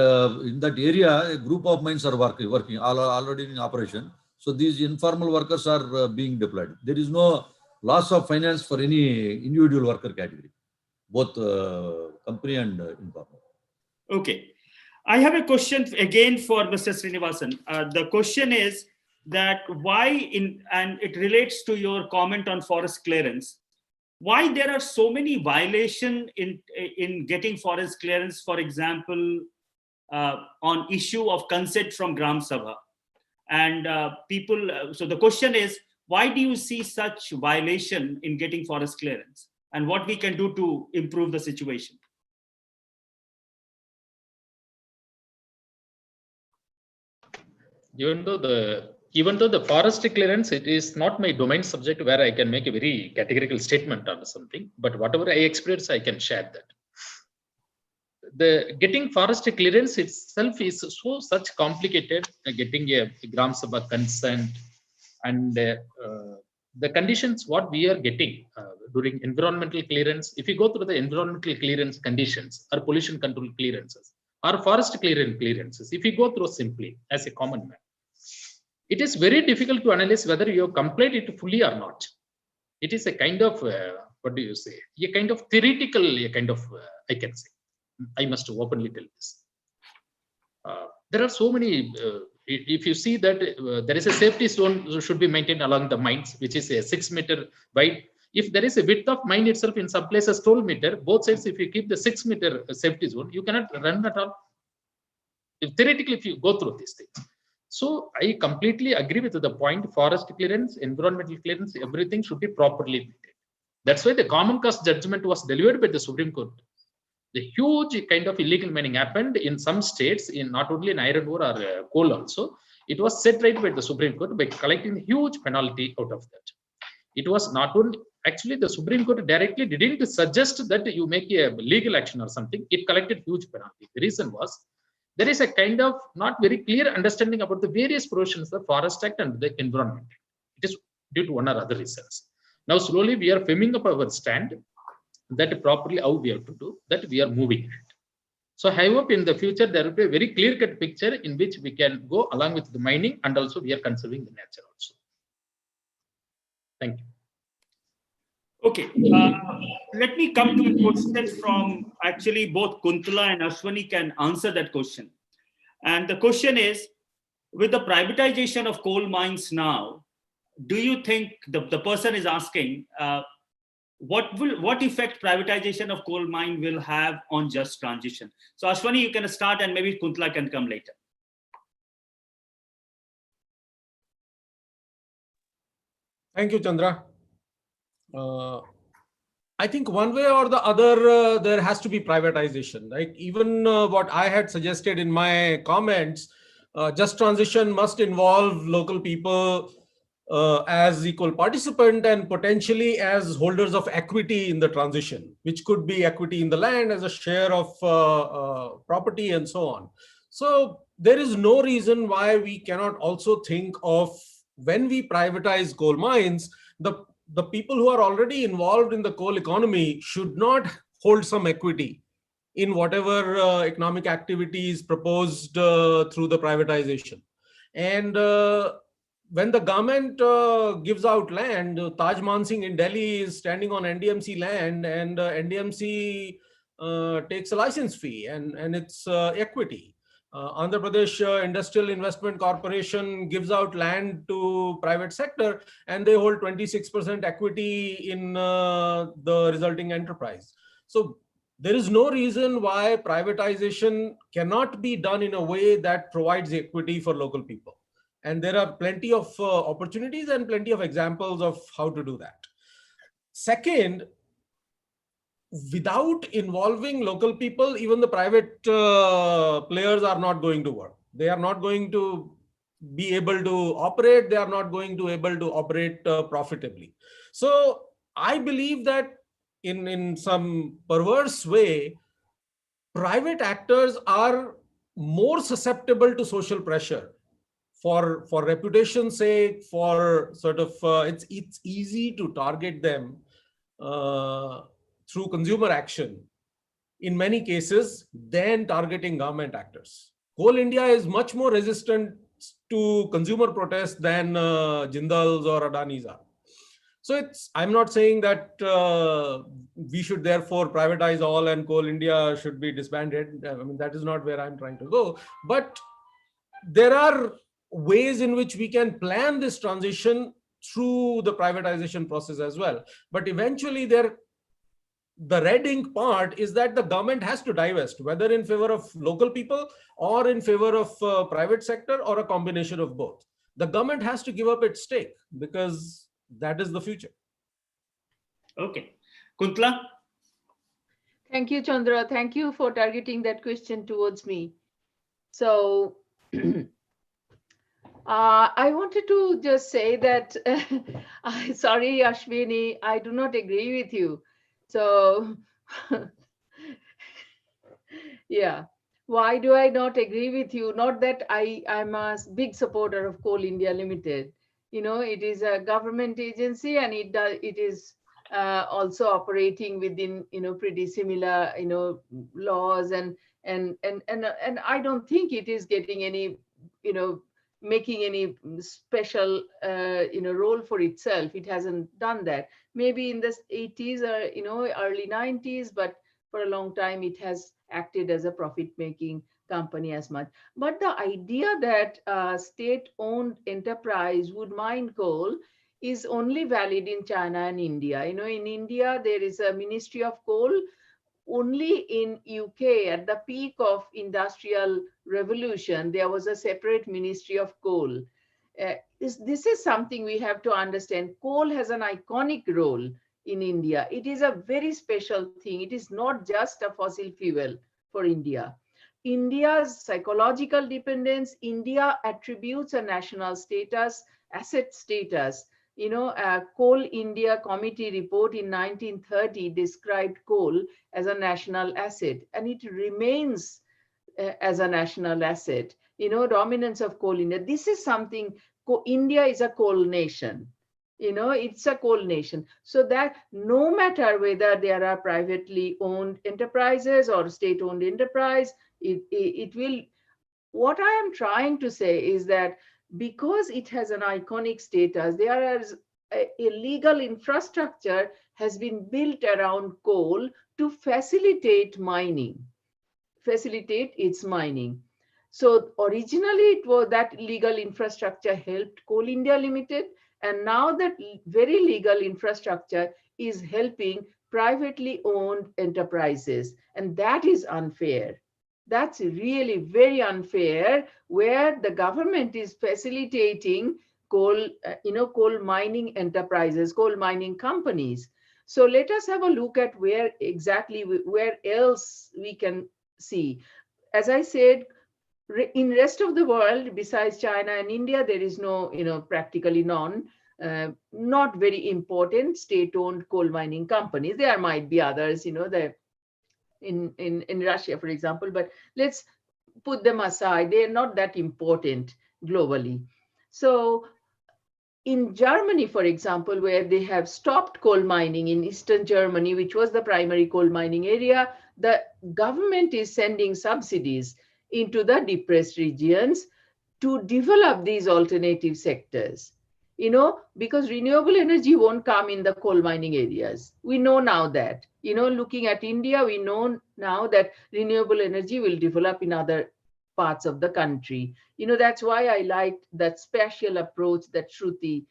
in that area, a group of mines are working already in operation. So these informal workers are being deployed. There is no loss of finance for any individual worker category, both company and informal. Okay. I have a question again for Mr. Srinivasan. The question is that and it relates to your comment on forest clearance, why there are so many violations in getting forest clearance, for example, on issue of consent from Gram Sabha. And so the question is, why do you see such violation in getting forest clearance, and what we can do to improve the situation? Even though the forest clearance, it is not my domain subject where I can make a very categorical statement on something, but whatever I experience, I can share that. The getting forest clearance itself is such complicated, getting a Gram Sabha consent, and the conditions what we are getting during environmental clearance. If you go through the environmental clearance conditions or pollution control clearances or forest clearances, if you go through simply as a common man, it is very difficult to analyze whether you have complied it fully or not. It is a kind of, what do you say, a kind of theoretical, I can say. I must openly tell this. There are so many, if you see that there is a safety zone should be maintained along the mines, which is a 6 meter wide. If there is a width of mine itself in some places 12 meter, both sides, if you keep the 6 meter safety zone, you cannot run at all. Theoretically, if you go through these things. So I completely agree with the point, forest clearance, environmental clearance, everything should be properly maintained. That's why the common cause judgment was delivered by the Supreme Court. The huge kind of illegal mining happened in some states, in not only in iron ore or coal also. it was set right by the Supreme Court by collecting a huge penalty out of that. It was not only, actually the Supreme Court directly didn't suggest that you make a legal action or something. It collected huge penalty. The reason was there is a kind of not very clear understanding about the various provisions of the Forest Act and the Environment Act. It is due to one or other reasons. Now slowly we are firming up our stand that properly how we have to do that, we are moving ahead. So I hope in the future there will be a very clear-cut picture in which we can go along with the mining, and also we are conserving the nature also. Thank you. Okay, let me come to a question from actually both Kuntala and Ashwani can answer that question. And the question is, with the privatization of coal mines now, do you think, the person is asking, what effect privatization of coal mine will have on just transition? So Ashwani, you can start and maybe Kuntala can come later. Thank you, Chandra. I think one way or the other, there has to be privatization, right? Even what I had suggested in my comments, just transition must involve local people as equal participant and potentially as holders of equity in the transition, which could be equity in the land as a share of property and so on. So there is no reason why we cannot also think of, when we privatize coal mines, the people who are already involved in the coal economy should not hold some equity in whatever economic activities proposed through the privatization. And when the government gives out land, Taj Mansingh in Delhi is standing on NDMC land, and NDMC takes a license fee and it's equity. Andhra Pradesh Industrial Investment Corporation gives out land to private sector, and they hold 26% equity in the resulting enterprise. So there is no reason why privatization cannot be done in a way that provides equity for local people. And there are plenty of opportunities and plenty of examples of how to do that. Second, without involving local people, even the private players are not going to work. They are not going to be able to operate. They are not going to be able to operate profitably. So I believe that in some perverse way, private actors are more susceptible to social pressure for reputation's sake, for sort of, it's easy to target them through consumer action in many cases than targeting government actors. Coal India is much more resistant to consumer protests than Jindal's or Adani's are. So I'm not saying that we should therefore privatize all and Coal India should be disbanded. I mean, that is not where I'm trying to go. But there are ways in which we can plan this transition through the privatization process as well. But eventually the red ink part is that the government has to divest, whether in favor of local people or in favor of private sector or a combination of both. The government has to give up its stake because that is the future. Okay. Kuntala? Thank you, Chandra. Thank you for targeting that question towards me. So I wanted to just say that, sorry, Ashwini, I do not agree with you. So yeah, why do I not agree with you? Not that I'm a big supporter of Coal India Limited. You know, it is a government agency, and it is also operating within, you know, pretty similar, you know, laws, and I don't think it is getting any, you know, making any special you know, role for itself. It hasn't done that. Maybe in the 80s or, you know, early 90s, but for a long time it has acted as a profit-making company as much. But the idea that a state-owned enterprise would mine coal is only valid in China and India. You know, in India there is a Ministry of Coal. Only in UK, at the peak of industrial revolution, there was a separate Ministry of Coal. This is something we have to understand. Coal has an iconic role in India. It is a very special thing. It is not just a fossil fuel for India. India's psychological dependence, India attributes a national status, asset status. A Coal India Committee report in 1930 described coal as a national asset, and it remains as a national asset. Dominance of Coal India. This is something, India is a coal nation. It's a coal nation. So that no matter whether there are privately owned enterprises or state-owned enterprise, it will, what I am trying to say is that because it has an iconic status, there is a legal infrastructure has been built around coal to facilitate its mining. So originally it was that legal infrastructure helped Coal India Limited, and now that very legal infrastructure is helping privately owned enterprises, and that is unfair. That's really very unfair, where the government is facilitating coal mining enterprises, coal mining companies. So let us have a look at where else we can see. As I said, in rest of the world, besides China and India, there is no, practically none, not very important state-owned coal mining companies. There might be others, in Russia, for example, but let's put them aside. They're not that important globally. So in Germany, for example, where they have stopped coal mining in Eastern Germany, which was the primary coal mining area, the government is sending subsidies into the depressed regions to develop these alternative sectors. Because renewable energy won't come in the coal mining areas. We know now that, looking at India, we know now that renewable energy will develop in other parts of the country. That's why I liked that spatial approach that Shruti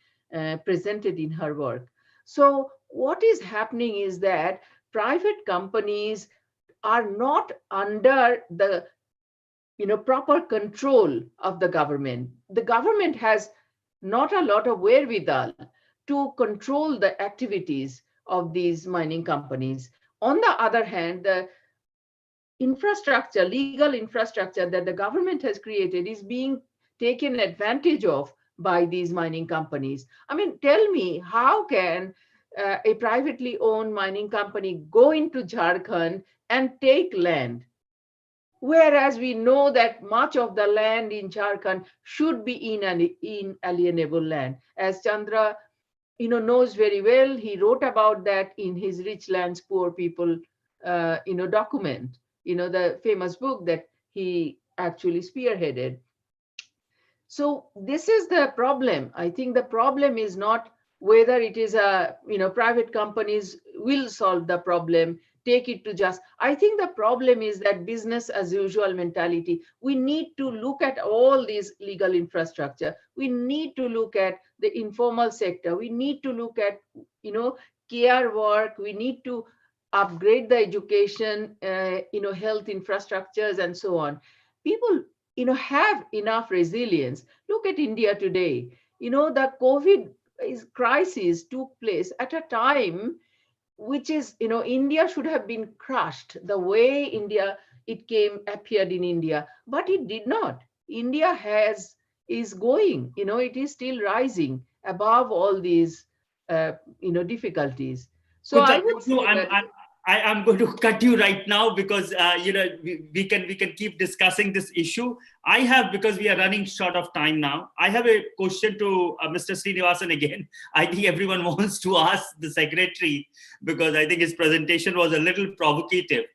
presented in her work. So what is happening is that private companies are not under the proper control of the government. The government has not a lot of wherewithal to control the activities of these mining companies. On the other hand, the infrastructure, legal infrastructure that the government has created is being taken advantage of by these mining companies. I mean, tell me, how can a privately owned mining company go into Jharkhand and take land? Whereas we know that much of the land in Jharkhand should be inalienable land. As Chandra knows very well, he wrote about that in his Rich Lands, Poor People document, the famous book that he actually spearheaded. So this is the problem. I think the problem is not whether it is private companies will solve the problem, take it to just. I think the problem is that business as usual mentality. We need to look at all these legal infrastructure. We need to look at the informal sector. We need to look at, care work. We need to upgrade the education, health infrastructures and so on. People, have enough resilience. Look at India today. The COVID crisis took place at a time which is, India should have been crushed the way appeared in India, but it did not. India is going, it is still rising above all these, difficulties. So I would say I'm going to cut you right now because we can keep discussing this issue. I have, because we are running short of time now, I have a question to Mr. Srinivasan again. I think everyone wants to ask the secretary because I think his presentation was a little provocative.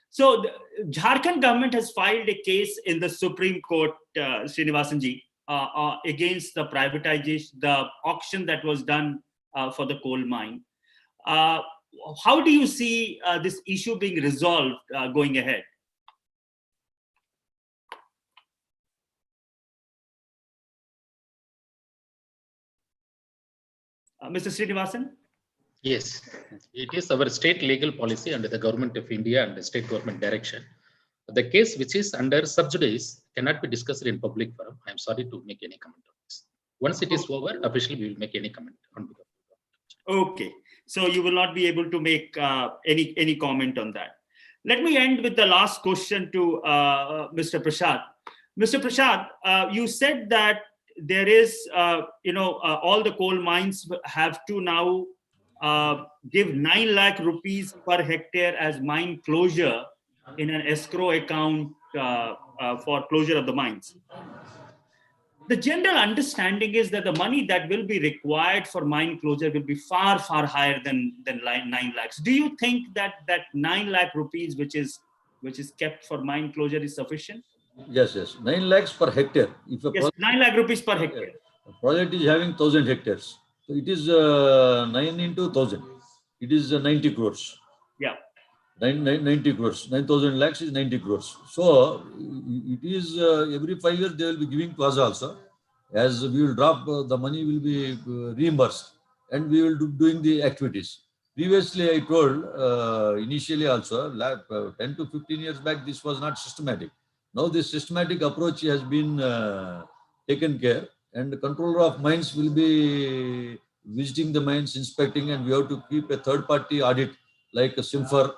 So the Jharkhand government has filed a case in the Supreme Court, Srinivasanji, against the privatization, the auction that was done for the coal mine. How do you see this issue being resolved going ahead? Mr. Srinivasan? Yes, it is our state legal policy under the government of India and the state government direction. The case which is under sub judice cannot be discussed in public forum. I'm sorry to make any comment on this. Once it is over, officially we will make any comment on behalf of the government. Okay, so you will not be able to make any comment on that. Let me end with the last question to Mr. Prashad. Mr. Prashad, you said that there is, all the coal mines have to now give 9 lakh rupees per hectare as mine closure in an escrow account for closure of the mines. The general understanding is that the money that will be required for mine closure will be far, far higher than 9 lakhs. Do you think that 9 lakh rupees, which is kept for mine closure, is sufficient? Yes, yes. 9 lakhs per hectare. If a Yes, 9 lakh rupees per hectare. A project is having 1,000 hectares. So it is 9 into 1,000. It is 90 crores. Yeah. 90 crores. 9,000 lakhs is 90 crores. So it is every 5 years they will be giving to us also. As we will drop, the money will be reimbursed and we will do doing the activities. Previously, I told initially also, 10 to 15 years back, this was not systematic. Now this systematic approach has been taken care, and the controller of mines will be visiting the mines, inspecting, and we have to keep a third-party audit like a SIMFER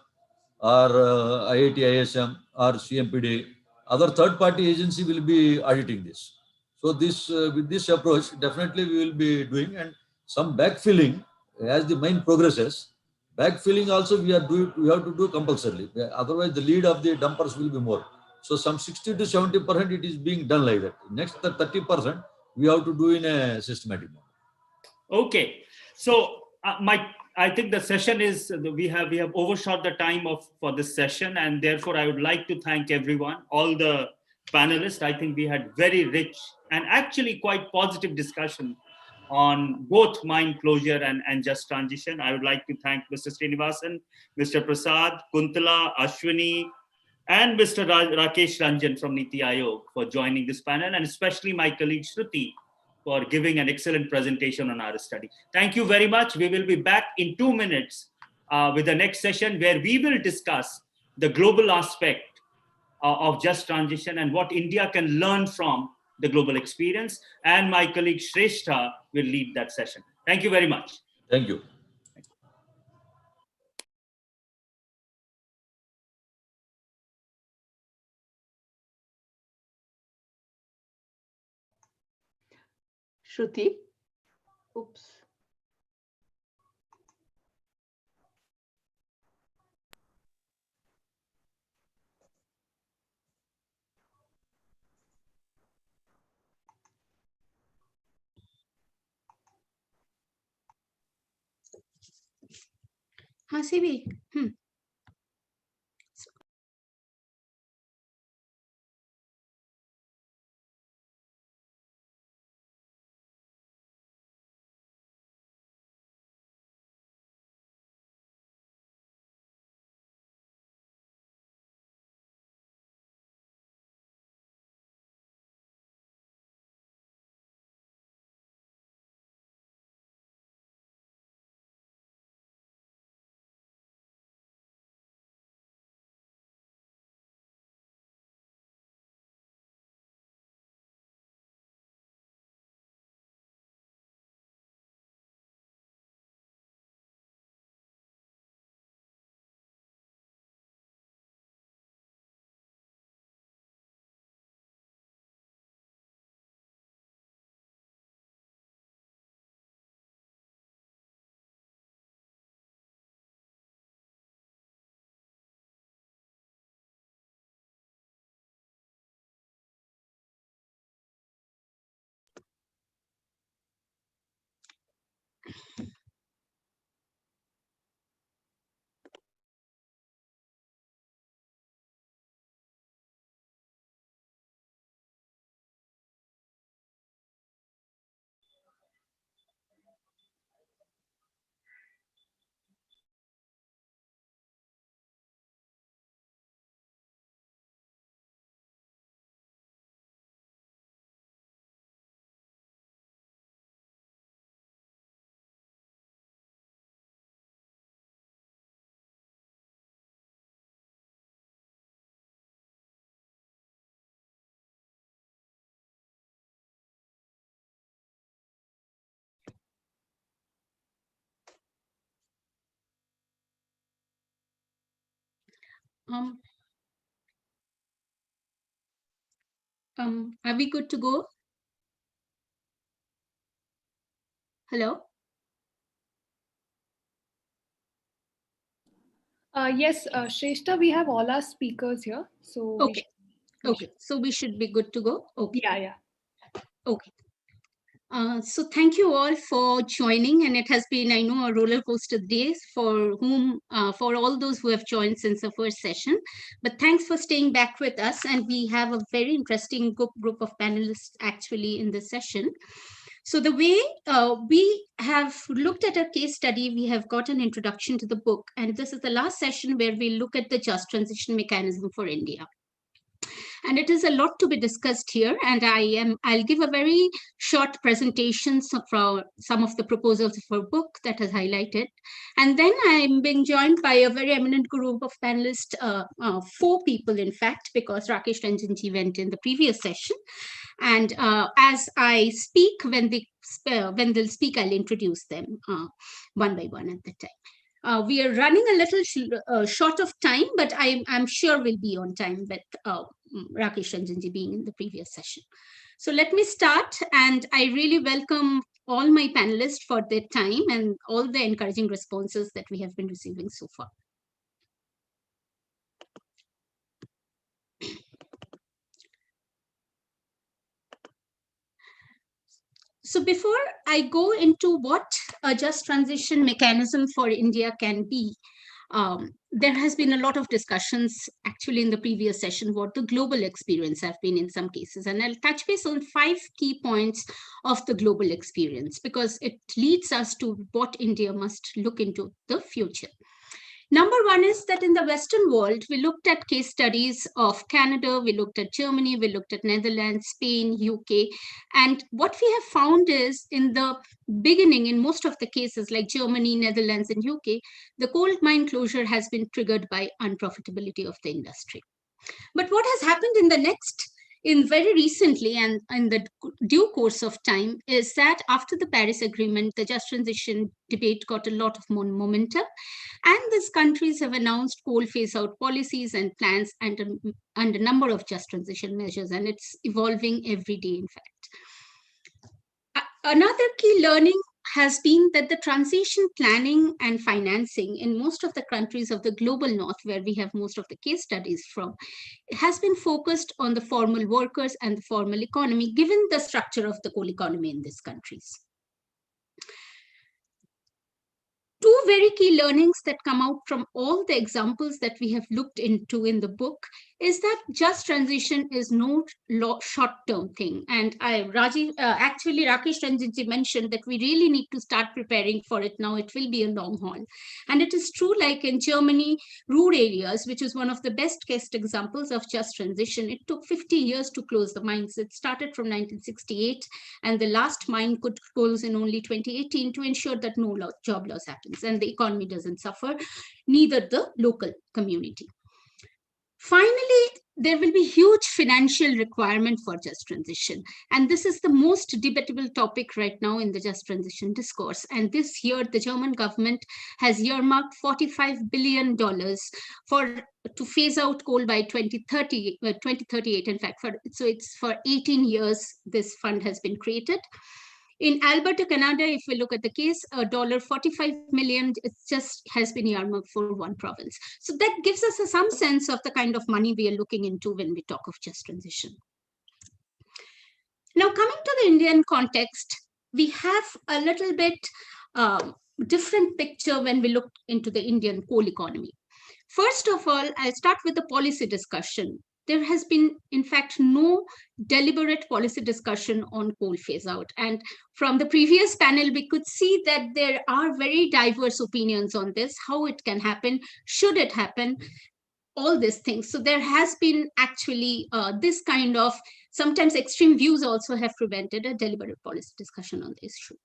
or IIT ISM or CMPD. Other third-party agency will be auditing this. So this with this approach, definitely we will be doing, and some backfilling as the mine progresses. Backfilling also we have to do compulsorily. Otherwise, the lead of the dumpers will be more. So some 60 to 70% it is being done like that. Next 30% we have to do in a systematic manner. Okay, so I think the session is we have overshot the time for this session, and therefore I would like to thank everyone, all the panelists. I think we had very rich and actually quite positive discussion on both mine closure and just transition. I would like to thank Mr. Srinivasan, Mr. Prasad, Kuntala, Ashwini, and Mr. Rakesh Ranjan from Niti Aayog for joining this panel, and especially my colleague Shruti for giving an excellent presentation on our study. Thank you very much. We will be back in 2 minutes with the next session, where we will discuss the global aspect of just transition and what India can learn from the global experience. And my colleague Shrestha will lead that session. Thank you very much. Thank you. Shruti. Oops. हाँ CV Are we good to go? Hello? Yes, Shrestha, we have all our speakers here. So Okay. So we should be good to go. Okay. Yeah. Okay. So thank you all for joining, and it has been, I know, a roller coaster days for all those who have joined since the first session. But thanks for staying back with us, and we have a very interesting group of panelists actually in this session. So the way we have looked at a case study, we have got an introduction to the book, and this is the last session where we look at the just transition mechanism for India. And it is a lot to be discussed here, and I'll give a very short presentation for some of the proposals of our book that is highlighted. And then I'm being joined by a very eminent group of panelists, 4 people in fact, because Rakesh Ranjanji went in the previous session. And as I speak, when they'll speak, I'll introduce them one by one at the time. We are running a little short of time, but I'm sure we'll be on time with Rakesh Ranjanji being in the previous session. So let me start, and I really welcome all my panelists for their time and all the encouraging responses that we have been receiving so far. So before I go into what a just transition mechanism for India can be, there has been a lot of discussions actually in the previous session what the global experience have been in some cases. And I'll touch base on 5 key points of the global experience because it leads us to what India must look into the future. Number 1 is that in the Western world, we looked at case studies of Canada, we looked at Germany, we looked at Netherlands, Spain, UK. And what we have found is in the beginning, in most of the cases like Germany, Netherlands, and UK, the coal mine closure has been triggered by unprofitability of the industry. But what has happened in very recently and in the due course of time is that after the Paris Agreement, the just transition debate got a lot of momentum, and these countries have announced coal phase out policies and plans and a number of just transition measures, and it's evolving every day, in fact. Another key learning has been that the transition planning and financing in most of the countries of the global north, where we have most of the case studies from, has been focused on the formal workers and the formal economy, given the structure of the coal economy in these countries. 2 very key learnings that come out from all the examples that we have looked into in the book is that just transition is no short-term thing. And actually Rakesh Ranjanji mentioned that we really need to start preparing for it now. It will be a long haul. And it is true, like in Germany, rural areas, which is one of the best case examples of just transition, it took 50 years to close the mines. It started from 1968, and the last mine could close in only 2018 to ensure that no job loss happens and the economy doesn't suffer, neither the local community. Finally, there will be huge financial requirement for just transition. And this is the most debatable topic right now in the just transition discourse. And this year, the German government has earmarked $45 billion to phase out coal by 2038. In fact, so it's for 18 years, this fund has been created. In Alberta, Canada, if we look at the case, $45 million has been earmarked for one province. So that gives us some sense of the kind of money we are looking into when we talk of just transition. Now, coming to the Indian context, we have a little bit different picture when we look into the Indian coal economy. First of all, I'll start with the policy discussion. There has been, in fact, no deliberate policy discussion on coal phase out. And from the previous panel, we could see that there are very diverse opinions on this, how it can happen, should it happen, all these things. So there has been actually this kind of, sometimes extreme views also have prevented a deliberate policy discussion on the issue.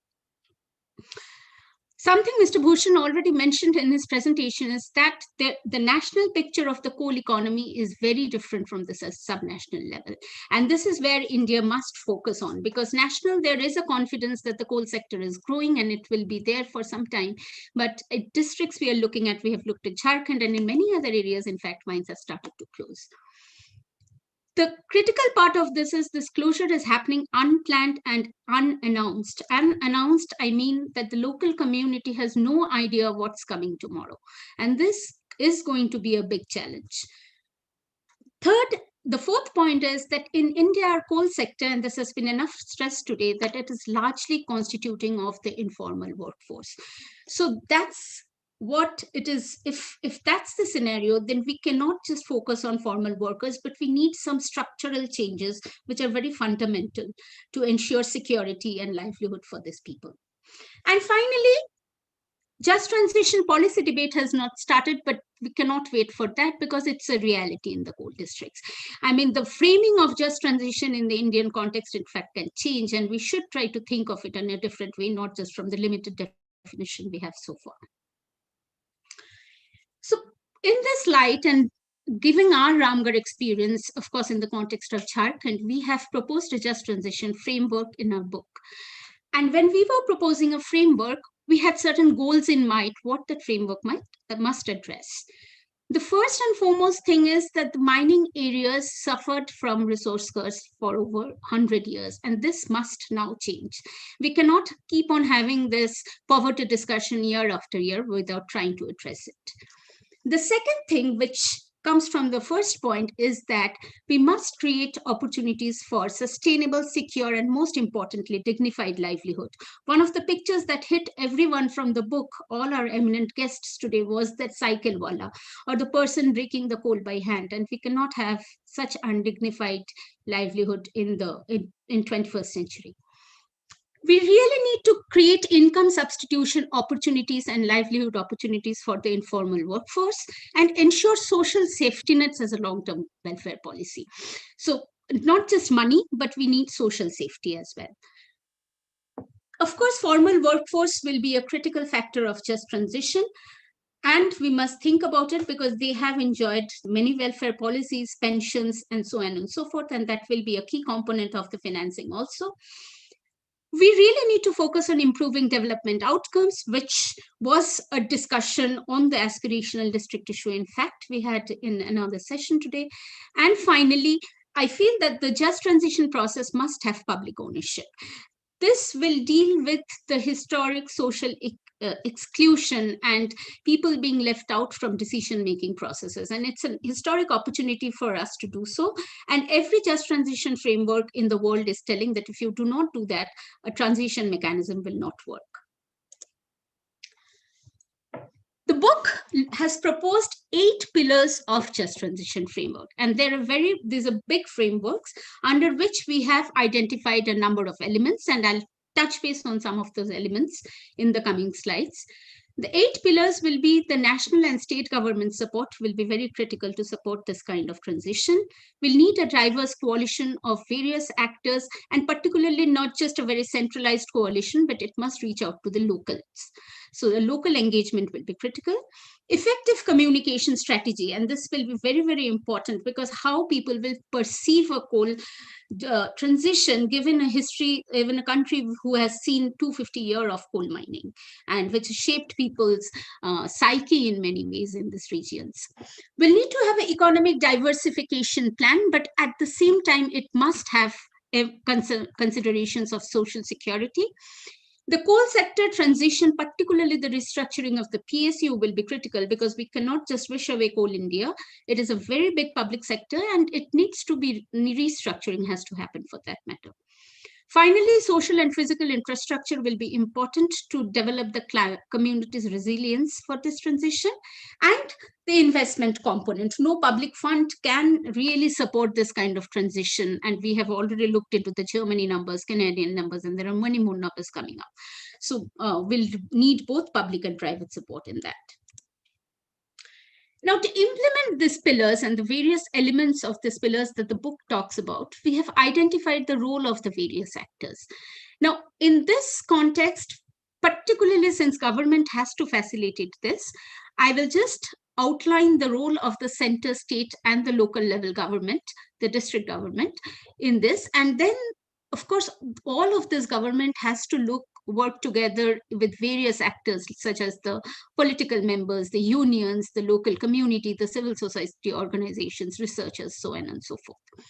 Something Mr. Bhushan already mentioned in his presentation is that the national picture of the coal economy is very different from the subnational level. And this is where India must focus on, because national, there is a confidence that the coal sector is growing and it will be there for some time. But at districts we are looking at, we have looked at Jharkhand, and in many other areas, in fact, mines have started to close. The critical part of this is this closure is happening unplanned and unannounced. Unannounced, I mean that the local community has no idea what's coming tomorrow. And this is going to be a big challenge. The fourth point is that in India, our coal sector, and this has been enough stress today, that it is largely constituting of the informal workforce. So that's what it is. If that's the scenario, then we cannot just focus on formal workers, but we need some structural changes which are very fundamental to ensure security and livelihood for these people. And finally, just transition policy debate has not started, but we cannot wait for that because it's a reality in the coal districts. I mean, the framing of just transition in the Indian context, in fact, can change, and we should try to think of it in a different way, not just from the limited definition we have so far. So in this light, and giving our Ramgarh experience, of course, in the context of Jharkhand, we have proposed a just transition framework in our book. And when we were proposing a framework, we had certain goals in mind, what that framework must address. The first and foremost thing is that the mining areas suffered from resource curse for over 100 years, and this must now change. We cannot keep on having this poverty discussion year after year without trying to address it. The second thing, which comes from the first point, is that we must create opportunities for sustainable, secure, and most importantly, dignified livelihood. One of the pictures that hit everyone from the book, all our eminent guests today, was that cycle wala, or the person breaking the coal by hand. And we cannot have such undignified livelihood in 21st century. We really need to create income substitution opportunities and livelihood opportunities for the informal workforce and ensure social safety nets as a long-term welfare policy. So not just money, but we need social safety as well. Of course, formal workforce will be a critical factor of just transition. And we must think about it because they have enjoyed many welfare policies, pensions, and so on and so forth. And that will be a key component of the financing also. We really need to focus on improving development outcomes, which was a discussion on the aspirational district issue. In fact, we had in another session today. And finally, I feel that the just transition process must have public ownership. This will deal with the historic social exclusion and people being left out from decision-making processes. And it's an historic opportunity for us to do so. And every just transition framework in the world is telling that if you do not do that, a transition mechanism will not work. The book has proposed 8 pillars of just transition framework. And these are big frameworks under which we have identified a number of elements, and I'll touch base on some of those elements in the coming slides. The 8 pillars will be the national and state government support will be very critical to support this kind of transition. We'll need a diverse coalition of various actors, and particularly not just a very centralized coalition, but it must reach out to the locals. So the local engagement will be critical. Effective communication strategy, and this will be very, very important because how people will perceive a coal transition given a history, even a country who has seen 250 years of coal mining and which shaped people's psyche in many ways in these regions. We'll need to have an economic diversification plan, but at the same time, it must have considerations of social security. The coal sector transition, particularly the restructuring of the PSU, will be critical because we cannot just wish away Coal India. It is a very big public sector and it needs to be, restructuring has to happen for that matter. Finally, social and physical infrastructure will be important to develop the community's resilience for this transition, and the investment component. No public fund can really support this kind of transition, and we have already looked into the Germany numbers, Canadian numbers, and there are many more numbers coming up. So we'll need both public and private support in that. Now, to implement these pillars and the various elements of these pillars that the book talks about, we have identified the role of the various actors. Now, in this context, particularly since government has to facilitate this, I will just outline the role of the center, state, and the local level government, the district government in this. And then, of course, all of this government has to work together with various actors, such as the political members, the unions, the local community, the civil society organizations, researchers, so on and so forth.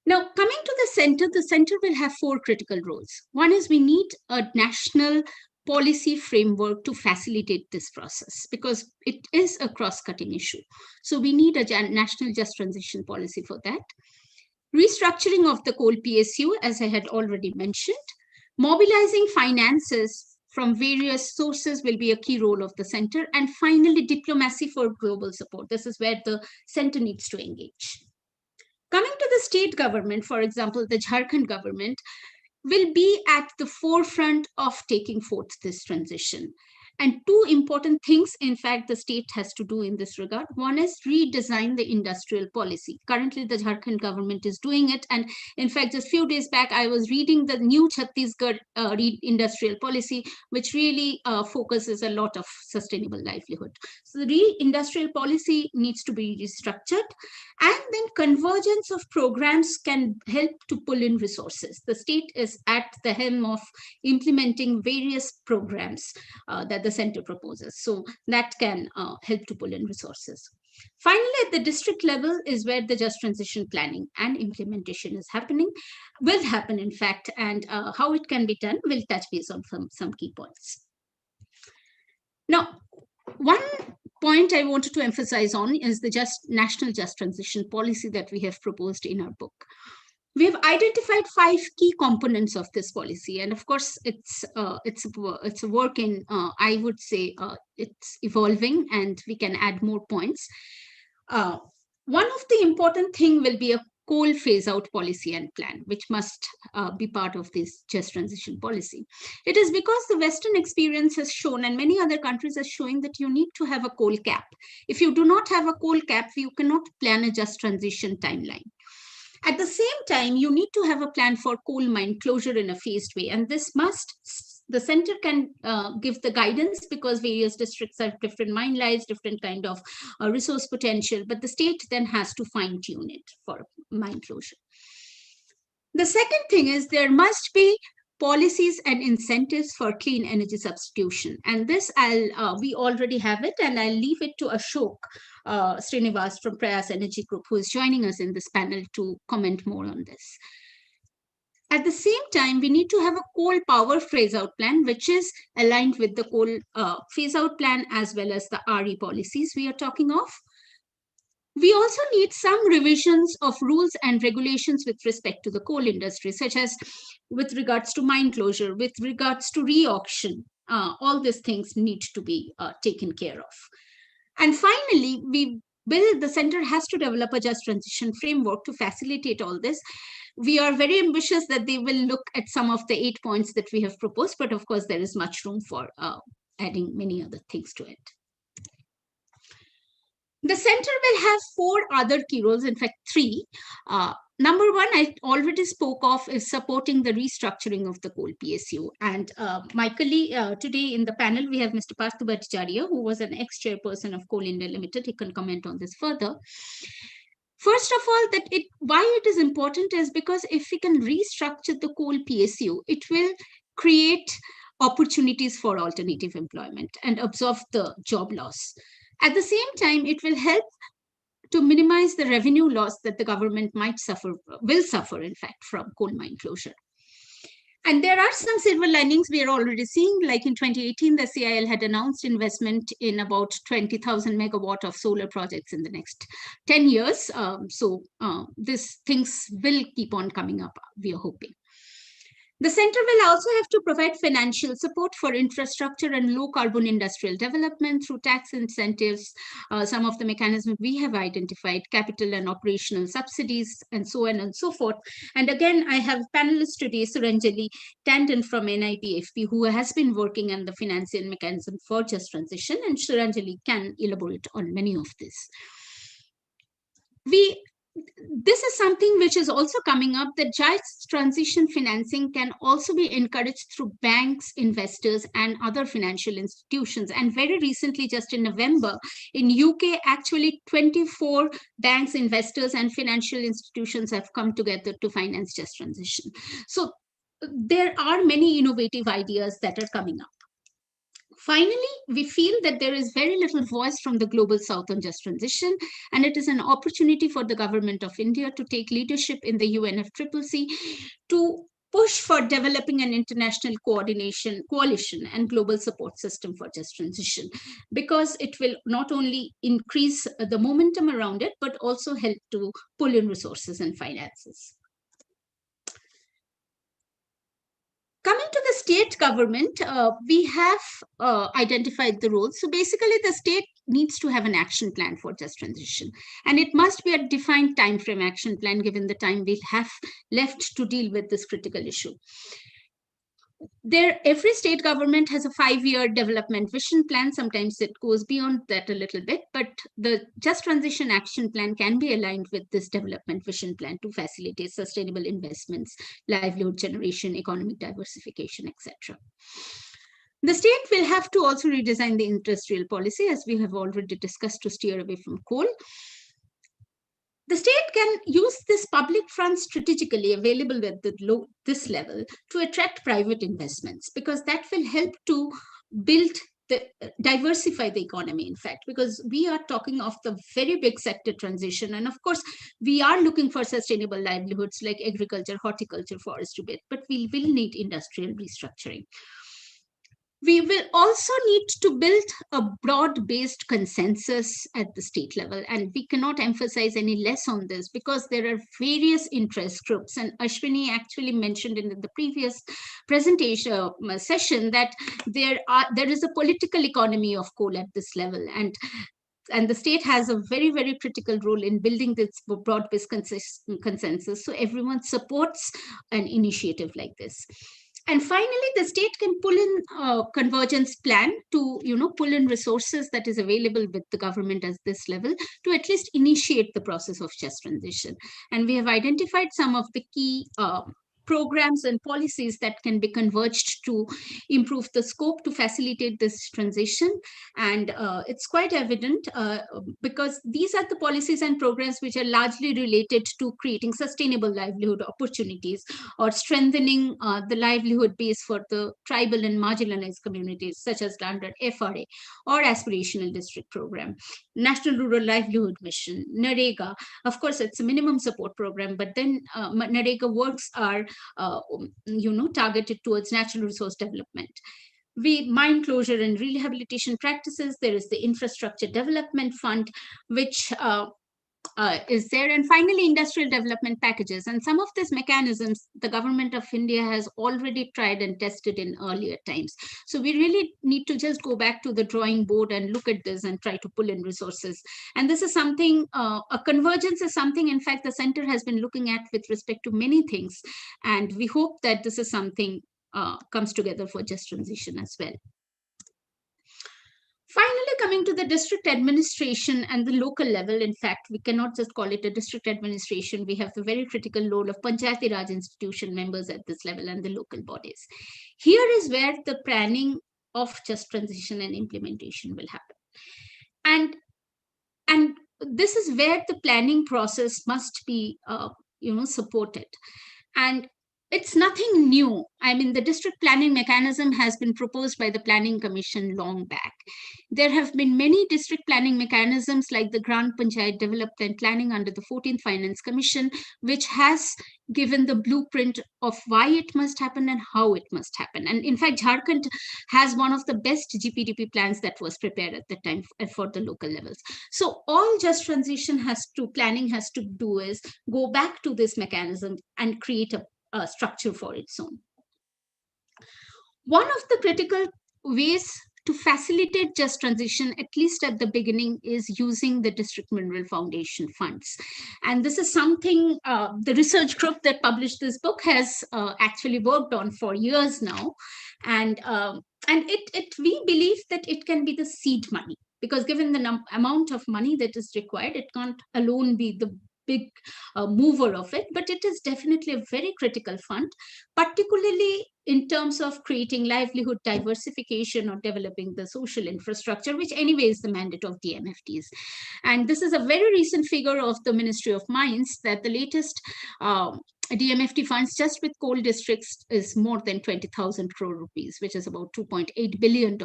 Now, coming to the center will have 4 critical roles. One is we need a national policy framework to facilitate this process, because it is a cross-cutting issue. So we need a national just transition policy for that. Restructuring of the coal PSU, as I had already mentioned. Mobilizing finances from various sources will be a key role of the center. And finally, diplomacy for global support. This is where the center needs to engage. Coming to the state government, for example, the Jharkhand government will be at the forefront of taking forth this transition. And 2 important things, in fact, the state has to do in this regard. One is redesign the industrial policy. Currently, the Jharkhand government is doing it. And in fact, just a few days back, I was reading the new Chhattisgarh industrial policy, which really focuses a lot of sustainable livelihood. So the industrial policy needs to be restructured. And then convergence of programs can help to pull in resources. The state is at the helm of implementing various programs that the center proposes. So that can help to pull in resources. Finally, at the district level is where the just transition planning and implementation is happening, will happen in fact, and how it can be done will touch base on some key points. Now, one point I wanted to emphasize on is the national just transition policy that we have proposed in our book. We have identified 5 key components of this policy, and of course, it's a work in. I would say it's evolving, and we can add more points. One of the important thing will be a coal phase-out policy and plan, which must be part of this just transition policy. It is because the Western experience has shown, and many other countries are showing, that you need to have a coal cap. If you do not have a coal cap, you cannot plan a just transition timeline. At the same time, you need to have a plan for coal mine closure in a phased way. And this the center can give the guidance, because various districts have different mine lives, different kind of resource potential, but the state then has to fine tune it for mine closure. The second thing is there must be policies and incentives for clean energy substitution. And this we already have it, and I'll leave it to Ashok Srinivas from Prayas Energy Group, who is joining us in this panel to comment more on this. At the same time, we need to have a coal power phase-out plan, which is aligned with the coal phase-out plan as well as the RE policies we are talking of. We also need some revisions of rules and regulations with respect to the coal industry, such as with regards to mine closure, with regards to re-auction. All these things need to be taken care of. And finally, the center has to develop a just transition framework to facilitate all this. We are very ambitious that they will look at some of the 8 points that we have proposed, but of course, there is much room for adding many other things to it. The center will have 4 other key roles, in fact, 3. Number 1, I already spoke of, is supporting the restructuring of the coal PSU. And my colleague today in the panel, we have Mr. Parthu Bhattacharya, who was an ex-chairperson of Coal India Limited. He can comment on this further. First of all, why it is important is because if we can restructure the coal PSU, it will create opportunities for alternative employment and absorb the job loss. At the same time, it will help to minimize the revenue loss that the government will suffer, in fact, from coal mine closure. And there are some silver linings we are already seeing. Like in 2018, the CIL had announced investment in about 20,000 megawatt of solar projects in the next 10 years. These things will keep on coming up, we are hoping. The center will also have to provide financial support for infrastructure and low carbon industrial development through tax incentives, some of the mechanisms we have identified, capital and operational subsidies, and so on and so forth. And again, I have panelists today, Suranjali Tandon from NIPFP, who has been working on the financial mechanism for just transition, and Suranjali can elaborate on many of this. We this is something which is also coming up, that just transition financing can also be encouraged through banks, investors, and other financial institutions. And very recently, just in November, in UK, actually 24 banks, investors, and financial institutions have come together to finance just transition. So there are many innovative ideas that are coming up. Finally, we feel that there is very little voice from the global south on just transition, and it is an opportunity for the government of India to take leadership in the UNFCCC to push for developing an international coalition and global support system for just transition, because it will not only increase the momentum around it, but also help to pull in resources and finances. Coming to the state government, we have identified the roles. So basically, the state needs to have an action plan for just transition, and it must be a defined time frame action plan, given the time we have left to deal with this critical issue. Every state government has a 5-year development vision plan. Sometimes it goes beyond that a little bit, but the just transition action plan can be aligned with this development vision plan to facilitate sustainable investments, livelihood generation, economic diversification, etc. The state will have to also redesign the industrial policy, as we have already discussed, to steer away from coal. The state can use this public funds strategically available at this level to attract private investments, because that will help to diversify the economy, in fact, because we are talking of the very big sector transition. And of course, we are looking for sustainable livelihoods like agriculture, horticulture, forestry, but we will need industrial restructuring. We will also need to build a broad-based consensus at the state level, and we cannot emphasize any less on this, because there are various interest groups. And Ashwini actually mentioned in the previous presentation session that there is a political economy of coal at this level, and the state has a very, very critical role in building this broad-based consensus, so everyone supports an initiative like this. And finally, the state can pull in a convergence plan to, pull in resources that is available with the government at this level to at least initiate the process of just transition. And we have identified some of the key programs and policies that can be converged to improve the scope to facilitate this transition. And it's quite evident because these are the policies and programs which are largely related to creating sustainable livelihood opportunities, or strengthening the livelihood base for the tribal and marginalized communities, such as under FRA or Aspirational District Program, National Rural Livelihood Mission, NREGA. Of course, it's a minimum support program, but then NREGA works are targeted towards natural resource development. Mine closure and rehabilitation practices. There is the Infrastructure Development Fund, which is there. And finally, industrial development packages. And some of these mechanisms, the government of India has already tried and tested in earlier times. So we really need to just go back to the drawing board and look at this and try to pull in resources. And this is something, a convergence is something, in fact, the center has been looking at with respect to many things. And we hope that this is something comes together for just transition as well. Finally, coming to the district administration and the local level, in fact, we cannot just call it a district administration. We have the very critical role of Panchayati Raj institution members at this level and the local bodies. Here is where the planning of just transition and implementation will happen. And this is where the planning process must be supported. And it's nothing new. I mean, the district planning mechanism has been proposed by the Planning Commission long back. There have been many district planning mechanisms like the Grand Panchayat Development Planning under the 14th Finance Commission, which has given the blueprint of why it must happen and how it must happen. And in fact, Jharkhand has one of the best GPDP plans that was prepared at the time for the local levels. So all just transition planning has to do is go back to this mechanism and create a structure for its own. One of the critical ways to facilitate just transition, at least at the beginning, is using the District Mineral Foundation funds. And this is something the research group that published this book has actually worked on for years now. And we believe that it can be the seed money, because given the amount of money that is required, it can't alone be the big mover of it, but it is definitely a very critical fund, particularly in terms of creating livelihood diversification or developing the social infrastructure, which anyway is the mandate of DMFTs. And this is a very recent figure of the Ministry of Mines, that the latest DMFT funds just with coal districts is more than 20,000 crore rupees, which is about $2.8 billion.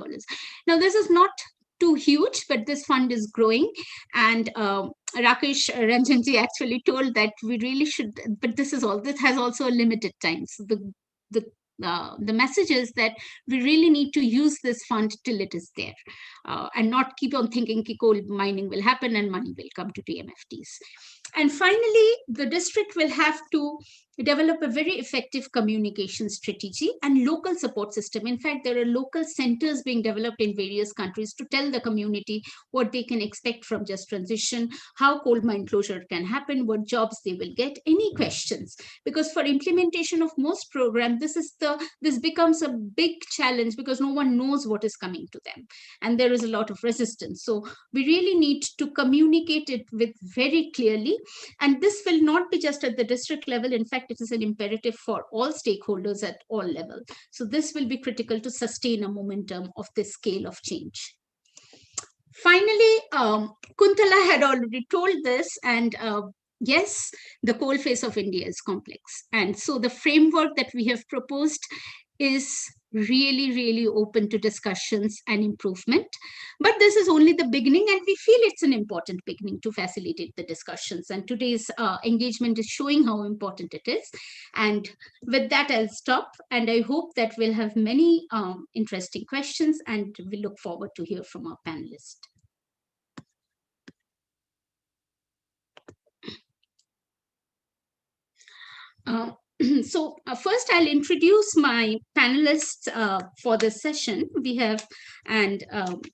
Now, this is not too huge, but this fund is growing. And Rakesh Ranjanji actually told that we really should, but this has also a limited time. So the message is that we really need to use this fund till it is there, and not keep on thinking coal mining will happen and money will come to DMFTs. And finally, the district will have to develop a very effective communication strategy and local support system. In fact, there are local centers being developed in various countries to tell the community what they can expect from just transition, how coal mine closure can happen, what jobs they will get, any questions. Because for implementation of most programs, this becomes a big challenge because no one knows what is coming to them. And there is a lot of resistance. So we really need to communicate it with very clearly. And this will not be just at the district level. In fact, it is an imperative for all stakeholders at all levels. So this will be critical to sustain a momentum of this scale of change. Finally, Kuntala had already told this, and yes, the coal face of India is complex. And so the framework that we have proposed is really, really open to discussions and improvement. But this is only the beginning, and we feel it's an important beginning to facilitate the discussions. And today's engagement is showing how important it is. And with that, I'll stop. And I hope that we'll have many interesting questions, and we look forward to hear from our panelists. So first I'll introduce my panelists for this session. We have Ashok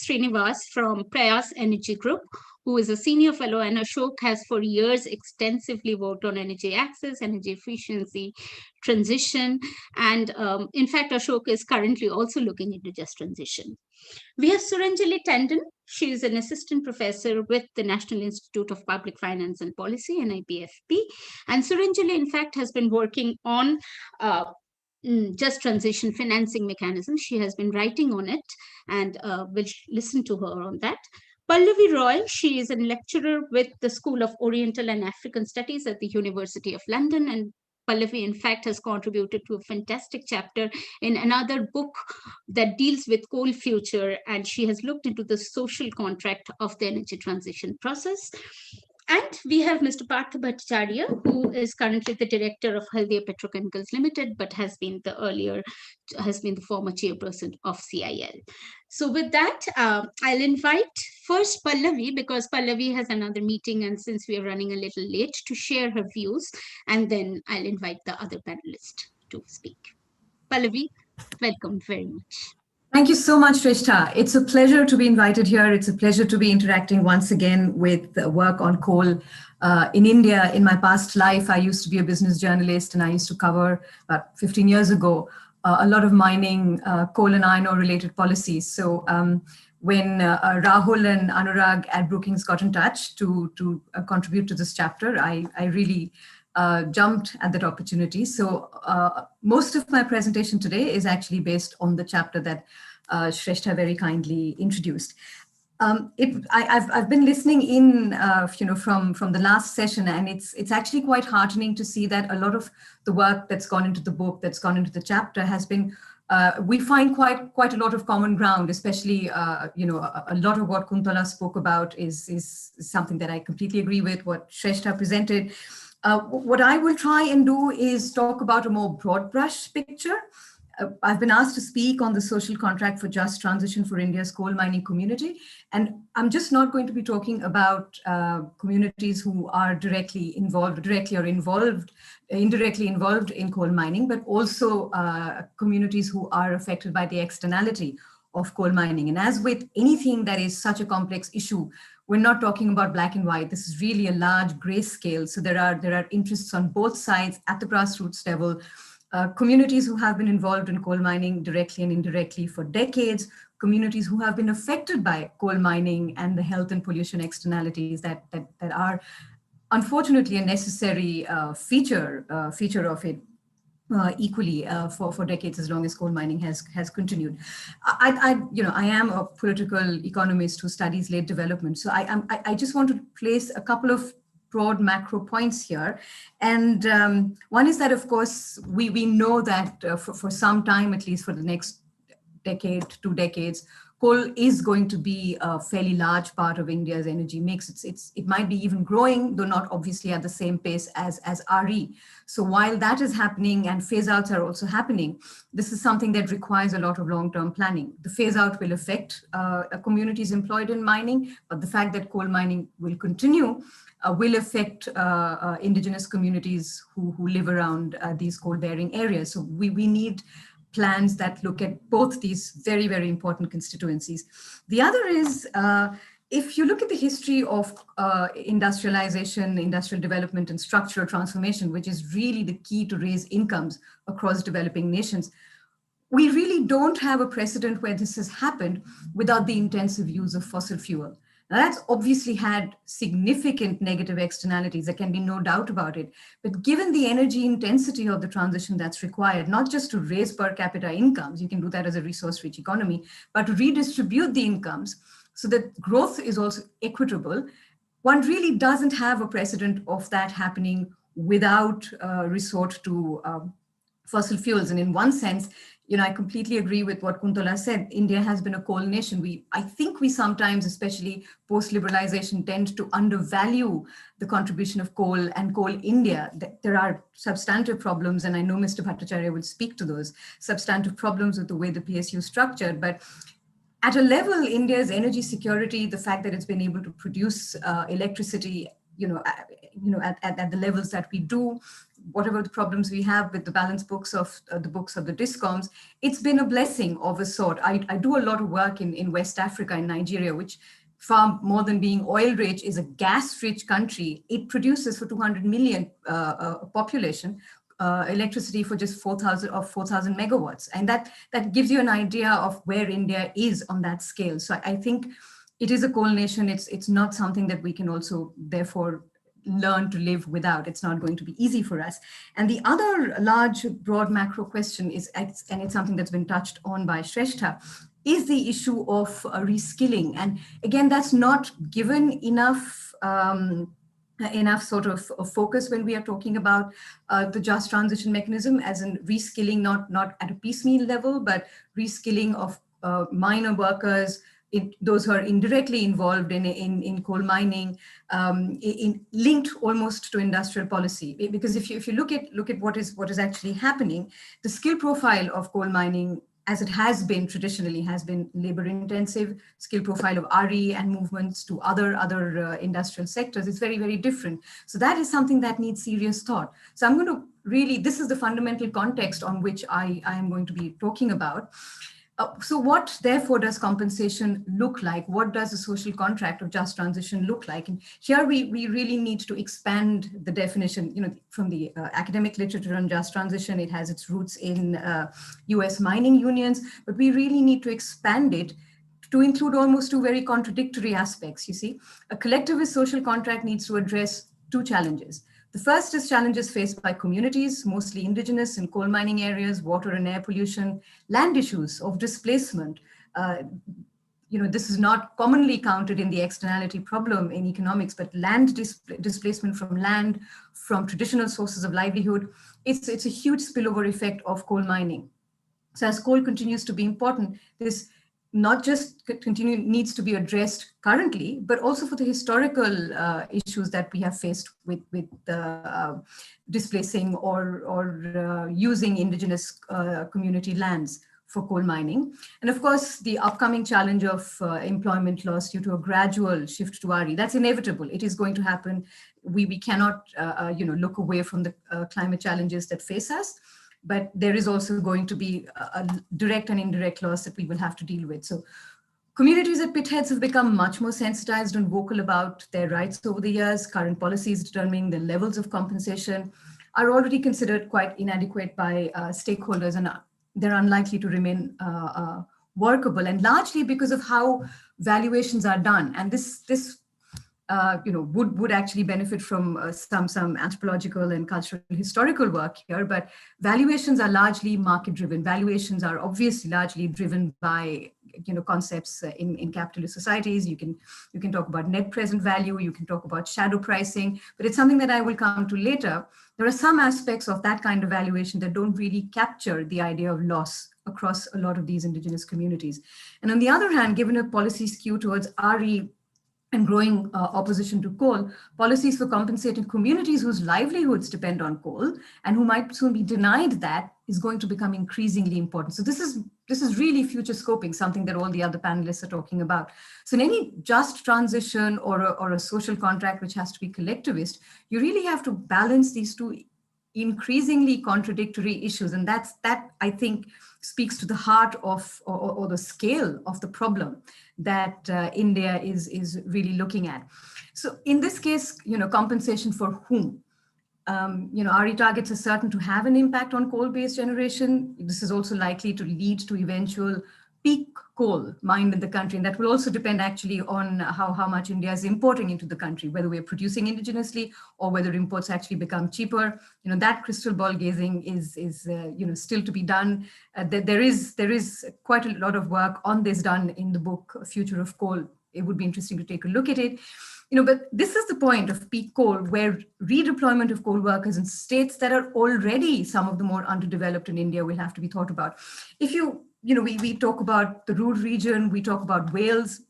Srinivas from Prayas Energy Group, who is a senior fellow, and Ashok has for years extensively worked on energy access, energy efficiency, transition, and in fact, Ashok is currently also looking into just transition. We have Suranjali Tandon. She is an assistant professor with the National Institute of Public Finance and Policy, NIPFP. And Suranjali, in fact, has been working on just transition financing mechanisms. She has been writing on it, and we'll listen to her on that. Pallavi Roy, she is a lecturer with the School of Oriental and African Studies at the University of London, and Pallavi, in fact, has contributed to a fantastic chapter in another book that deals with coal future, and she has looked into the social contract of the energy transition process. And we have Mr. Partha Bhattacharya, who is currently the director of Haldia Petrochemicals Limited, but has been the former chairperson of CIL. So with that, I'll invite first Pallavi, because Pallavi has another meeting, and since we are running a little late, to share her views, and then I'll invite the other panelists to speak. Pallavi, welcome very much. Thank you so much, Shrestha. It's a pleasure to be invited here. It's a pleasure to be interacting once again with work on coal in India. In my past life, I used to be a business journalist, and I used to cover about 15 years ago a lot of mining, coal and iron ore related policies. So when Rahul and Anurag at Brookings got in touch to contribute to this chapter, I really jumped at that opportunity. So most of my presentation today is actually based on the chapter that Shrestha very kindly introduced. I've been listening in, from the last session, and it's actually quite heartening to see that a lot of the work that's gone into the book, that's gone into the chapter, has been. We find quite a lot of common ground, especially a lot of what Kuntala spoke about is something that I completely agree with. What Shrestha presented. What I will try and do is talk about a more broad brush picture. I've been asked to speak on the social contract for just transition for India's coal mining community. And I'm just not going to be talking about communities who are indirectly involved in coal mining, but also communities who are affected by the externality of coal mining. And as with anything that is such a complex issue, we're not talking about black and white. This is really a large gray scale. So there are interests on both sides at the grassroots level. Communities who have been involved in coal mining directly and indirectly for decades, communities who have been affected by coal mining and the health and pollution externalities that are unfortunately a necessary feature of it. Equally for decades, as long as coal mining has continued. I am a political economist who studies late development, so I just want to place a couple of broad macro points here. And one is that, of course, we know that for some time, at least for the next decade, 2 decades, coal is going to be a fairly large part of India's energy mix. It might be even growing, though not obviously at the same pace as RE. So while that is happening and phase outs are also happening, this is something that requires a lot of long-term planning. The phase out will affect communities employed in mining, but the fact that coal mining will continue will affect indigenous communities who live around these coal-bearing areas. So we need plans that look at both these very, very important constituencies. The other is, if you look at the history of industrialization, industrial development, and structural transformation, which is really the key to raise incomes across developing nations, we really don't have a precedent where this has happened without the intensive use of fossil fuel. Now, that's obviously had significant negative externalities. There can be no doubt about it. But given the energy intensity of the transition that's required, not just to raise per capita incomes, you can do that as a resource-rich economy, but to redistribute the incomes so that growth is also equitable, one really doesn't have a precedent of that happening without resort to fossil fuels. And in one sense, I completely agree with what Kuntala said. India has been a coal nation. I think we sometimes, especially post-liberalization, tend to undervalue the contribution of coal and Coal India. There are substantive problems, and I know Mr. Bhattacharya will speak to those substantive problems with the way the PSU is structured. But at a level, India's energy security, the fact that it's been able to produce electricity, at the levels that we do, whatever the problems we have with the balance books of the discoms, it's been a blessing of a sort. I do a lot of work in West Africa, in Nigeria, which far more than being oil rich is a gas rich country. It produces for 200 million population electricity for just 4,000 megawatts. And that gives you an idea of where India is on that scale. So I think it is a coal nation. It's not something that we can also therefore learn to live without. It's not going to be easy for us. And the other large, broad macro question is, and it's something that's been touched on by Shrestha, is the issue of reskilling. And again, that's not given enough sort of focus when we are talking about the just transition mechanism, as in reskilling, not at a piecemeal level, but reskilling of minor workers, those who are indirectly involved in coal mining, linked almost to industrial policy. Because if you look at what is actually happening, the skill profile of coal mining, as it has been traditionally, has been labor intensive. Skill profile of RE and movements to other industrial sectors is very, very different. So that is something that needs serious thought. So I'm going to really, this is the fundamental context on which I am going to be talking about. So what, therefore, does compensation look like? What does a social contract of just transition look like? And here we really need to expand the definition, from the academic literature on just transition. It has its roots in US mining unions, but we really need to expand it to include almost two very contradictory aspects. You see, a collectivist social contract needs to address two challenges. The first is challenges faced by communities, mostly indigenous in coal mining areas, water and air pollution, land issues of displacement. This is not commonly counted in the externality problem in economics, but land displacement from land, from traditional sources of livelihood. It's a huge spillover effect of coal mining. So as coal continues to be important, this not just needs to be addressed currently, but also for the historical issues that we have faced with displacing or using indigenous community lands for coal mining. And of course, the upcoming challenge of employment loss due to a gradual shift to RE. That's inevitable. It is going to happen. We cannot look away from the climate challenges that face us. But there is also going to be a direct and indirect loss that we will have to deal with. So communities at pitheads have become much more sensitized and vocal about their rights over the years. Current policies determining the levels of compensation are already considered quite inadequate by stakeholders, and they're unlikely to remain workable, and largely because of how valuations are done. And this would actually benefit from some anthropological and cultural historical work here, but valuations are largely market driven. Valuations are obviously largely driven by concepts in capitalist societies. You can talk about net present value, you can talk about shadow pricing, but it's something that I will come to later. There are some aspects of that kind of valuation that don't really capture the idea of loss across a lot of these indigenous communities. And on the other hand, given a policy skew towards RE and growing opposition to coal, policies for compensating communities whose livelihoods depend on coal and who might soon be denied that is going to become increasingly important. So this is really future scoping, something that all the other panelists are talking about. So in any just transition or a social contract which has to be collectivist, you really have to balance these two increasingly contradictory issues. And that I think speaks to the heart of or the scale of the problem that India is really looking at. So in this case, compensation for whom? RE targets are certain to have an impact on coal-based generation. This is also likely to lead to eventual peak coal mined in the country. And that will also depend actually on how much India is importing into the country, whether we're producing indigenously or whether imports actually become cheaper. That crystal ball gazing is still to be done. There is quite a lot of work on this done in the book, Future of Coal. It would be interesting to take a look at it. But this is the point of peak coal, where redeployment of coal workers in states that are already some of the more underdeveloped in India will have to be thought about. We talk about the rural region, we talk about Wales,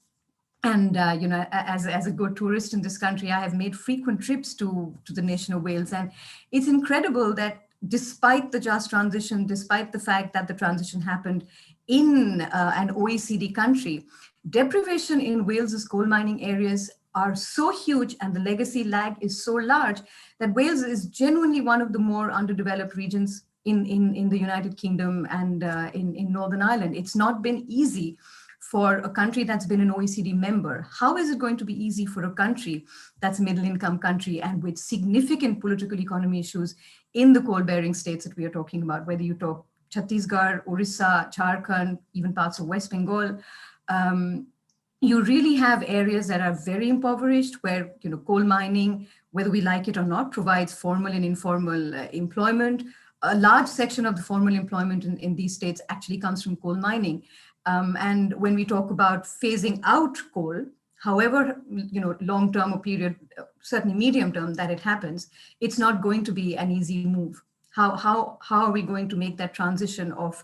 and as a good tourist in this country, I have made frequent trips to the nation of Wales, and it's incredible that despite the just transition, despite the fact that the transition happened in an OECD country, deprivation in Wales's coal mining areas are so huge and the legacy lag is so large that Wales is genuinely one of the more underdeveloped regions in the United Kingdom and in Northern Ireland. It's not been easy for a country that's been an OECD member. How is it going to be easy for a country that's a middle income country and with significant political economy issues in the coal-bearing states that we are talking about, whether you talk Chhattisgarh, Orissa, Jharkhand, even parts of West Bengal? You really have areas that are very impoverished where coal mining, whether we like it or not, provides formal and informal employment. A large section of the formal employment in these states actually comes from coal mining. And when we talk about phasing out coal, however long-term or period, certainly medium-term that it happens, it's not going to be an easy move. How are we going to make that transition of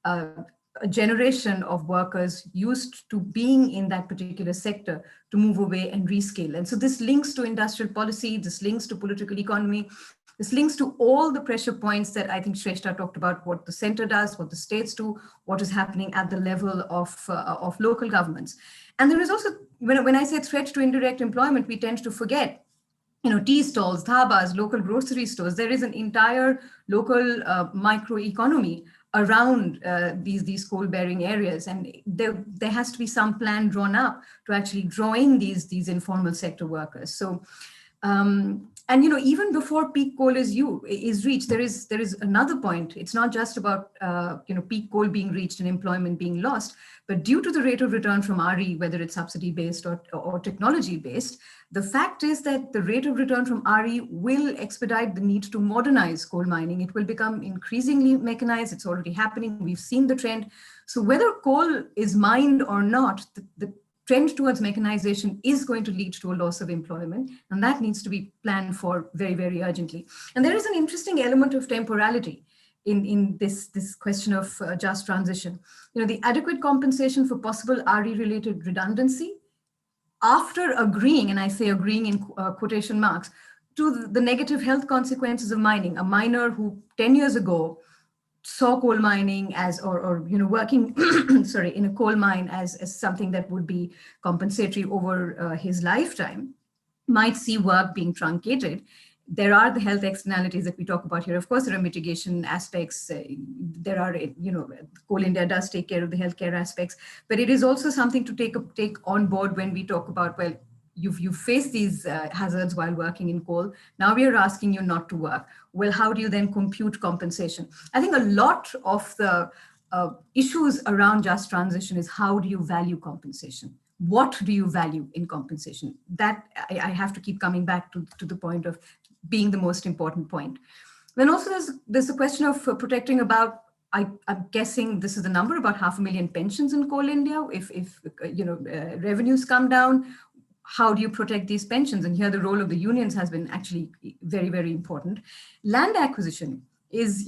a generation of workers used to being in that particular sector to move away and rescale? And so this links to industrial policy, this links to political economy, this links to all the pressure points that I think Shrestha talked about, what the center does, what the states do, what is happening at the level of local governments. And there is also, when I say threat to indirect employment, we tend to forget tea stalls, dhabas, local grocery stores. There is an entire local microeconomy around these coal-bearing areas, and there has to be some plan drawn up to actually draw in these informal sector workers. So, and even before peak coal is reached, there is another point. It's not just about peak coal being reached and employment being lost, but due to the rate of return from RE, whether it's subsidy-based or technology-based, the fact is that the rate of return from RE will expedite the need to modernize coal mining. It will become increasingly mechanized. It's already happening. We've seen the trend. So whether coal is mined or not, the trend towards mechanization is going to lead to a loss of employment, and that needs to be planned for very, very urgently. And there is an interesting element of temporality in this question of just transition. The adequate compensation for possible RE-related redundancy after agreeing, and I say agreeing in quotation marks, to the negative health consequences of mining. A miner who 10 years ago saw coal mining as, or working, sorry, in a coal mine as something that would be compensatory over his lifetime, might see work being truncated. There are the health externalities that we talk about here. Of course, there are mitigation aspects. There are, Coal India does take care of the healthcare aspects, but it is also something to take on board when we talk about, well, you've faced these hazards while working in coal. Now we are asking you not to work. Well, how do you then compute compensation? I think a lot of the issues around just transition is how do you value compensation? What do you value in compensation? That I have to keep coming back to the point of being the most important point. Then also there's the question of protecting about, I'm guessing this is the number, about 500,000 pensions in Coal India. If revenues come down, how do you protect these pensions? And here the role of the unions has been actually very, very important. Land acquisition is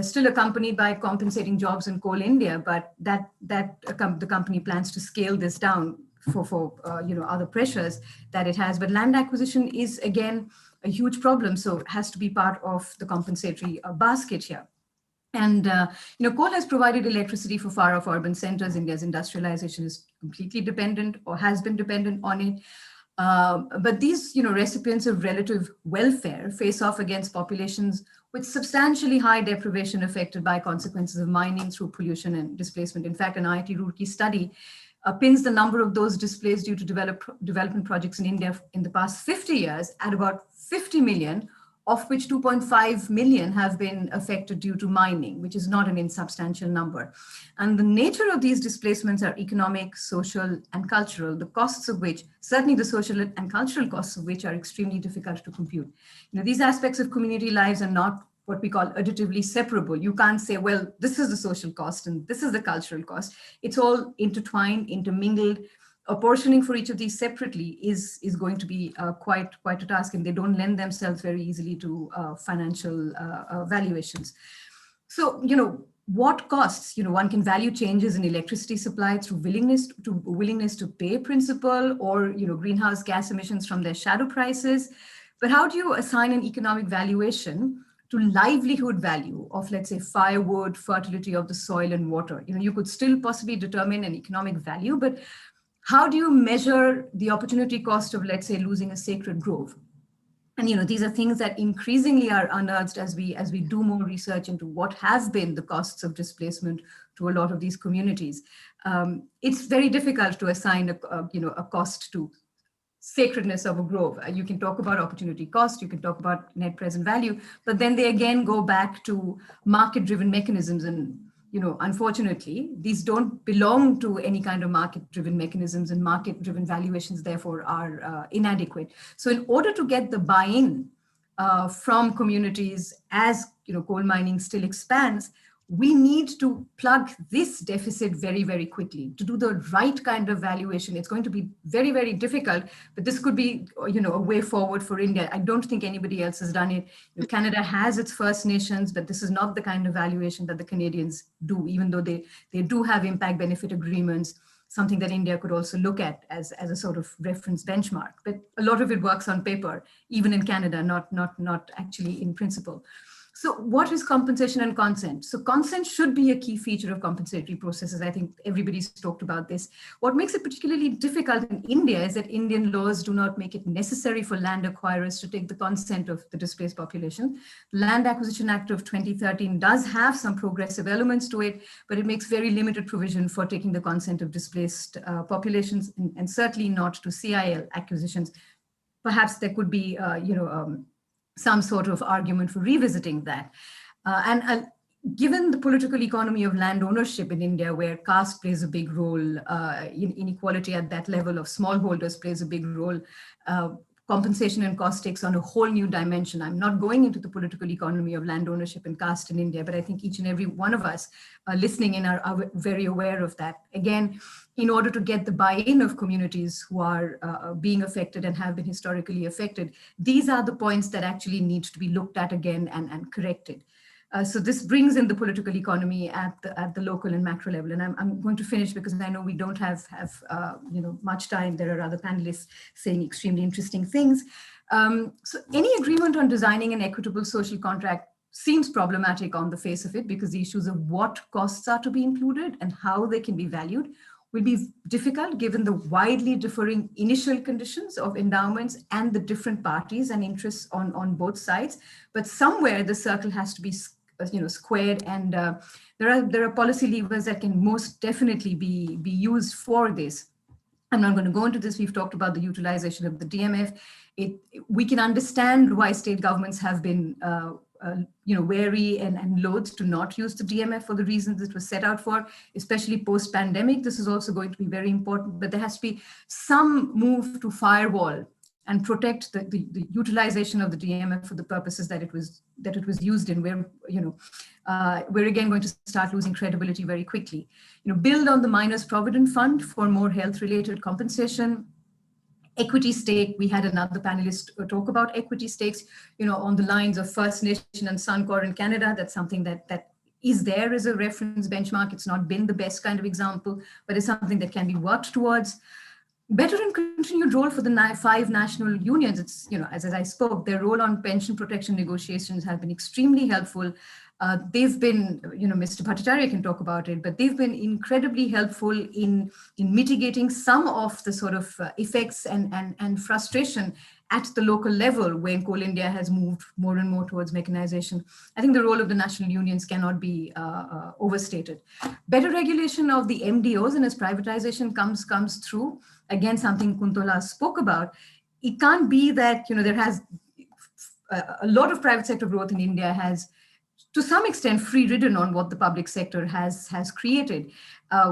still accompanied by compensating jobs in Coal India, but the company plans to scale this down for other pressures that it has. But land acquisition is again a huge problem, so it has to be part of the compensatory basket here. And coal has provided electricity for far off urban centers. India's industrialization is completely dependent or has been dependent on it. But these recipients of relative welfare face off against populations with substantially high deprivation affected by consequences of mining through pollution and displacement. In fact, an IIT Roorkee study pins the number of those displaced due to development projects in India in the past 50 years at about 50 million, of which 2.5 million have been affected due to mining, which is not an insubstantial number. And the nature of these displacements are economic, social, and cultural, the costs of which, certainly the social and cultural costs of which, are extremely difficult to compute. These aspects of community lives are not what we call additively separable. You can't say, well, this is the social cost and this is the cultural cost. It's all intertwined, intermingled. Apportioning for each of these separately is going to be quite a task, and they don't lend themselves very easily to financial valuations. So, what costs? One can value changes in electricity supply through willingness to pay principle, or greenhouse gas emissions from their shadow prices. But how do you assign an economic valuation to livelihood value of, let's say, firewood, fertility of the soil and water? You could still possibly determine an economic value, but how do you measure the opportunity cost of, let's say, losing a sacred grove? And these are things that increasingly are unearthed as we do more research into what have been the costs of displacement to a lot of these communities. It's very difficult to assign a cost to sacredness of a grove. You can talk about opportunity cost, you can talk about net present value, but then they again go back to market-driven mechanisms. And unfortunately, these don't belong to any kind of market-driven mechanisms, and market-driven valuations therefore are inadequate. So in order to get the buy-in from communities as coal mining still expands, we need to plug this deficit very, very quickly to do the right kind of valuation. It's going to be very, very difficult, but this could be, a way forward for India. I don't think anybody else has done it. Canada has its First Nations, but this is not the kind of valuation that the Canadians do, even though they do have impact benefit agreements, something that India could also look at as a sort of reference benchmark. But a lot of it works on paper, even in Canada, not actually in principle. So what is compensation and consent? So consent should be a key feature of compensatory processes. I think everybody's talked about this. What makes it particularly difficult in India is that Indian laws do not make it necessary for land acquirers to take the consent of the displaced population. The Land Acquisition Act of 2013 does have some progressive elements to it, but it makes very limited provision for taking the consent of displaced populations, and certainly not to CIL acquisitions. Perhaps there could be, some sort of argument for revisiting that. Given the political economy of land ownership in India, where caste plays a big role, inequality at that level of smallholders plays a big role, compensation and cost takes on a whole new dimension. I'm not going into the political economy of land ownership and caste in India, but I think each and every one of us listening in are very aware of that. Again, in order to get the buy-in of communities who are being affected and have been historically affected, these are the points that actually need to be looked at again and corrected. So this brings in the political economy at the local and macro level. And I'm going to finish because I know we don't have much time. There are other panelists saying extremely interesting things. So any agreement on designing an equitable social contract seems problematic on the face of it, because the issues of what costs are to be included and how they can be valued will be difficult given the widely differing initial conditions of endowments and the different parties and interests on both sides. But somewhere the circle has to be squared, and there are policy levers that can most definitely be used for this. I'm not going to go into this. We've talked about the utilization of the DMF. We can understand why state governments have been wary and loath to not use the DMF for the reasons it was set out for, especially post-pandemic. This is also going to be very important, but there has to be some move to firewall and protect the utilization of the DMF for the purposes that it was used in, where we're again going to start losing credibility very quickly. Build on the Miners Provident Fund for more health-related compensation. Equity stake, we had another panelist talk about equity stakes, on the lines of First Nation and Suncor in Canada. That's something that is there as a reference benchmark. It's not been the best kind of example, but it's something that can be worked towards. Better and continued role for the 5 national unions. It's, as I spoke, their role on pension protection negotiations have been extremely helpful. They've been, Mr. Bhattacharya can talk about it, but they've been incredibly helpful in mitigating some of the sort of effects and frustration at the local level when Coal India has moved more and more towards mechanization. I think the role of the national unions cannot be overstated. Better regulation of the MDOs, and as privatization comes through, again, something Kuntola spoke about, it can't be that, there has a lot of private sector growth in India has, to some extent, free-ridden on what the public sector has created,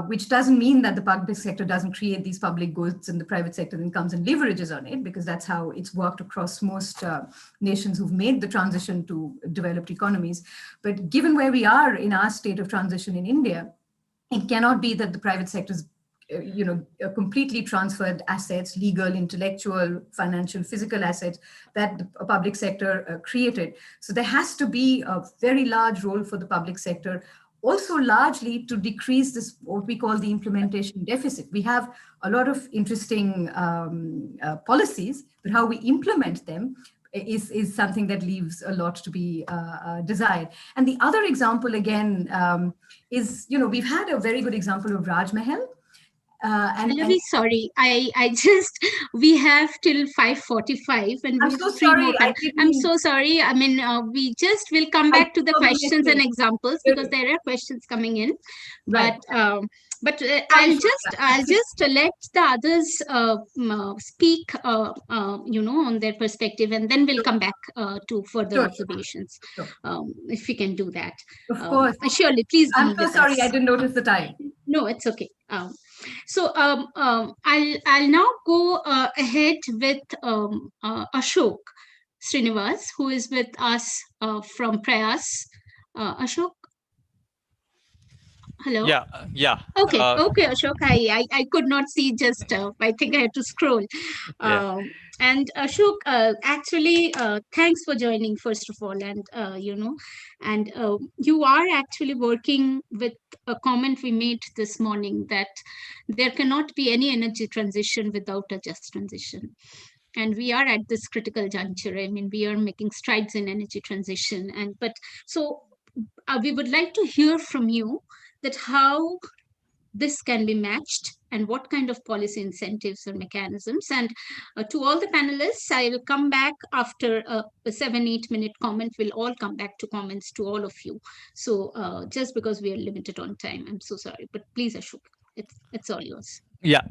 which doesn't mean that the public sector doesn't create these public goods and the private sector then comes and leverages on it, because that's how it's worked across most nations who've made the transition to developed economies. But given where we are in our state of transition in India, it cannot be that the private sector's completely transferred assets, legal, intellectual, financial, physical assets that the public sector created. So there has to be a very large role for the public sector, also largely to decrease this, what we call the implementation deficit. We have a lot of interesting policies, but how we implement them is something that leaves a lot to be desired. And the other example, again, is, we've had a very good example of Raj Mahal. I'm very sorry. We have till 5:45, and I'm so sorry. I'm so sorry. I mean, we just will come back to the questions and examples because there are questions coming in. Right. But I'll just let the others speak, on their perspective, and then we'll come back to further observations. If we can do that. Of course. Surely, please. I'm so sorry. I didn't notice the time. No, it's okay. So I'll now go ahead with Ashok Srinivas, who is with us from Prayas. Ashok? Hello? Yeah. Okay, Ashok. I could not see, just I think I had to scroll. And Ashok, actually, thanks for joining, first of all. And, you are actually working with a comment we made this morning that there cannot be any energy transition without a just transition. And we are at this critical juncture. I mean, we are making strides in energy transition. So we would like to hear from you that how this can be matched and what kind of policy incentives or mechanisms. And to all the panelists, I will come back after a 7-8 minute comment. We'll all come back to comments to all of you. So just because we are limited on time, I'm so sorry, but please, Ashok, it's all yours. Yeah,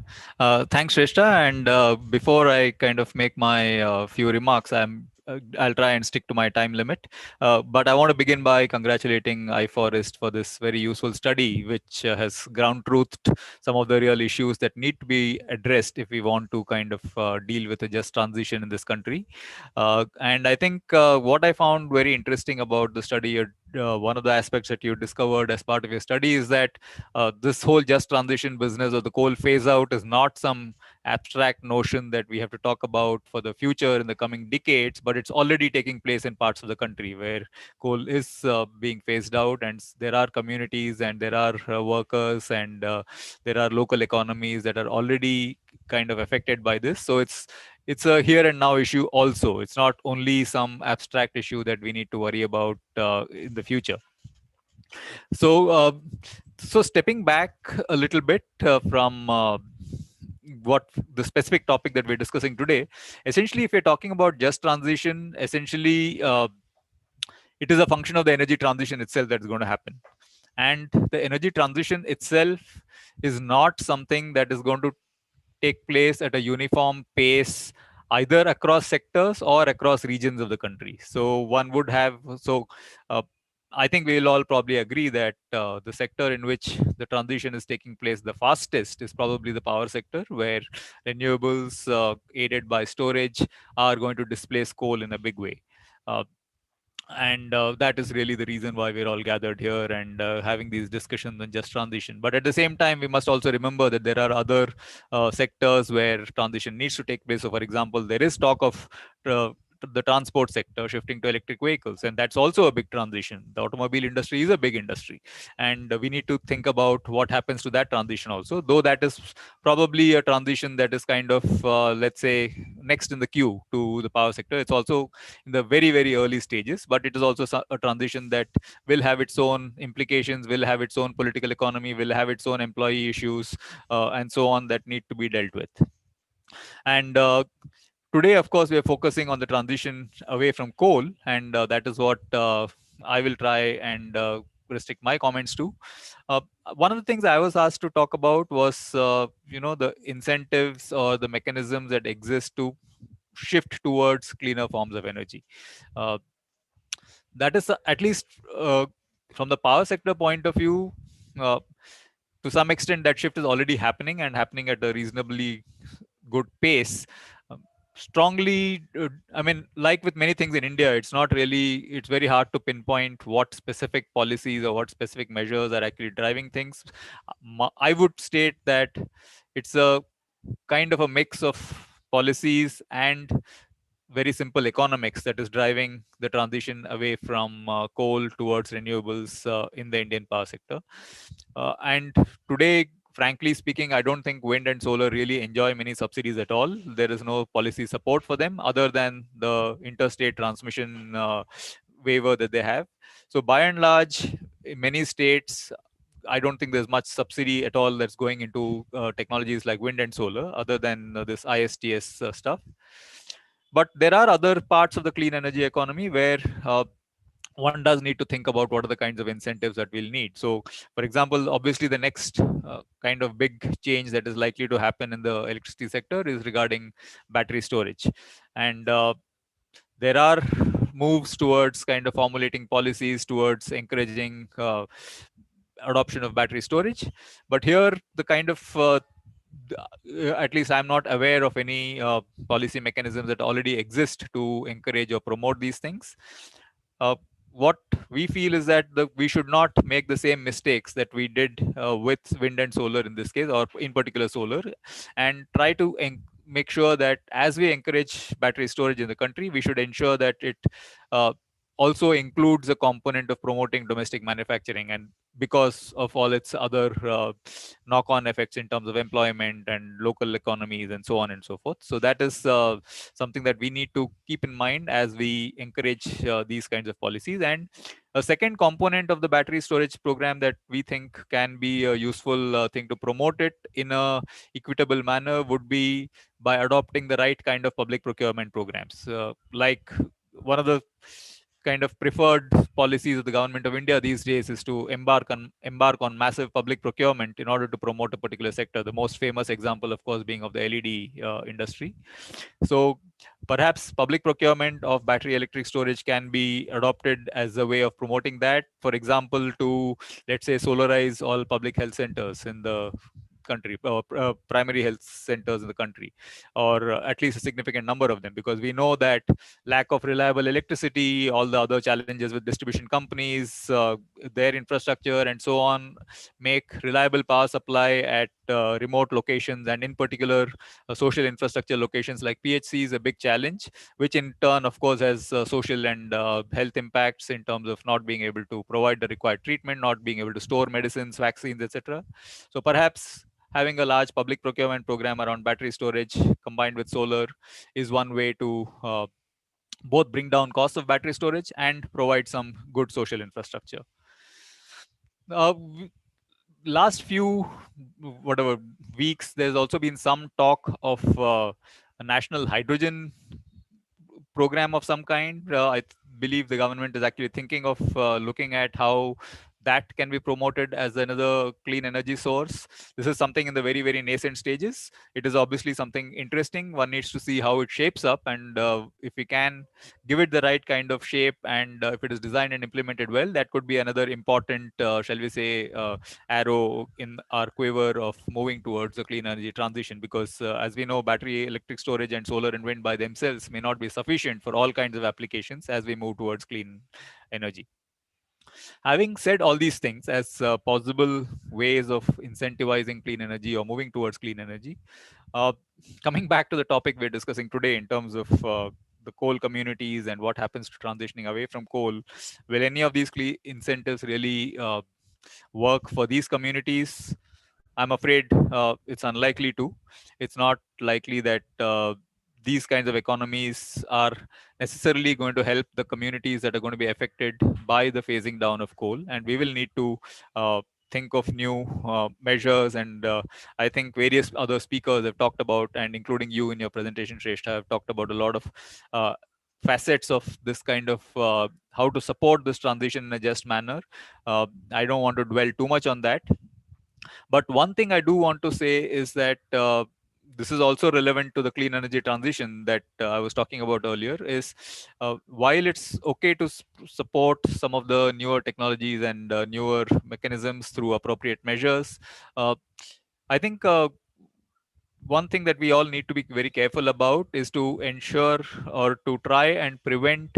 thanks, Shrestha. And before I kind of make my few remarks, I'll try and stick to my time limit. But I want to begin by congratulating iFOREST for this very useful study, which has ground truthed some of the real issues that need to be addressed if we want to kind of deal with a just transition in this country. And I think what I found very interesting about the study, one of the aspects that you discovered as part of your study is that this whole just transition business or the coal phase out is not some abstract notion that we have to talk about for the future in the coming decades, but it's already taking place in parts of the country where coal is being phased out, and there are communities and there are workers and there are local economies that are already kind of affected by this. So it's a here and now issue also. It's not only some abstract issue that we need to worry about in the future. So stepping back a little bit from what the specific topic that we're discussing today, essentially, if you're talking about just transition, essentially, it is a function of the energy transition itself that's going to happen. And the energy transition itself is not something that is going to take place at a uniform pace either across sectors or across regions of the country. So one would have, I think we'll all probably agree that the sector in which the transition is taking place the fastest is probably the power sector, where renewables aided by storage are going to displace coal in a big way. And that is really the reason why we're all gathered here and having these discussions on just transition. But at the same time, we must also remember that there are other sectors where transition needs to take place. So, for example, there is talk of the transport sector shifting to electric vehicles, and that's also a big transition. The automobile industry is a big industry, and we need to think about what happens to that transition also, though that is probably a transition that is kind of let's say next in the queue to the power sector. It's also in the very, very early stages, but it is also a transition that will have its own implications, will have its own political economy, will have its own employee issues, and so on, that need to be dealt with. And today, of course, we are focusing on the transition away from coal, and that is what I will try and restrict my comments to. One of the things I was asked to talk about was, the incentives or the mechanisms that exist to shift towards cleaner forms of energy. That is at least from the power sector point of view, to some extent that shift is already happening and happening at a reasonably good pace. Strongly, I mean, like with many things in India, it's very hard to pinpoint what specific policies or what specific measures are actually driving things. I would state that it's a kind of a mix of policies and very simple economics that is driving the transition away from coal towards renewables in the Indian power sector. And today, frankly speaking, I don't think wind and solar really enjoy many subsidies at all. There is no policy support for them other than the interstate transmission waiver that they have. So by and large, in many states, I don't think there's much subsidy at all that's going into technologies like wind and solar, other than this ISTS stuff. But there are other parts of the clean energy economy where one does need to think about what are the kinds of incentives that we'll need. So, for example, obviously the next kind of big change that is likely to happen in the electricity sector is regarding battery storage. And there are moves towards kind of formulating policies towards encouraging adoption of battery storage. But here, the kind of at least I'm not aware of any policy mechanisms that already exist to encourage or promote these things. What we feel is that we should not make the same mistakes that we did with wind and solar in this case, or in particular solar, and try to make sure that as we encourage battery storage in the country, we should ensure that it also includes a component of promoting domestic manufacturing, and because of all its other knock-on effects in terms of employment and local economies and so on and so forth. So that is something that we need to keep in mind as we encourage these kinds of policies. And a second component of the battery storage program that we think can be a useful thing to promote it in a equitable manner would be by adopting the right kind of public procurement programs. Like one of the kind of preferred policies of the government of India these days is to embark on massive public procurement in order to promote a particular sector. The most famous example, of course, being of the LED industry. So perhaps public procurement of battery electric storage can be adopted as a way of promoting that. For example, to, let's say, solarize all public health centers in the country, primary health centers in the country, or at least a significant number of them, because we know that lack of reliable electricity, all the other challenges with distribution companies, their infrastructure and so on, make reliable power supply at remote locations, and in particular social infrastructure locations like PHCs, a big challenge, which in turn, of course, has social and health impacts in terms of not being able to provide the required treatment, not being able to store medicines, vaccines, etc. So perhaps having a large public procurement program around battery storage combined with solar is one way to both bring down costs of battery storage and provide some good social infrastructure. Last few weeks, there's also been some talk of a national hydrogen program of some kind. I believe the government is actually thinking of looking at how that can be promoted as another clean energy source. This is something in the very, very nascent stages. It is obviously something interesting. One needs to see how it shapes up, and if we can give it the right kind of shape, and if it is designed and implemented well, that could be another important, shall we say, arrow in our quiver of moving towards a clean energy transition. Because as we know, battery electric storage and solar and wind by themselves may not be sufficient for all kinds of applications as we move towards clean energy. Having said all these things as possible ways of incentivizing clean energy or moving towards clean energy, coming back to the topic we're discussing today in terms of the coal communities and what happens to transitioning away from coal, will any of these incentives really work for these communities? I'm afraid it's unlikely to. It's not likely that these kinds of economies are necessarily going to help the communities that are going to be affected by the phasing down of coal. And we will need to think of new measures. And I think various other speakers have talked about, and including you in your presentation, Shrestha, have talked about a lot of facets of this kind of how to support this transition in a just manner. I don't want to dwell too much on that. But one thing I do want to say is that this is also relevant to the clean energy transition that I was talking about earlier, is while it's okay to support some of the newer technologies and newer mechanisms through appropriate measures, I think one thing that we all need to be very careful about is to ensure or to try and prevent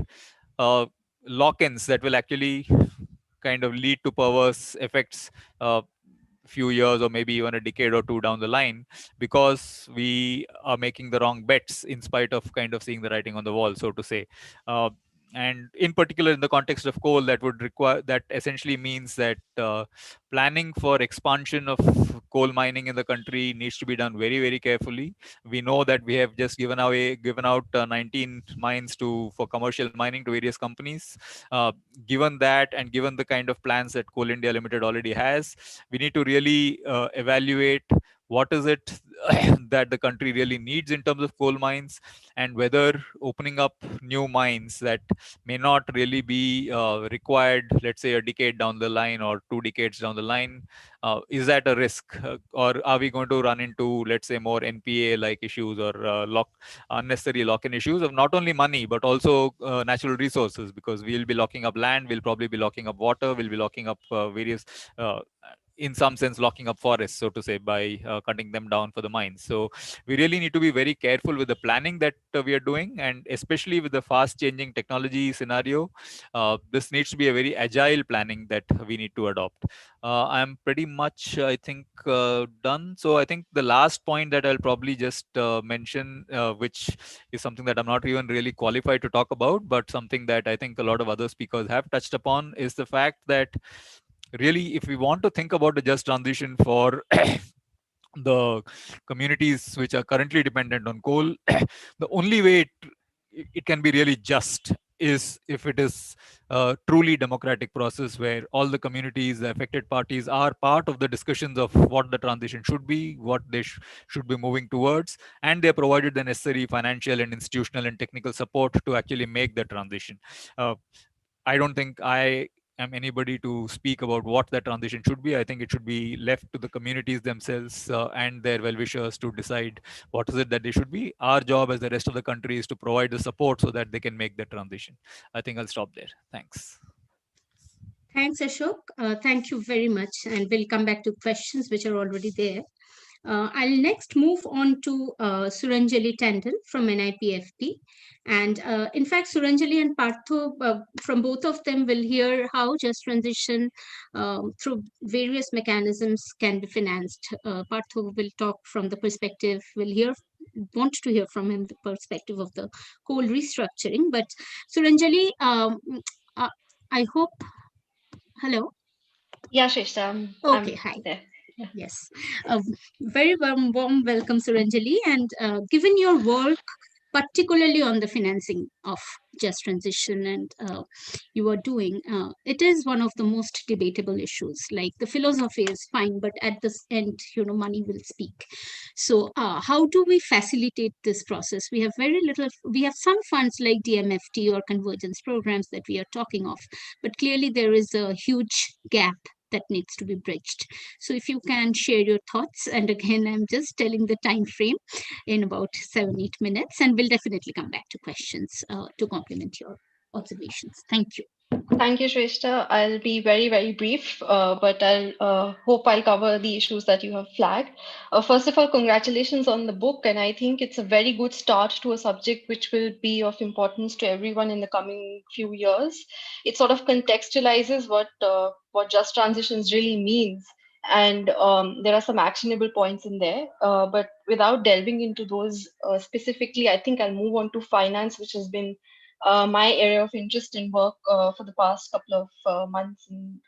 lock-ins that will actually kind of lead to perverse effects few years or maybe even a decade or two down the line, because we are making the wrong bets in spite of kind of seeing the writing on the wall, so to say. And in particular, in the context of coal, that would require, that essentially means that planning for expansion of coal mining in the country needs to be done very, very carefully. We know that we have just given out 19 mines for commercial mining to various companies. Given that, and given the kind of plans that Coal India Limited already has, we need to really evaluate what is it that the country really needs in terms of coal mines, and whether opening up new mines that may not really be required, let's say a decade down the line or 2 decades down the line, is that a risk? Or are we going to run into, let's say, more NPA-like issues or unnecessary lock-in issues of not only money, but also natural resources? Because we'll be locking up land, we'll probably be locking up water, we'll be locking up various in some sense locking up forests, so to say, by cutting them down for the mines. So we really need to be very careful with the planning that we are doing, and especially with the fast changing technology scenario, this needs to be a very agile planning that we need to adopt. I'm pretty much, I think, done. So I think the last point that I'll probably just mention, which is something that I'm not even really qualified to talk about, but something that I think a lot of other speakers have touched upon, is the fact that really, if we want to think about a just transition for the communities which are currently dependent on coal, the only way it can be really just is if it is a truly democratic process where all the communities, the affected parties, are part of the discussions of what the transition should be, what they should be moving towards, and they are provided the necessary financial and institutional and technical support to actually make the transition. I don't think I am anybody to speak about what that transition should be. I think it should be left to the communities themselves and their well-wishers to decide what is it that they should be. Our job as the rest of the country is to provide the support so that they can make the transition. I think I'll stop there. Thanks. Thanks, Ashok. Thank you very much. And we'll come back to questions which are already there. I'll next move on to Suranjali Tandon from NIPFT. And in fact, Suranjali and Partho, from both of them, will hear how just transition through various mechanisms can be financed. Partho will talk from the perspective, want to hear from him the perspective of the coal restructuring. But Suranjali, I hope, hello? Yeah, Shrestha. Okay, hi. There. Yeah. Yes, very warm welcome, Suranjali. And given your work particularly on the financing of just transition and you are doing, it is one of the most debatable issues. Like the philosophy is fine, but at this end, money will speak. So how do we facilitate this process? We have very little, we have some funds like DMFT or convergence programs that we are talking of, but clearly there is a huge gap that needs to be bridged. So if you can share your thoughts, and again, I'm just telling the time frame in about 7-8 minutes, and we'll definitely come back to questions to complement your observations. Thank you. Thank you, Shrestha. I'll be very, very brief, but I'll hope I'll cover the issues that you have flagged. First of all, congratulations on the book, and I think it's a very good start to a subject which will be of importance to everyone in the coming few years. It sort of contextualizes what just transitions really means, and there are some actionable points in there. But without delving into those specifically, I think I'll move on to finance, which has been my area of interest and work for the past couple of months. And,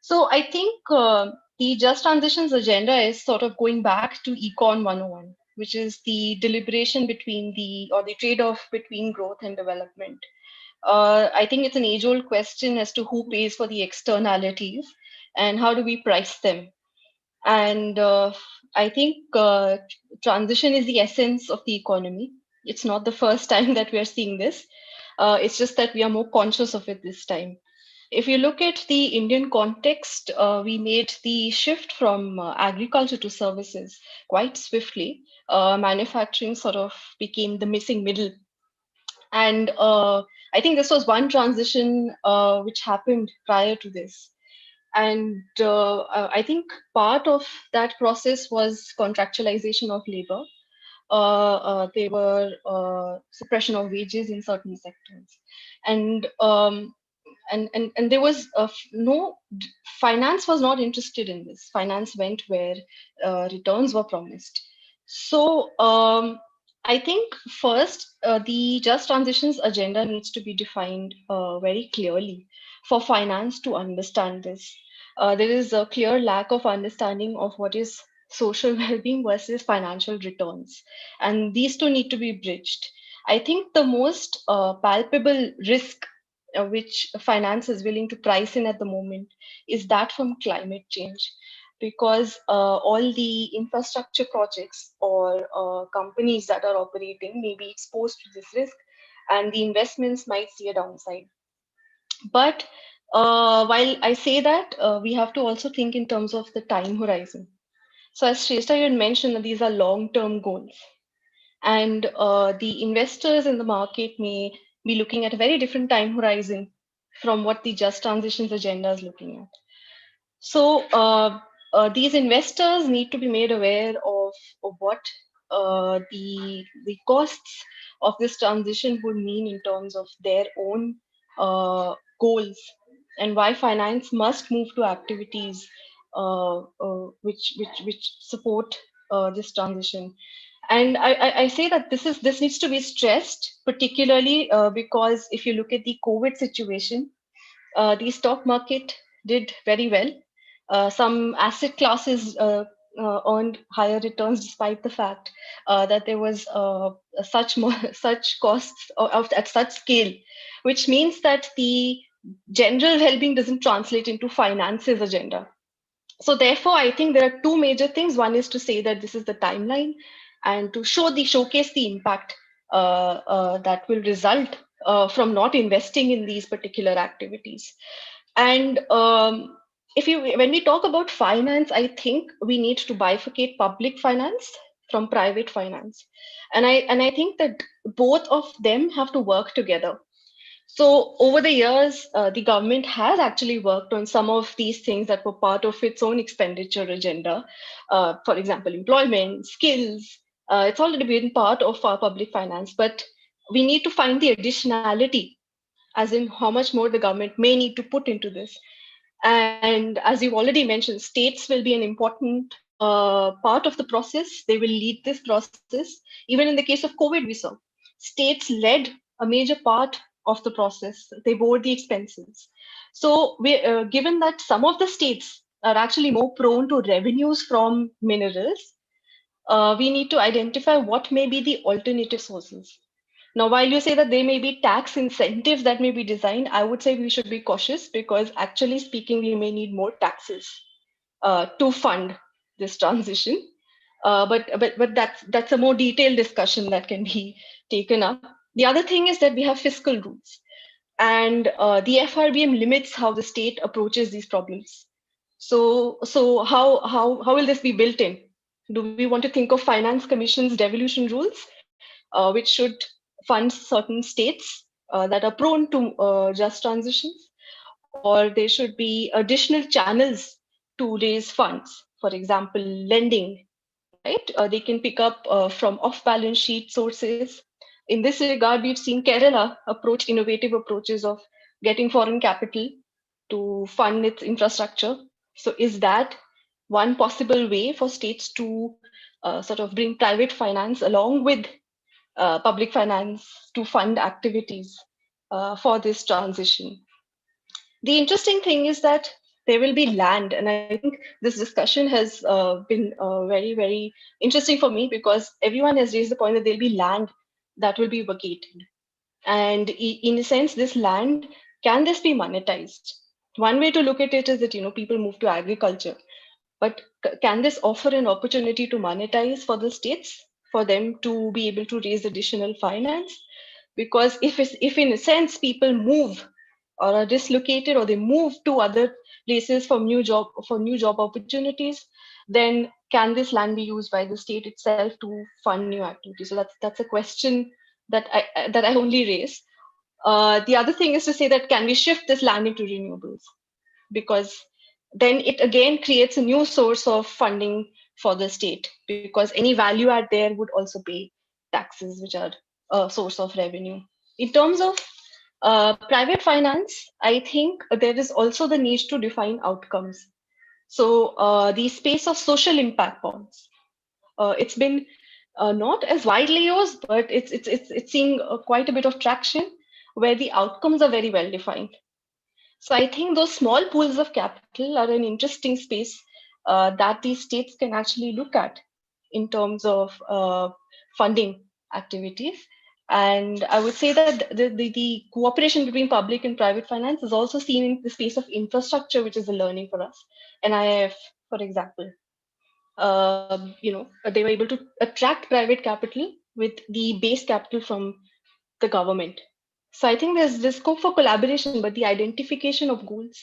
so I think the Just Transitions agenda is sort of going back to Econ 101, which is the deliberation between the trade-off between growth and development. I think it's an age-old question as to who pays for the externalities and how do we price them. And I think transition is the essence of the economy. It's not the first time that we are seeing this. It's just that we are more conscious of it this time. If you look at the Indian context, we made the shift from agriculture to services quite swiftly. Manufacturing sort of became the missing middle. And I think this was one transition which happened prior to this. And I think part of that process was contractualization of labor. There were suppression of wages in certain sectors, and there was no finance was not interested in this. Finance went where returns were promised. So I think first the Just Transitions agenda needs to be defined very clearly for finance to understand this. There is a clear lack of understanding of what is social well-being versus financial returns, and these two need to be bridged. I think the most palpable risk which finance is willing to price in at the moment is that from climate change, because all the infrastructure projects or companies that are operating may be exposed to this risk, and the investments might see a downside. But while I say that, we have to also think in terms of the time horizon. So as Shrestha had mentioned, that these are long-term goals. And the investors in the market may be looking at a very different time horizon from what the Just Transitions agenda is looking at. So these investors need to be made aware of what the costs of this transition would mean in terms of their own goals, and why finance must move to activities which support this transition. And I say that this needs to be stressed, particularly because if you look at the COVID situation, the stock market did very well. Some asset classes earned higher returns despite the fact that there was such costs at such scale, which means that the general well-being doesn't translate into finances agenda. So therefore, I think there are two major things. One is to say that this is the timeline, and to showcase the impact that will result from not investing in these particular activities. And when we talk about finance, I think we need to bifurcate public finance from private finance, and I think that both of them have to work together. So over the years, the government has actually worked on some of these things that were part of its own expenditure agenda. For example, employment, skills. It's already been part of our public finance, but we need to find the additionality, as in how much more the government may need to put into this. And as you've already mentioned, states will be an important part of the process. They will lead this process. Even in the case of COVID, we saw states led a major part of the process. They bore the expenses. So given that some of the states are actually more prone to revenues from minerals, we need to identify what may be the alternative sources. Now, while you say that there may be tax incentives that may be designed, I would say we should be cautious because actually speaking, we may need more taxes to fund this transition. But that's a more detailed discussion that can be taken up. The other thing is that we have fiscal rules, and the FRBM limits how the state approaches these problems. So how will this be built in? Do we want to think of finance commission's devolution rules, which should fund certain states that are prone to just transitions, or there should be additional channels to raise funds, for example, lending, right? They can pick up from off-balance sheet sources. In this regard, we've seen Kerala approach innovative approaches of getting foreign capital to fund its infrastructure. So is that one possible way for states to sort of bring private finance along with public finance to fund activities for this transition? The interesting thing is that there will be land, and I think this discussion has been very, very interesting for me because everyone has raised the point that there'll be land that will be vacated. And in a sense, this land, can this be monetized? One way to look at it is that, people move to agriculture, but can this offer an opportunity to monetize for the states, for them to be able to raise additional finance? Because if in a sense people move or are dislocated or they move to other places for new job opportunities, then can this land be used by the state itself to fund new activities? So that's a question that I only raise. The other thing is to say that can we shift this land into renewables? Because then it again creates a new source of funding for the state, because any value add there would also pay taxes, which are a source of revenue. In terms of private finance, I think there is also the need to define outcomes. So the space of social impact bonds, it's been not as widely used, but it's seeing quite a bit of traction where the outcomes are very well defined. So I think those small pools of capital are an interesting space that these states can actually look at in terms of funding activities. And I would say that the cooperation between public and private finance is also seen in the space of infrastructure, which is a learning for us. NIIF, for example, they were able to attract private capital with the base capital from the government. So I think there's scope for collaboration, but the identification of goals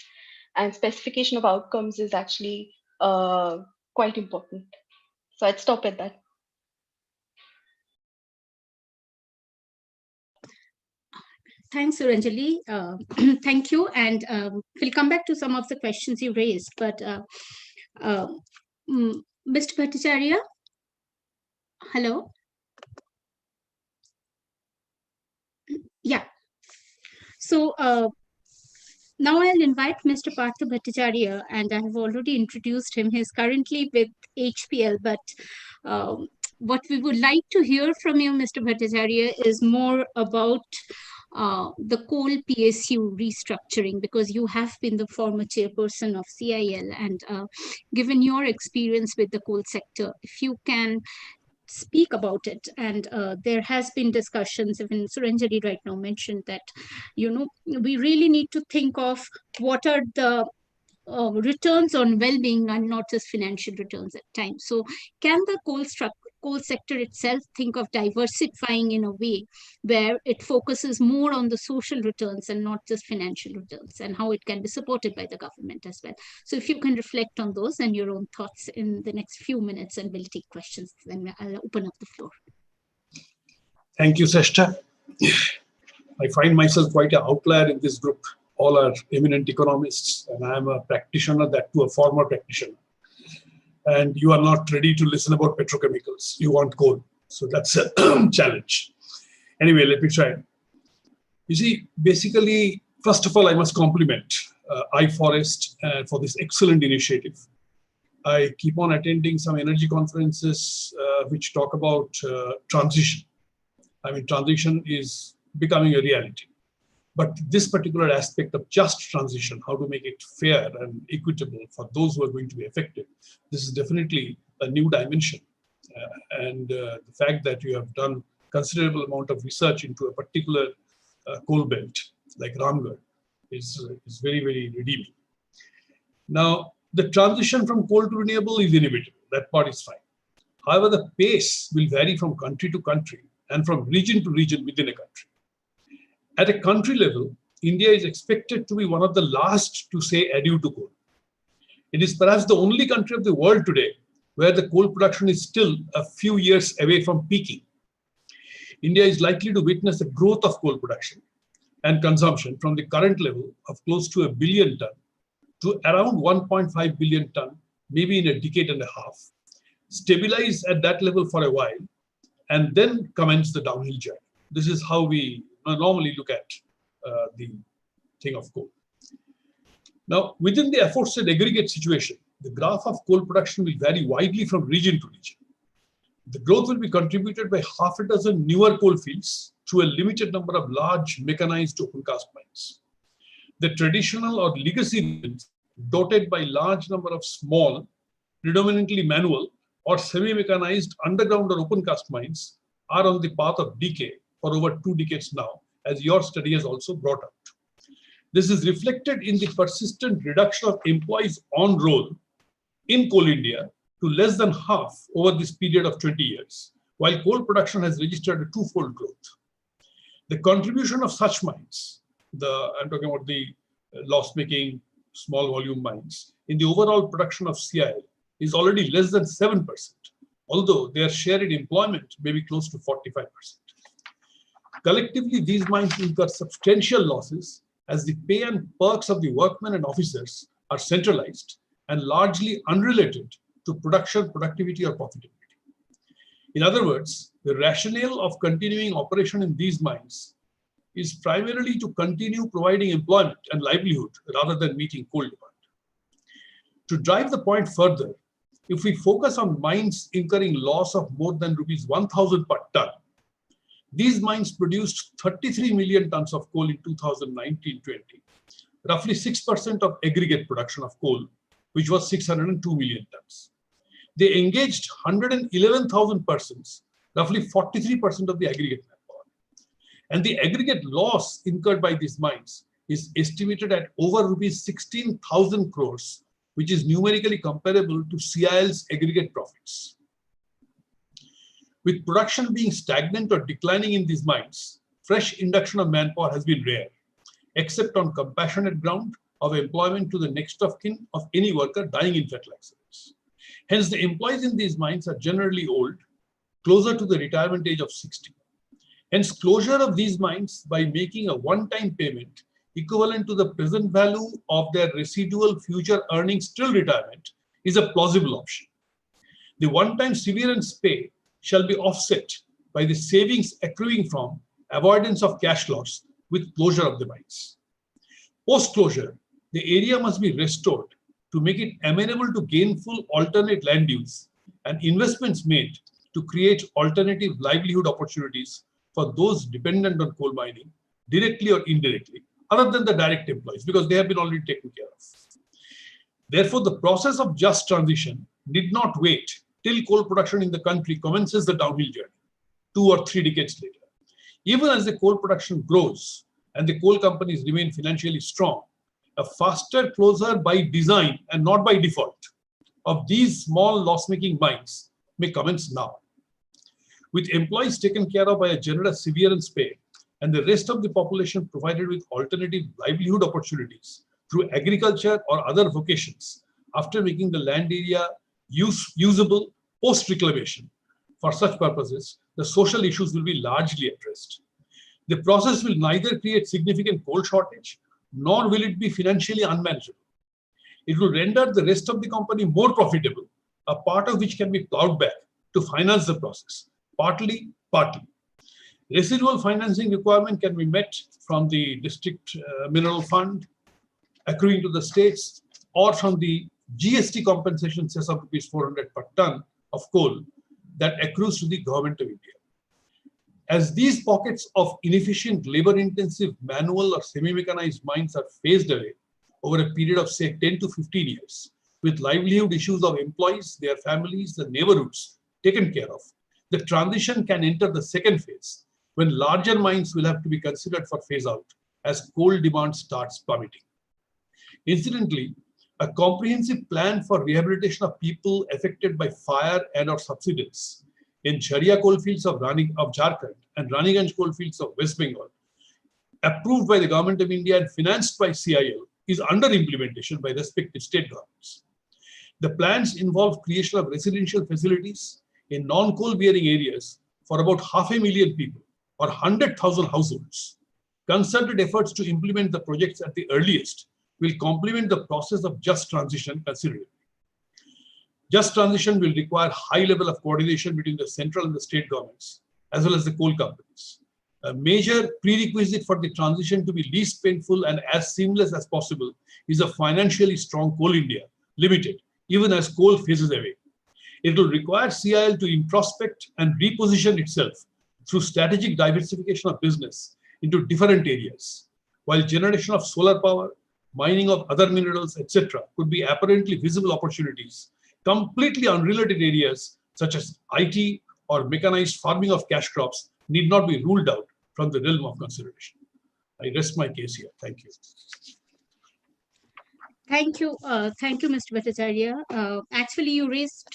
and specification of outcomes is actually quite important. So I'd stop at that. Thanks, Suranjali. Thank you. And we'll come back to some of the questions you raised. But Mr. Bhattacharya, hello. Yeah. So now I'll invite Mr. Partha Bhattacharya, and I have already introduced him. He's currently with HPL, but what we would like to hear from you, Mr. Bhattacharya, is more about the coal PSU restructuring, because you have been the former chairperson of CIL, and given your experience with the coal sector, if you can speak about it. And there has been discussions, even Suranjali right now mentioned that, we really need to think of what are the returns on well-being and not just financial returns at times. So can the coal sector itself think of diversifying in a way where it focuses more on the social returns and not just financial returns, and how it can be supported by the government as well? So if you can reflect on those and your own thoughts in the next few minutes, and we'll take questions, then I'll open up the floor. Thank you, Sreshta. I find myself quite an outlier in this group. All are eminent economists, and I am a practitioner, that too a former practitioner. And you are not ready to listen about petrochemicals. You want coal. So that's a challenge. Anyway, let me try. You see, basically, first of all, I must compliment iFOREST for this excellent initiative. I keep on attending some energy conferences which talk about transition. I mean, transition is becoming a reality. But this particular aspect of just transition, how to make it fair and equitable for those who are going to be affected, this is definitely a new dimension. And the fact that you have done considerable amount of research into a particular coal belt like Ramgarh is very, very redeeming. Now, the transition from coal to renewable is inevitable. That part is fine. However, the pace will vary from country to country and from region to region within a country. At a country level, India is expected to be one of the last to say adieu to coal. It is perhaps the only country of the world today where the coal production is still a few years away from peaking. India is likely to witness a growth of coal production and consumption from the current level of close to 1 billion ton to around 1.5 billion ton, maybe in a decade and a half, stabilize at that level for a while, and then commence the downhill journey. This is how we normally look at the thing of coal. Now, within the aforesaid aggregate situation, the graph of coal production will vary widely from region to region. The growth will be contributed by half a dozen newer coal fields to a limited number of large mechanized open cast mines. The traditional or legacy regions, dotted by large number of small, predominantly manual or semi-mechanized underground or open cast mines, are on the path of decay for over 2 decades now, as your study has also brought out. This is reflected in the persistent reduction of employees on roll in Coal India to less than half over this period of 20 years, while coal production has registered a twofold growth. The contribution of such mines, I'm talking about the loss-making small volume mines, in the overall production of CIL is already less than 7%, although their share in employment may be close to 45%. Collectively, these mines incur substantial losses as the pay and perks of the workmen and officers are centralized and largely unrelated to production, productivity, or profitability. In other words, the rationale of continuing operation in these mines is primarily to continue providing employment and livelihood rather than meeting coal demand. To drive the point further, if we focus on mines incurring loss of more than rupees 1,000 per ton, these mines produced 33 million tons of coal in 2019-20, roughly 6% of aggregate production of coal, which was 602 million tons. They engaged 111,000 persons, roughly 43% of the aggregate manpower. And the aggregate loss incurred by these mines is estimated at over rupees 16,000 crores, which is numerically comparable to CIL's aggregate profits. With production being stagnant or declining in these mines, fresh induction of manpower has been rare, except on compassionate ground of employment to the next of kin of any worker dying in fatal accidents. Hence, the employees in these mines are generally old, closer to the retirement age of 60. Hence, closure of these mines by making a one-time payment equivalent to the present value of their residual future earnings till retirement is a plausible option. The one-time severance pay shall be offset by the savings accruing from avoidance of cash loss with closure of the mines. Post-closure, the area must be restored to make it amenable to gainful alternate land use and investments made to create alternative livelihood opportunities for those dependent on coal mining, directly or indirectly, other than the direct employees, because they have been already taken care of. Therefore, the process of just transition need not wait till coal production in the country commences the downhill journey, 2 or 3 decades later. Even as the coal production grows and the coal companies remain financially strong, a faster closure by design and not by default of these small loss-making mines may commence now. With employees taken care of by a generous severance pay and the rest of the population provided with alternative livelihood opportunities through agriculture or other vocations after making the land area usable post-reclamation. For such purposes, the social issues will be largely addressed. The process will neither create significant coal shortage, nor will it be financially unmanageable. It will render the rest of the company more profitable, a part of which can be plowed back to finance the process, partly. Residual financing requirement can be met from the district mineral fund accruing to the states or from the GST compensation cess of rupees 400 per ton of coal that accrues to the government of India. As these pockets of inefficient, labor-intensive manual or semi-mechanized mines are phased away over a period of say 10 to 15 years, with livelihood issues of employees, their families, the neighborhoods taken care of, the transition can enter the second phase, when larger mines will have to be considered for phase out as coal demand starts plummeting. Incidentally, a comprehensive plan for rehabilitation of people affected by fire and/or subsidence in Jharia coalfields of Jharkhand and Raniganj coalfields of West Bengal, approved by the Government of India and financed by CIL, is under implementation by respective state governments. The plans involve creation of residential facilities in non-coal bearing areas for about 500,000 people or 100,000 households. Concerted efforts to implement the projects at the earliest will complement the process of just transition considerably. Just transition will require high level of coordination between the central and the state governments, as well as the coal companies. A major prerequisite for the transition to be least painful and as seamless as possible is a financially strong Coal India Limited, even as coal phases away. It will require CIL to introspect and reposition itself through strategic diversification of business into different areas. While generation of solar power, mining of other minerals, etc., could be apparently visible opportunities, completely unrelated areas such as IT or mechanized farming of cash crops need not be ruled out from the realm of consideration. I rest my case here. Thank you. Thank you, Mr. Bhattacharya. Actually, you raised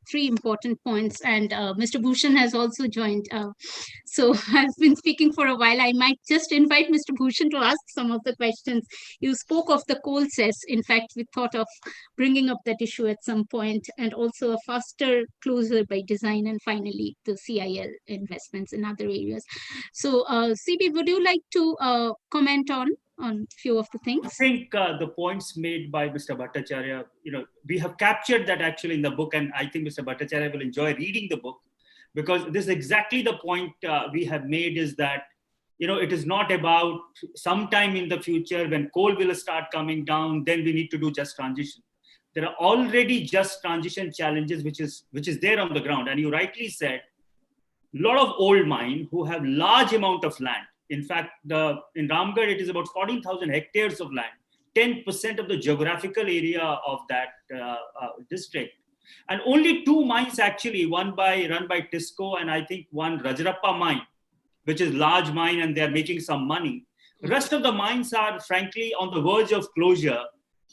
three important points, and Mr. Bhushan has also joined. So I've been speaking for a while. I might just invite Mr. Bhushan to ask some of the questions. You spoke of the coal cess. In fact, we thought of bringing up that issue at some point, and also a faster closure by design, and finally the CIL investments in other areas. So CB, would you like to comment on few of the things? I think the points made by Mr. Bhattacharya, we have captured that actually in the book, and I think Mr. Bhattacharya will enjoy reading the book, because this is exactly the point we have made, is that, it is not about sometime in the future when coal will start coming down, then we need to do just transition. There are already just transition challenges, which is there on the ground. And you rightly said, a lot of old mine who have large amount of land. In fact, in Ramgarh, it is about 14,000 hectares of land, 10% of the geographical area of that district. And only two mines actually, run by TISCO, and I think one Rajarappa mine, which is large mine, and they're making some money. The rest of the mines are frankly on the verge of closure,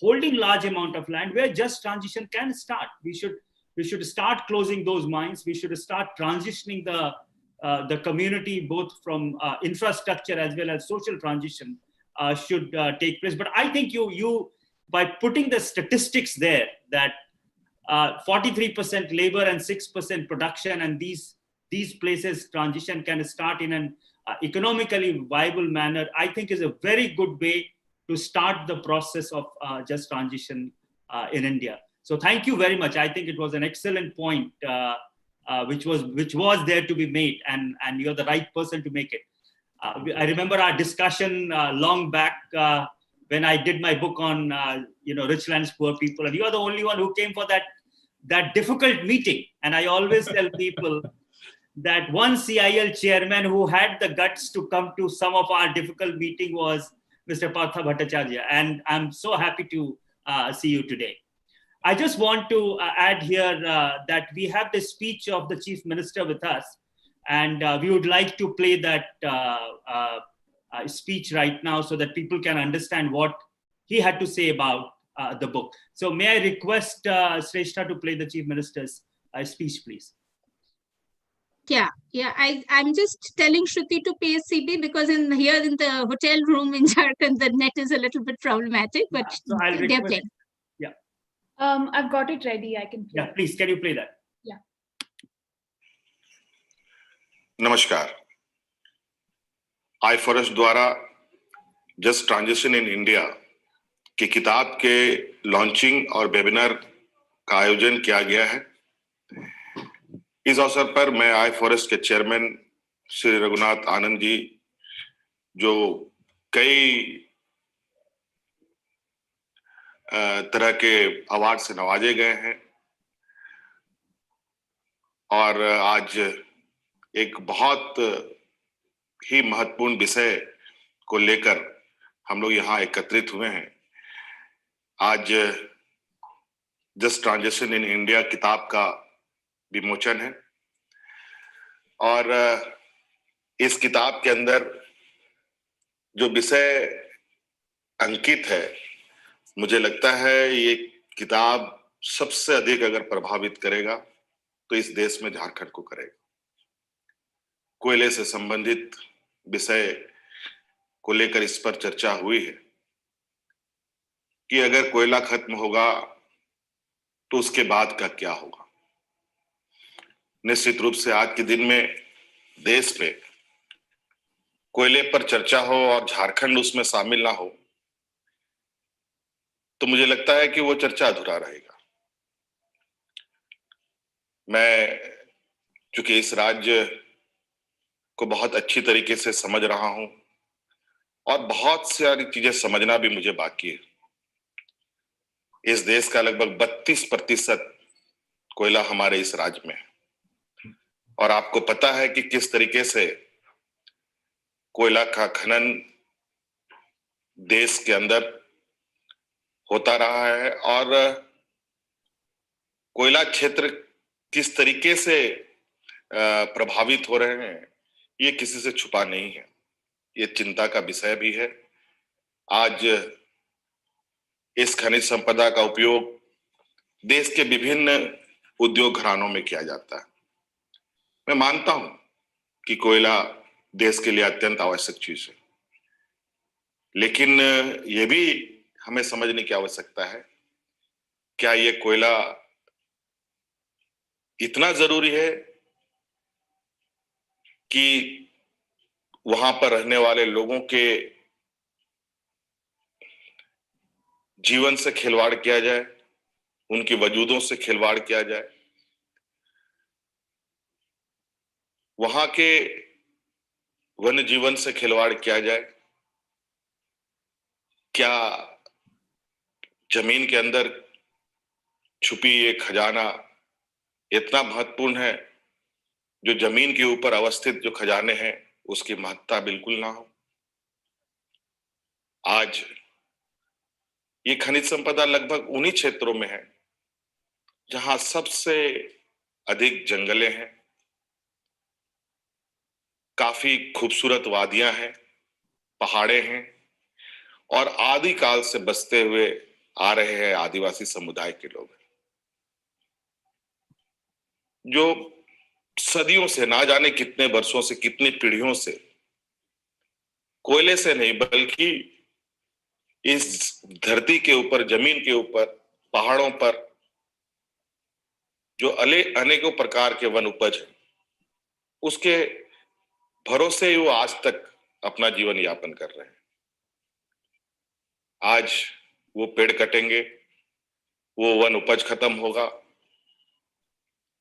holding large amount of land where just transition can start. We should start closing those mines. We should start transitioning the community, both from infrastructure as well as social transition should take place. But I think you by putting the statistics there, that 43% labor and 6% production, and these places transition can start in an economically viable manner, I think is a very good way to start the process of just transition in India. So thank you very much. I think it was an excellent point, which was there to be made, and you're the right person to make it. I remember our discussion long back when I did my book on rich lands, poor people, and you are the only one who came for that difficult meeting. And I always tell people that one CIL chairman who had the guts to come to some of our difficult meeting was Mr. Partha Bhattacharya, and I'm so happy to see you today. I just want to add here that we have the speech of the Chief Minister with us, and we would like to play that speech right now so that people can understand what he had to say about the book. So may I request Shrestha to play the Chief Minister's speech, please? Yeah. I'm just telling Shruti to pay CB because here in the hotel room in Jharkhand, the net is a little bit problematic, but so they're playing. Yeah. I've got it ready. I can play. Yeah, please, can you play that? Yeah. Namaskar. iFOREST द्वारा just transition in India की किताब के launching और webinar का आयोजन किया गया है। इस अवसर पर मैं iFOREST के चेयरमैन श्री रघुनाथ आनंद जी, जो कई तरह के अवार्ड से नवाजे गए हैं और आज एक बहुत ही महत्वपूर्ण विषय को लेकर हम लोग यहाँ एकत्रित हुए हैं। आज जस्ट ट्रांजिशन इन इंडिया किताब का विमोचन है। और इस किताब के अंदर जो विषय अंकित है, मुझे लगता है ये किताब सबसे अधिक अगर प्रभावित करेगा तो इस देश में झारखंड को करेगा। कोयले से संबंधित विषय को लेकर इस पर चर्चा हुई है कि अगर कोयला खत्म होगा तो उसके बाद का क्या होगा। निश्चित रूप से आज के दिन में देश में कोयले पर चर्चा हो और झारखंड उसमें शामिल ना हो तो मुझे लगता है कि वो चर्चा अधूरा रहेगा। मैं चूंकि इस राज्य को बहुत अच्छी तरीके से समझ रहा हूं और बहुत सारी चीजें समझना भी मुझे बाकी है। इस देश का लगभग 32% कोयला हमारे इस राज्य में है और आपको पता है कि किस तरीके से कोयला का खनन देश के अंदर होता रहा है और कोयला क्षेत्र किस तरीके से प्रभावित हो रहे हैं, ये किसी से छुपा नहीं है। ये चिंता का विषय भी है। आज इस खनिज संपदा का उपयोग देश के विभिन्न उद्योग घरानों में किया जाता है। मैं मानता हूं कि कोयला देश के लिए अत्यंत आवश्यक चीज है, लेकिन ये भी हमें समझने की आवश्यकता है, क्या ये कोयला इतना जरूरी है कि वहां पर रहने वाले लोगों के जीवन से खिलवाड़ किया जाए, उनकी वजूदों से खिलवाड़ किया जाए, वहां के वन्य जीवन से खिलवाड़ किया जाए? क्या जमीन के अंदर छुपी ये खजाना इतना महत्वपूर्ण है जो जमीन के ऊपर अवस्थित जो खजाने हैं उसकी महत्ता बिल्कुल ना हो? आज ये खनिज संपदा लगभग उन्हीं क्षेत्रों में है जहां सबसे अधिक जंगलें हैं, काफी खूबसूरत वादियां हैं, पहाड़े हैं और आदि काल से बसते हुए आ रहे हैं आदिवासी समुदाय के लोग, जो सदियों से, ना जाने कितने वर्षों से, कितनी पीढ़ियों से कोयले से नहीं बल्कि इस धरती के ऊपर, जमीन के ऊपर, पहाड़ों पर जो अनेकों प्रकार के वन उपज है उसके भरोसे वो आज तक अपना जीवन यापन कर रहे हैं। आज वो पेड़ कटेंगे, वो वन उपज खत्म होगा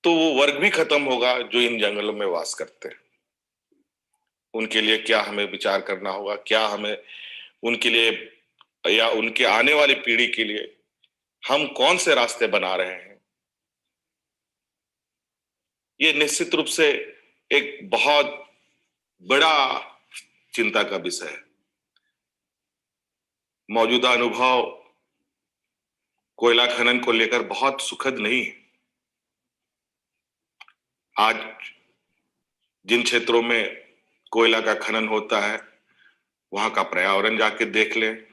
तो वो वर्ग भी खत्म होगा जो इन जंगलों में वास करते हैं। उनके लिए क्या हमें विचार करना होगा, क्या हमें उनके लिए या उनके आने वाली पीढ़ी के लिए हम कौन से रास्ते बना रहे हैं, ये निश्चित रूप से एक बहुत बड़ा चिंता का विषय है। मौजूदा अनुभव कोयला खनन को लेकर बहुत सुखद नहीं है। आज जिन क्षेत्रों में कोयला का खनन होता है वहां का पर्यावरण जाके देख लें,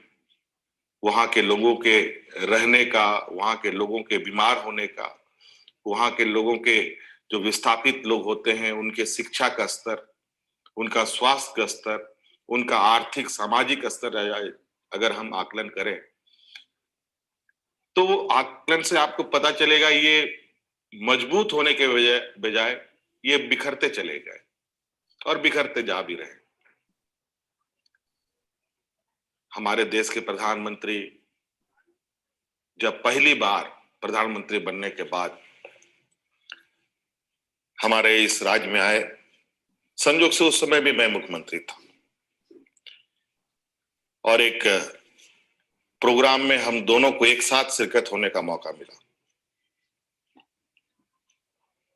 वहां के लोगों के रहने का, वहां के लोगों के बीमार होने का, वहां के लोगों के जो विस्थापित लोग होते हैं उनके शिक्षा का स्तर, उनका स्वास्थ्य का स्तर, उनका आर्थिक सामाजिक स्तर अगर हम आकलन करें तो आकलन से आपको पता चलेगा ये मजबूत होने के बजाय ये बिखरते चले गए और बिखरते जा भी रहे। हमारे देश के प्रधानमंत्री जब पहली बार प्रधानमंत्री बनने के बाद हमारे इस राज्य में आए, संयोग से उस समय भी मैं मुख्यमंत्री था और एक प्रोग्राम में हम दोनों को एक साथ शिरकत होने का मौका मिला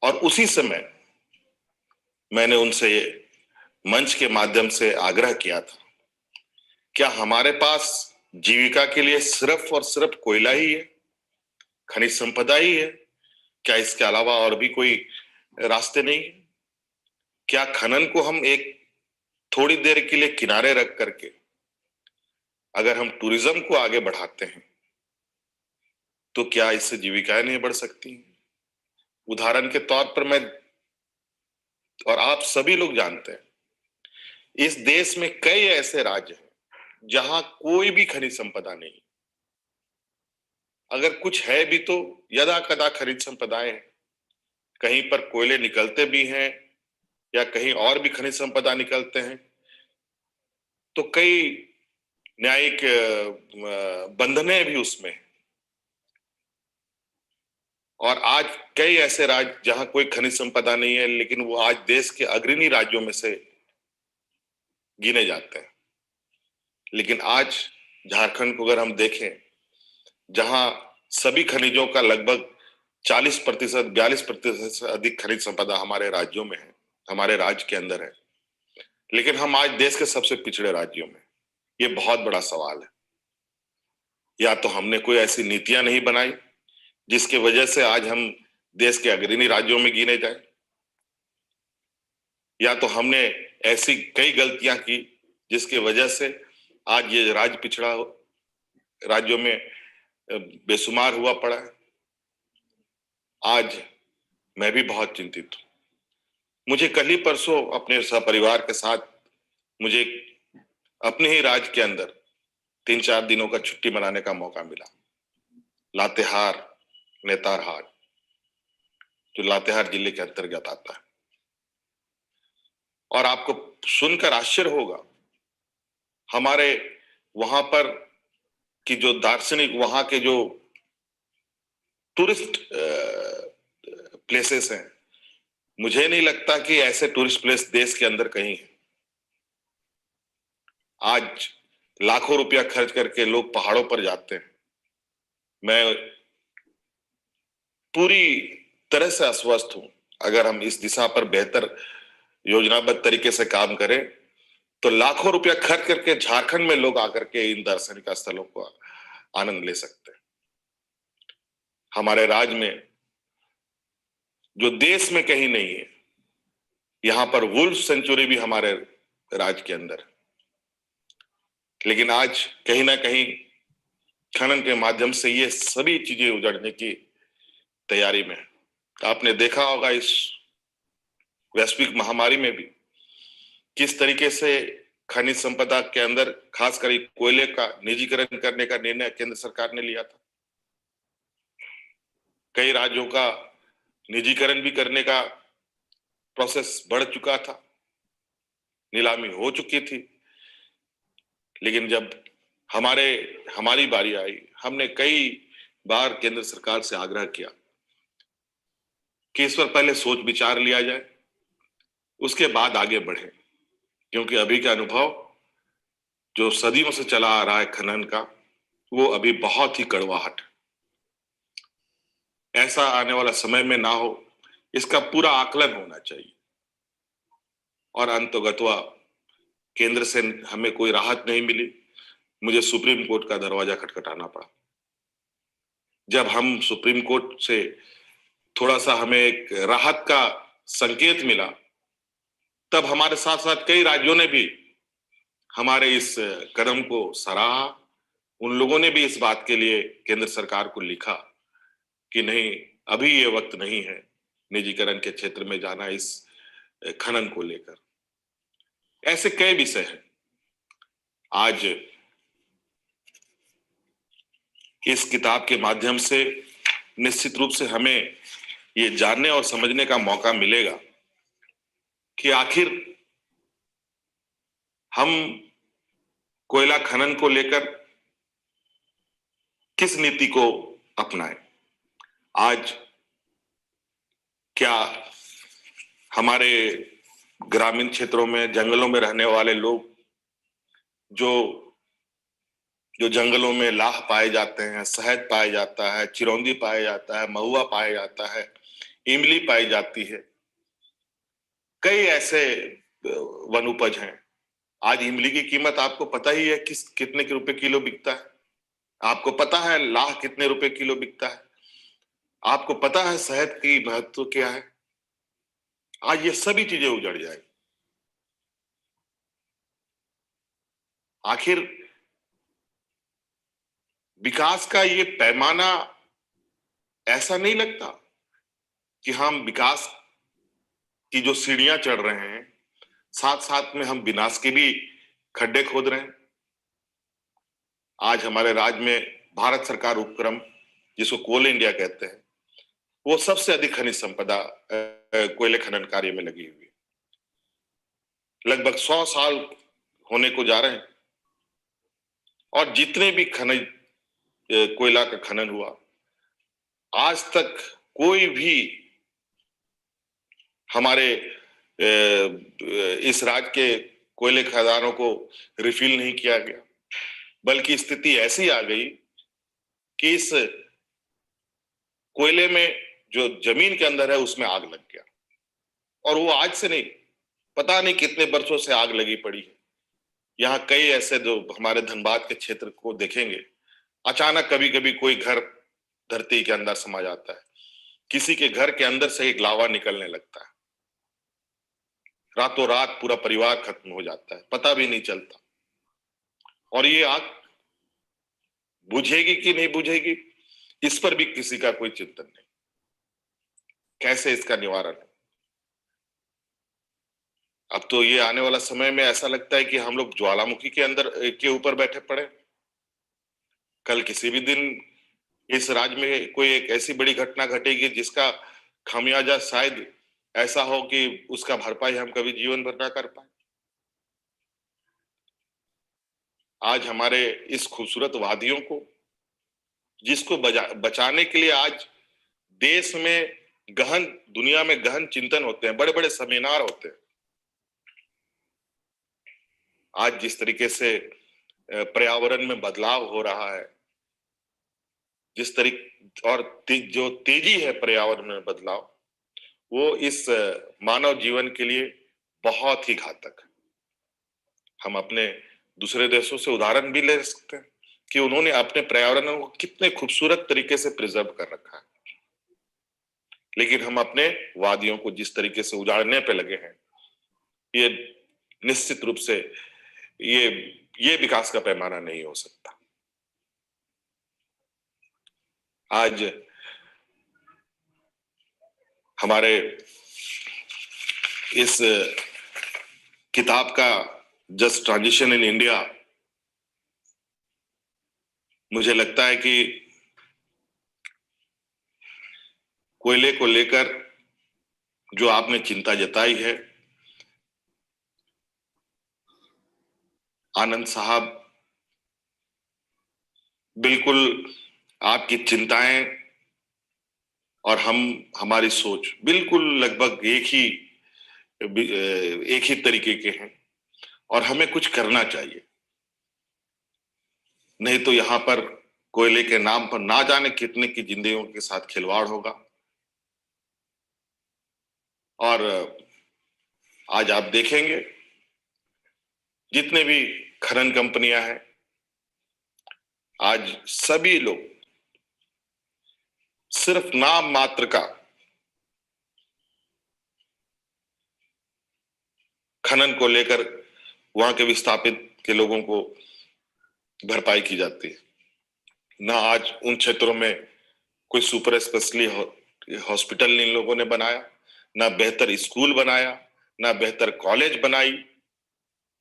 और उसी समय मैंने उनसे मंच के माध्यम से आग्रह किया था, क्या हमारे पास जीविका के लिए सिर्फ और सिर्फ कोयला ही है, खनिज संपदा ही है, क्या इसके अलावा और भी कोई रास्ते नहीं? क्या खनन को हम एक थोड़ी देर के लिए किनारे रख करके अगर हम टूरिज्म को आगे बढ़ाते हैं तो क्या इससे जीविकाएं नहीं बढ़ सकती? उदाहरण के तौर पर मैं और आप सभी लोग जानते हैं, इस देश में कई ऐसे राज्य हैं जहां कोई भी खनिज संपदा नहीं, अगर कुछ है भी तो यदा कदा खनिज संपदाएं हैं। कहीं पर कोयले निकलते भी हैं या कहीं और भी खनिज संपदा निकलते हैं, तो कई न्यायिक बंधने भी उसमें। और आज कई ऐसे राज्य जहां कोई खनिज संपदा नहीं है, लेकिन वो आज देश के अग्रणी राज्यों में से गिने जाते हैं। लेकिन आज झारखंड को अगर हम देखें, जहां सभी खनिजों का लगभग 40%, 42% से अधिक खनिज संपदा हमारे राज्यों में है, हमारे राज्य के अंदर है, लेकिन हम आज देश के सबसे पिछड़े राज्यों में। ये बहुत बड़ा सवाल है। या तो हमने कोई ऐसी नीतियां नहीं बनाई जिसकी वजह से आज हम देश के अग्रणी राज्यों में गिने जाए, या तो हमने ऐसी कई गलतियां की जिसकी वजह से आज ये राज्य पिछड़ा राज्यों में बेशुमार हुआ पड़ा है। आज मैं भी बहुत चिंतित हूं। मुझे कल ही परसों अपने सपरिवार के साथ मुझे अपने ही राज्य के अंदर 3-4 दिनों का छुट्टी मनाने का मौका मिला। लातेहार, नेतारहाट, जो लातेहार जिले के अंतर्गत आता है। और आपको सुनकर आश्चर्य होगा, हमारे वहां पर की जो दार्शनिक, वहां के जो टूरिस्ट प्लेसेस हैं, मुझे नहीं लगता कि ऐसे टूरिस्ट प्लेस देश के अंदर कहीं है। आज लाखों रुपया खर्च करके लोग पहाड़ों पर जाते हैं। मैं पूरी तरह से आश्वस्त हूं, अगर हम इस दिशा पर बेहतर योजनाबद्ध तरीके से काम करें तो लाखों रुपया खर्च करके झारखंड में लोग आकर के इन दार्शनिक स्थलों को आनंद ले सकते हैं। हमारे राज्य में जो देश में कहीं नहीं है, यहां पर वुल्फ सेंचुरी भी हमारे राज्य के अंदर है। लेकिन आज कहीं ना कहीं खनन के माध्यम से ये सभी चीजें उजड़ने की तैयारी में है। आपने देखा होगा इस वैश्विक महामारी में भी किस तरीके से खनिज संपदा के अंदर खासकर कोयले का निजीकरण करने का निर्णय केंद्र सरकार ने लिया था। कई राज्यों का निजीकरण भी करने का प्रोसेस बढ़ चुका था, नीलामी हो चुकी थी। लेकिन जब हमारी बारी आई, हमने कई बार केंद्र सरकार से आग्रह किया कि इस पर पहले सोच विचार लिया जाए, उसके बाद आगे बढ़े, क्योंकि अभी का अनुभव जो सदियों से चला आ रहा है खनन का, वो अभी बहुत ही कड़वाहट है। ऐसा आने वाला समय में ना हो, इसका पूरा आकलन होना चाहिए। और अंततोगत्वा केंद्र से हमें कोई राहत नहीं मिली, मुझे सुप्रीम कोर्ट का दरवाजा खटखटाना पड़ा। जब हम सुप्रीम कोर्ट से थोड़ा सा हमें एक राहत का संकेत मिला, तब हमारे साथ साथ कई राज्यों ने भी हमारे इस कदम को सराहा। उन लोगों ने भी इस बात के लिए केंद्र सरकार को लिखा कि नहीं, अभी ये वक्त नहीं है निजीकरण के क्षेत्र में जाना इस खनन को लेकर। ऐसे कई विषय हैं। आज इस किताब के माध्यम से निश्चित रूप से हमें ये जानने और समझने का मौका मिलेगा कि आखिर हम कोयला खनन को लेकर किस नीति को अपनाएं। आज क्या हमारे ग्रामीण क्षेत्रों में, जंगलों में रहने वाले लोग जो जंगलों में लाह पाए जाते हैं, शहद पाया जाता है, चिरौंजी पाया जाता है, महुआ पाया जाता है, इमली पाई जाती है, कई ऐसे वन उपज हैं। आज इमली की कीमत आपको पता ही है कितने रुपए किलो बिकता है। आपको पता है लाह कितने रुपए किलो बिकता है। आपको पता है शहद की महत्व क्या है? आज ये सभी चीजें उजड़ जाएगी। आखिर विकास का ये पैमाना ऐसा नहीं लगता कि हम विकास की जो सीढ़ियां चढ़ रहे हैं, साथ साथ में हम विनाश के भी खड्डे खोद रहे हैं। आज हमारे राज्य में भारत सरकार उपक्रम, जिसको कोल इंडिया कहते हैं, वो सबसे अधिक खनिज संपदा कोयले खनन कार्य में लगी हुई है। लगभग 100 साल होने को जा रहे हैं और जितने भी खनिज कोयला का खनन हुआ, आज तक कोई भी हमारे इस राज्य के कोयले खदानों को रिफिल नहीं किया गया, बल्कि स्थिति ऐसी आ गई कि इस कोयले में जो जमीन के अंदर है उसमें आग लग गया। और वो आज से नहीं, पता नहीं कितने वर्षों से आग लगी पड़ी है। यहाँ कई ऐसे जो हमारे धनबाद के क्षेत्र को देखेंगे, अचानक कभी कभी कोई घर धरती के अंदर समा जाता है, किसी के घर के अंदर से एक लावा निकलने लगता है, रातों रात पूरा परिवार खत्म हो जाता है, पता भी नहीं चलता। और ये आग बुझेगी कि नहीं बुझेगी, इस पर भी किसी का कोई चिंतन नहीं। कैसे इसका निवारण है? अब तो ये आने वाला समय में ऐसा लगता है कि हम लोग ज्वालामुखी के अंदर के ऊपर बैठे पड़े। कल किसी भी दिन इस राज्य में कोई एक ऐसी बड़ी घटना घटेगी जिसका खामियाजा शायद ऐसा हो कि उसका भरपाई हम कभी जीवन भर ना कर पाए। आज हमारे इस खूबसूरत वादियों को, जिसको बचाने के लिए आज देश में गहन, दुनिया में गहन चिंतन होते हैं, बड़े बड़े सेमिनार होते हैं। आज जिस तरीके से पर्यावरण में बदलाव हो रहा है, जिस तरीके और जो तेजी है पर्यावरण में बदलाव, वो इस मानव जीवन के लिए बहुत ही घातक है। हम अपने दूसरे देशों से उदाहरण भी ले सकते हैं कि उन्होंने अपने पर्यावरण को कितने खूबसूरत तरीके से प्रिजर्व कर रखा है, लेकिन हम अपने वादियों को जिस तरीके से उजाड़ने पे लगे हैं, ये निश्चित रूप से ये विकास का पैमाना नहीं हो सकता। आज हमारे इस किताब का जस्ट ट्रांजिशन इन इंडिया, मुझे लगता है कि कोयले को लेकर जो आपने चिंता जताई है, आनंद साहब, बिल्कुल आपकी चिंताएं और हमारी सोच बिल्कुल लगभग एक ही तरीके के हैं और हमें कुछ करना चाहिए। नहीं तो यहाँ पर कोयले के नाम पर ना जाने कितने की जिंदगियों के साथ खिलवाड़ होगा। और आज आप देखेंगे जितने भी खनन कंपनियां हैं, आज सभी लोग सिर्फ नाम मात्र का खनन को लेकर वहां के विस्थापित के लोगों को भरपाई की जाती है। ना आज उन क्षेत्रों में कोई सुपर स्पेशलिटी हॉस्पिटल इन लोगों ने बनाया, ना बेहतर स्कूल बनाया, ना बेहतर कॉलेज बनाई,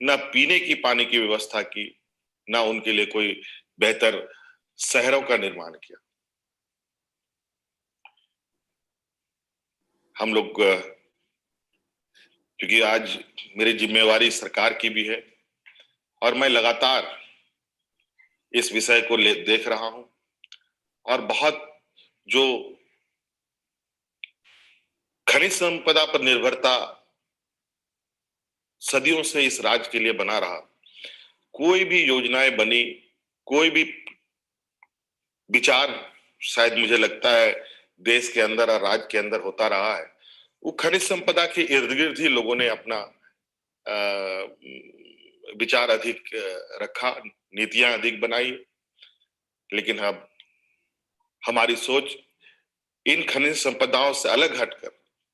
ना पीने की पानी की व्यवस्था की, ना उनके लिए कोई बेहतर शहरों का निर्माण किया। हम लोग, क्योंकि आज मेरी जिम्मेवारी सरकार की भी है और मैं लगातार इस विषय को देख रहा हूं, और बहुत जो खनिज संपदा पर निर्भरता सदियों से इस राज्य के लिए बना रहा, कोई भी योजनाएं बनी, कोई भी विचार शायद मुझे लगता है देश के अंदर और राज्य के अंदर होता रहा है, वो खनिज संपदा के इर्द गिर्द ही लोगों ने अपना विचार अधिक रखा, नीतियां अधिक बनाई। लेकिन अब हमारी सोच इन खनिज संपदाओं से अलग हटकर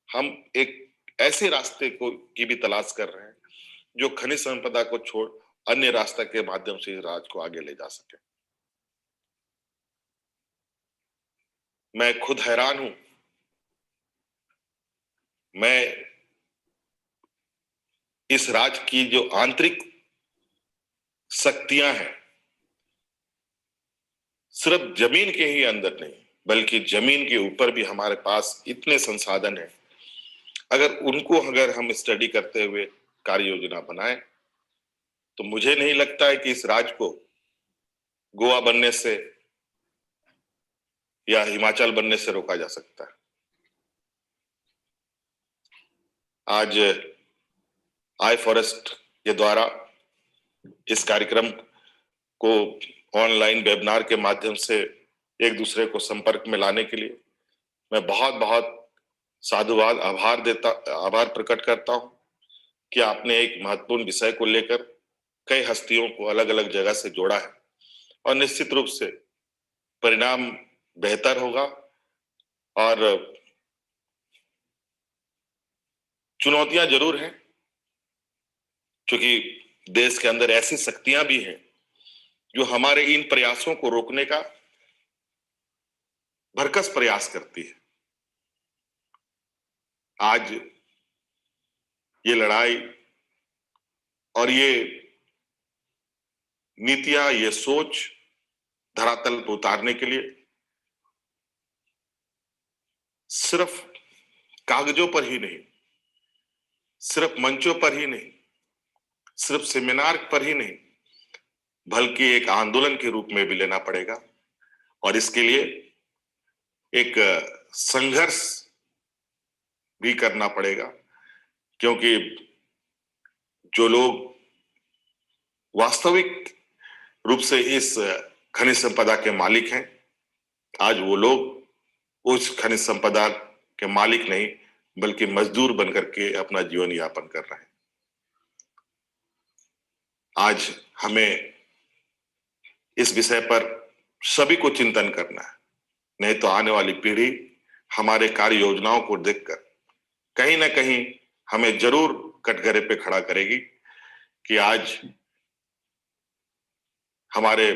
हम एक ऐसे रास्ते की भी तलाश कर रहे हैं जो खनिज संपदा को छोड़ अन्य रास्ते के माध्यम से इस राज्य को आगे ले जा सके। मैं खुद हैरान हूं। मैं इस राज्य की जो आंतरिक शक्तियां हैं, सिर्फ जमीन के ही अंदर नहीं बल्कि जमीन के ऊपर भी हमारे पास इतने संसाधन हैं। अगर हम स्टडी करते हुए कार्य योजना बनाएं तो मुझे नहीं लगता है कि इस राज्य को गोवा बनने से या हिमाचल बनने से रोका जा सकता है। आज iFOREST के द्वारा इस कार्यक्रम को ऑनलाइन वेबिनार के माध्यम से एक दूसरे को संपर्क में लाने के लिए मैं बहुत बहुत साधुवाद आभार प्रकट करता हूं कि आपने एक महत्वपूर्ण विषय को लेकर कई हस्तियों को अलग अलग जगह से जोड़ा है और निश्चित रूप से परिणाम बेहतर होगा। और चुनौतियां जरूर हैं क्योंकि देश के अंदर ऐसी शक्तियां भी हैं जो हमारे इन प्रयासों को रोकने का भरकस प्रयास करती है। आज ये लड़ाई और ये नीतियां, ये सोच धरातल पर उतारने के लिए सिर्फ कागजों पर ही नहीं, सिर्फ मंचों पर ही नहीं, सिर्फ सेमिनार पर ही नहीं, बल्कि एक आंदोलन के रूप में भी लेना पड़ेगा। और इसके लिए एक संघर्ष भी करना पड़ेगा, क्योंकि जो लोग वास्तविक रूप से इस खनिज संपदा के मालिक हैं, आज वो लोग उस खनिज संपदा के मालिक नहीं बल्कि मजदूर बनकर के अपना जीवन यापन कर रहे हैं। आज हमें इस विषय पर सभी को चिंतन करना है, नहीं तो आने वाली पीढ़ी हमारे कार्य योजनाओं को देखकर कहीं ना कहीं हमें जरूर कटघरे पे खड़ा करेगी कि आज हमारे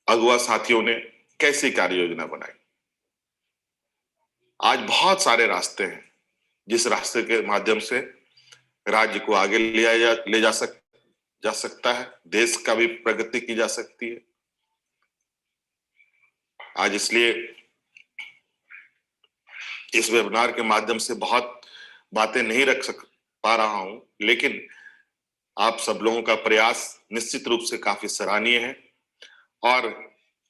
अगुआ साथियों ने कैसी कार्य योजना बनाई। आज बहुत सारे रास्ते हैं जिस रास्ते के माध्यम से राज्य को आगे ले जा सकता है, देश का भी प्रगति की जा सकती है। आज इसलिए इस वेबिनार के माध्यम से बहुत बातें नहीं रख पा रहा हूं, लेकिन आप सब लोगों का प्रयास निश्चित रूप से काफी सराहनीय है और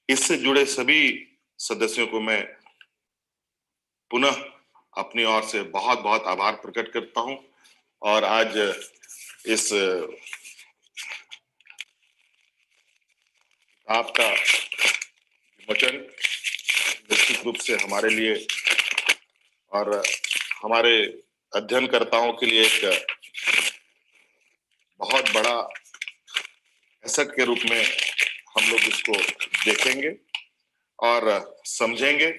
इससे जुड़े सभी सदस्यों को मैं पुनः अपनी ओर से बहुत बहुत आभार प्रकट करता हूं। और आज इस आपका वचन निश्चित रूप से हमारे लिए और हमारे अध्ययनकर्ताओं के लिए एक बहुत बड़ा एसेट के रूप में हम लोग इसको देखेंगे और समझेंगे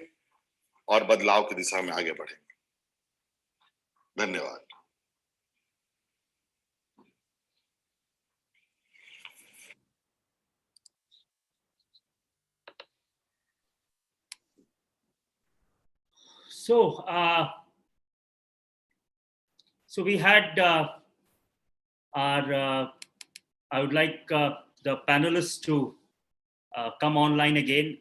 और बदलाव की दिशा में आगे बढ़ेंगे। धन्यवाद। So we had I would like the panelists to come online again.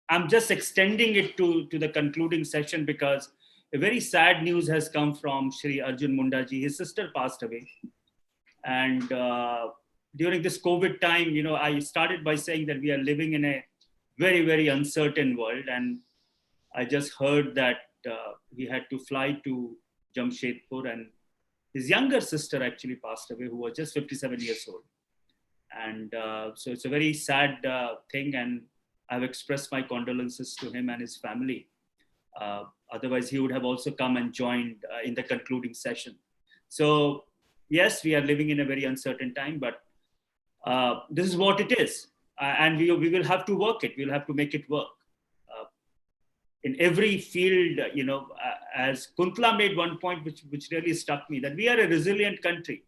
I'm just extending it to the concluding session because a very sad news has come from Shri Arjun Munda ji. His sister passed away. And during this COVID time, you know, I started by saying that we are living in a very, very uncertain world. And I just heard that he had to fly to Jamshedpur and his younger sister actually passed away, who was just 57 years old. And so it's a very sad thing. And I've expressed my condolences to him and his family. Otherwise, he would have also come and joined in the concluding session. So yes, we are living in a very uncertain time, but this is what it is. and we will have to work it. We'll have to make it work. In every field, as Kuntla made one point which really struck me, that we are a resilient country.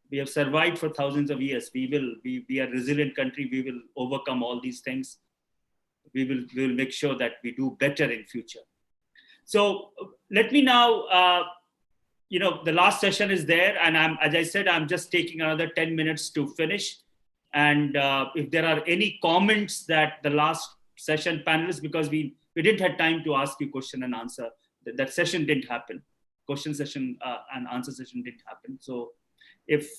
We have survived for thousands of years. We are a resilient country. We will overcome all these things. We will make sure that we do better in future. So let me now, the last session is there, and as I said, I'm just taking another 10 minutes to finish. And if there are any comments that the last session panelists, because we didn't have time to ask you question and answer. That session didn't happen. Question session and answer session didn't happen. So if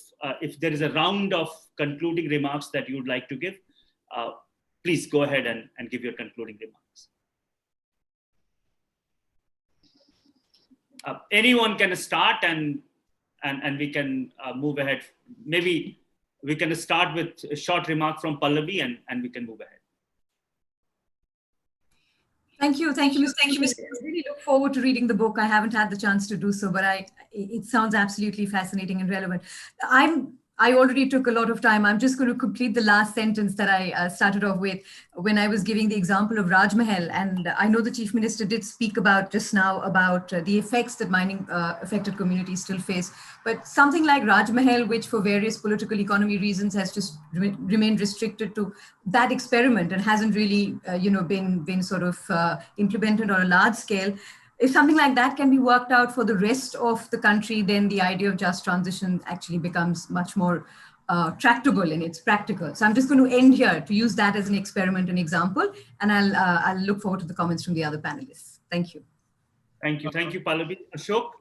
there is a round of concluding remarks that you would like to give, please go ahead and give your concluding remarks. Anyone can start and we can move ahead. Maybe we can start with a short remark from Pallavi and we can move ahead. Thank you, Mr. I really look forward to reading the book. I haven't had the chance to do so, but it sounds absolutely fascinating and relevant. I already took a lot of time. I'm just going to complete the last sentence that I started off with when I was giving the example of Raj Mahal. And I know the Chief Minister did speak about just now about the effects that mining affected communities still face. But something like Raj Mahal, which for various political economy reasons has just remained restricted to that experiment and hasn't really been sort of implemented on a large scale. If something like that can be worked out for the rest of the country, then the idea of just transition actually becomes much more tractable and it's practical. So I'm just going to end here to use that as an experiment and example, and I'll look forward to the comments from the other panelists. Thank you. Thank you, Pallavi. Ashok?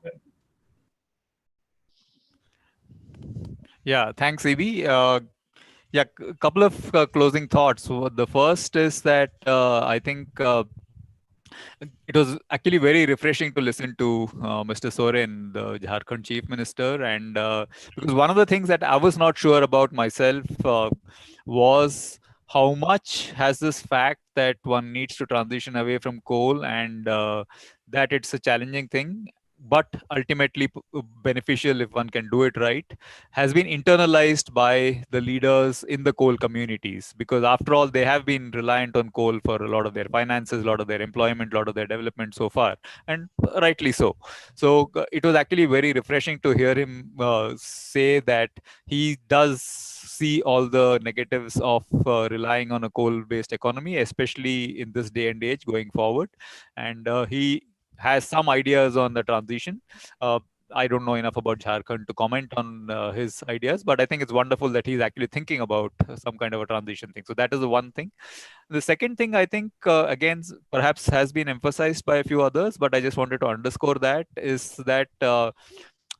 Yeah, thanks, Evie. Yeah, a couple of closing thoughts. So the first is that I think it was actually very refreshing to listen to Mr. Soren, the Jharkhand Chief Minister, and because one of the things that I was not sure about myself was how much has this fact that one needs to transition away from coal and that it's a challenging thing, but ultimately beneficial if one can do it right, has been internalized by the leaders in the coal communities, because after all, they have been reliant on coal for a lot of their finances, a lot of their employment, a lot of their development so far, and rightly so. So it was actually very refreshing to hear him say that he does see all the negatives of relying on a coal-based economy, especially in this day and age going forward. And he has some ideas on the transition. I don't know enough about Jharkhand to comment on his ideas, but I think it's wonderful that he's actually thinking about some kind of a transition thing. So that is the one thing. The second thing, I think, again, perhaps has been emphasized by a few others, but I just wanted to underscore that, is that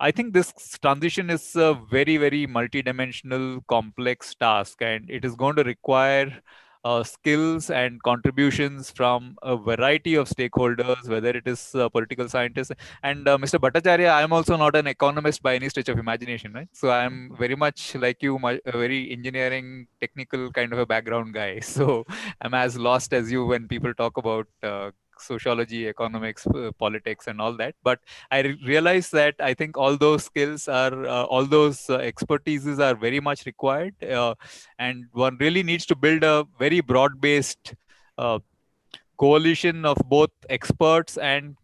I think this transition is a very, very multidimensional, complex task, and it is going to require skills and contributions from a variety of stakeholders, whether it is political scientists. And Mr. Bhattacharya, I am also not an economist by any stretch of imagination, right? So I am very much like you, a very engineering, technical kind of a background guy. So I'm as lost as you when people talk about sociology, economics, politics, and all that. But I realize that I think all those skills are, all those expertises are very much required. And one really needs to build a very broad-based coalition of both experts and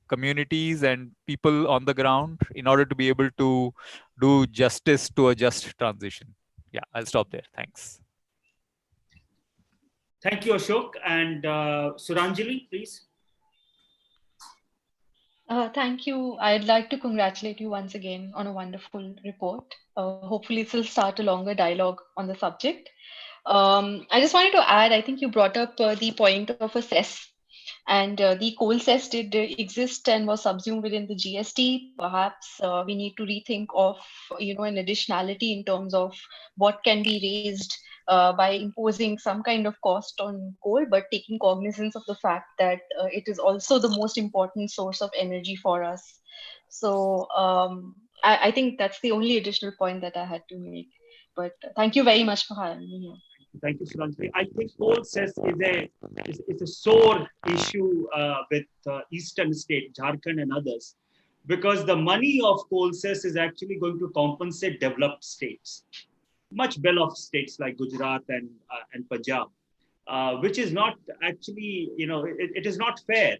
communities and people on the ground in order to be able to do justice to a just transition. Yeah, I'll stop there. Thanks. Thank you, Ashok. And Suranjali, please. Thank you. I'd like to congratulate you once again on a wonderful report. Hopefully, this will start a longer dialogue on the subject. I just wanted to add, I think you brought up the point of a cess, and the coal cess did exist and was subsumed within the GST. Perhaps we need to rethink of, an additionality in terms of what can be raised by imposing some kind of cost on coal, but taking cognizance of the fact that it is also the most important source of energy for us. So I think that's the only additional point that I had to make. But thank you very much for having me here. Thank you, Suranjali. I think coal cess is a sore issue with eastern state, Jharkhand and others, because the money of coal cess is actually going to compensate developed states. much well-off states like Gujarat and Punjab, which is not actually, it is not fair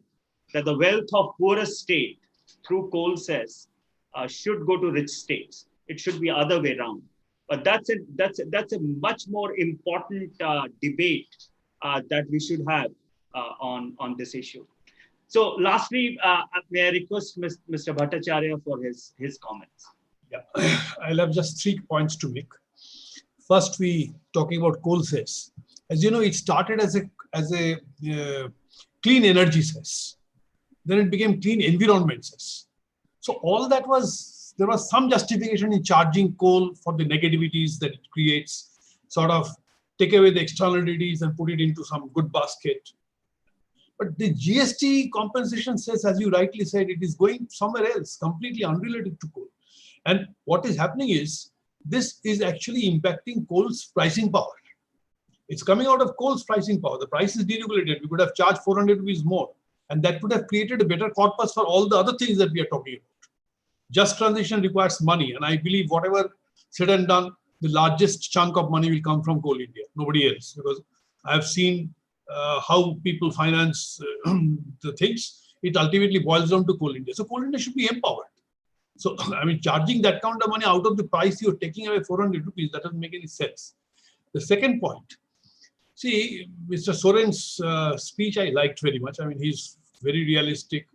that the wealth of poorest state through coal cess should go to rich states. It should be other way around. But that's a much more important debate that we should have on this issue. So lastly, may I request Mr. Bhattacharya for his comments? Yeah, I'll have just 3 points to make. First, we talking about coal cess. As you know, it started as a clean energy cess. Then it became clean environment cess. So all that was, there was some justification in charging coal for the negativities that it creates, sort of take away the externalities and put it into some good basket. But the GST compensation says, as you rightly said, it is going somewhere else, completely unrelated to coal. And what is happening is, this is actually impacting coal's pricing power. It's coming out of coal's pricing power. The price is deregulated. We could have charged 400 rupees more. And that would have created a better corpus for all the other things that we are talking about. Just transition requires money. And I believe whatever said and done, the largest chunk of money will come from Coal India, nobody else. Because I've seen how people finance the things. It ultimately boils down to Coal India. So Coal India should be empowered. So, I mean, charging that kind of money out of the price, you're taking away 400 rupees. That doesn't make any sense. The second point, see, Mr. Soren's speech I liked very much. I mean, he's very realistic,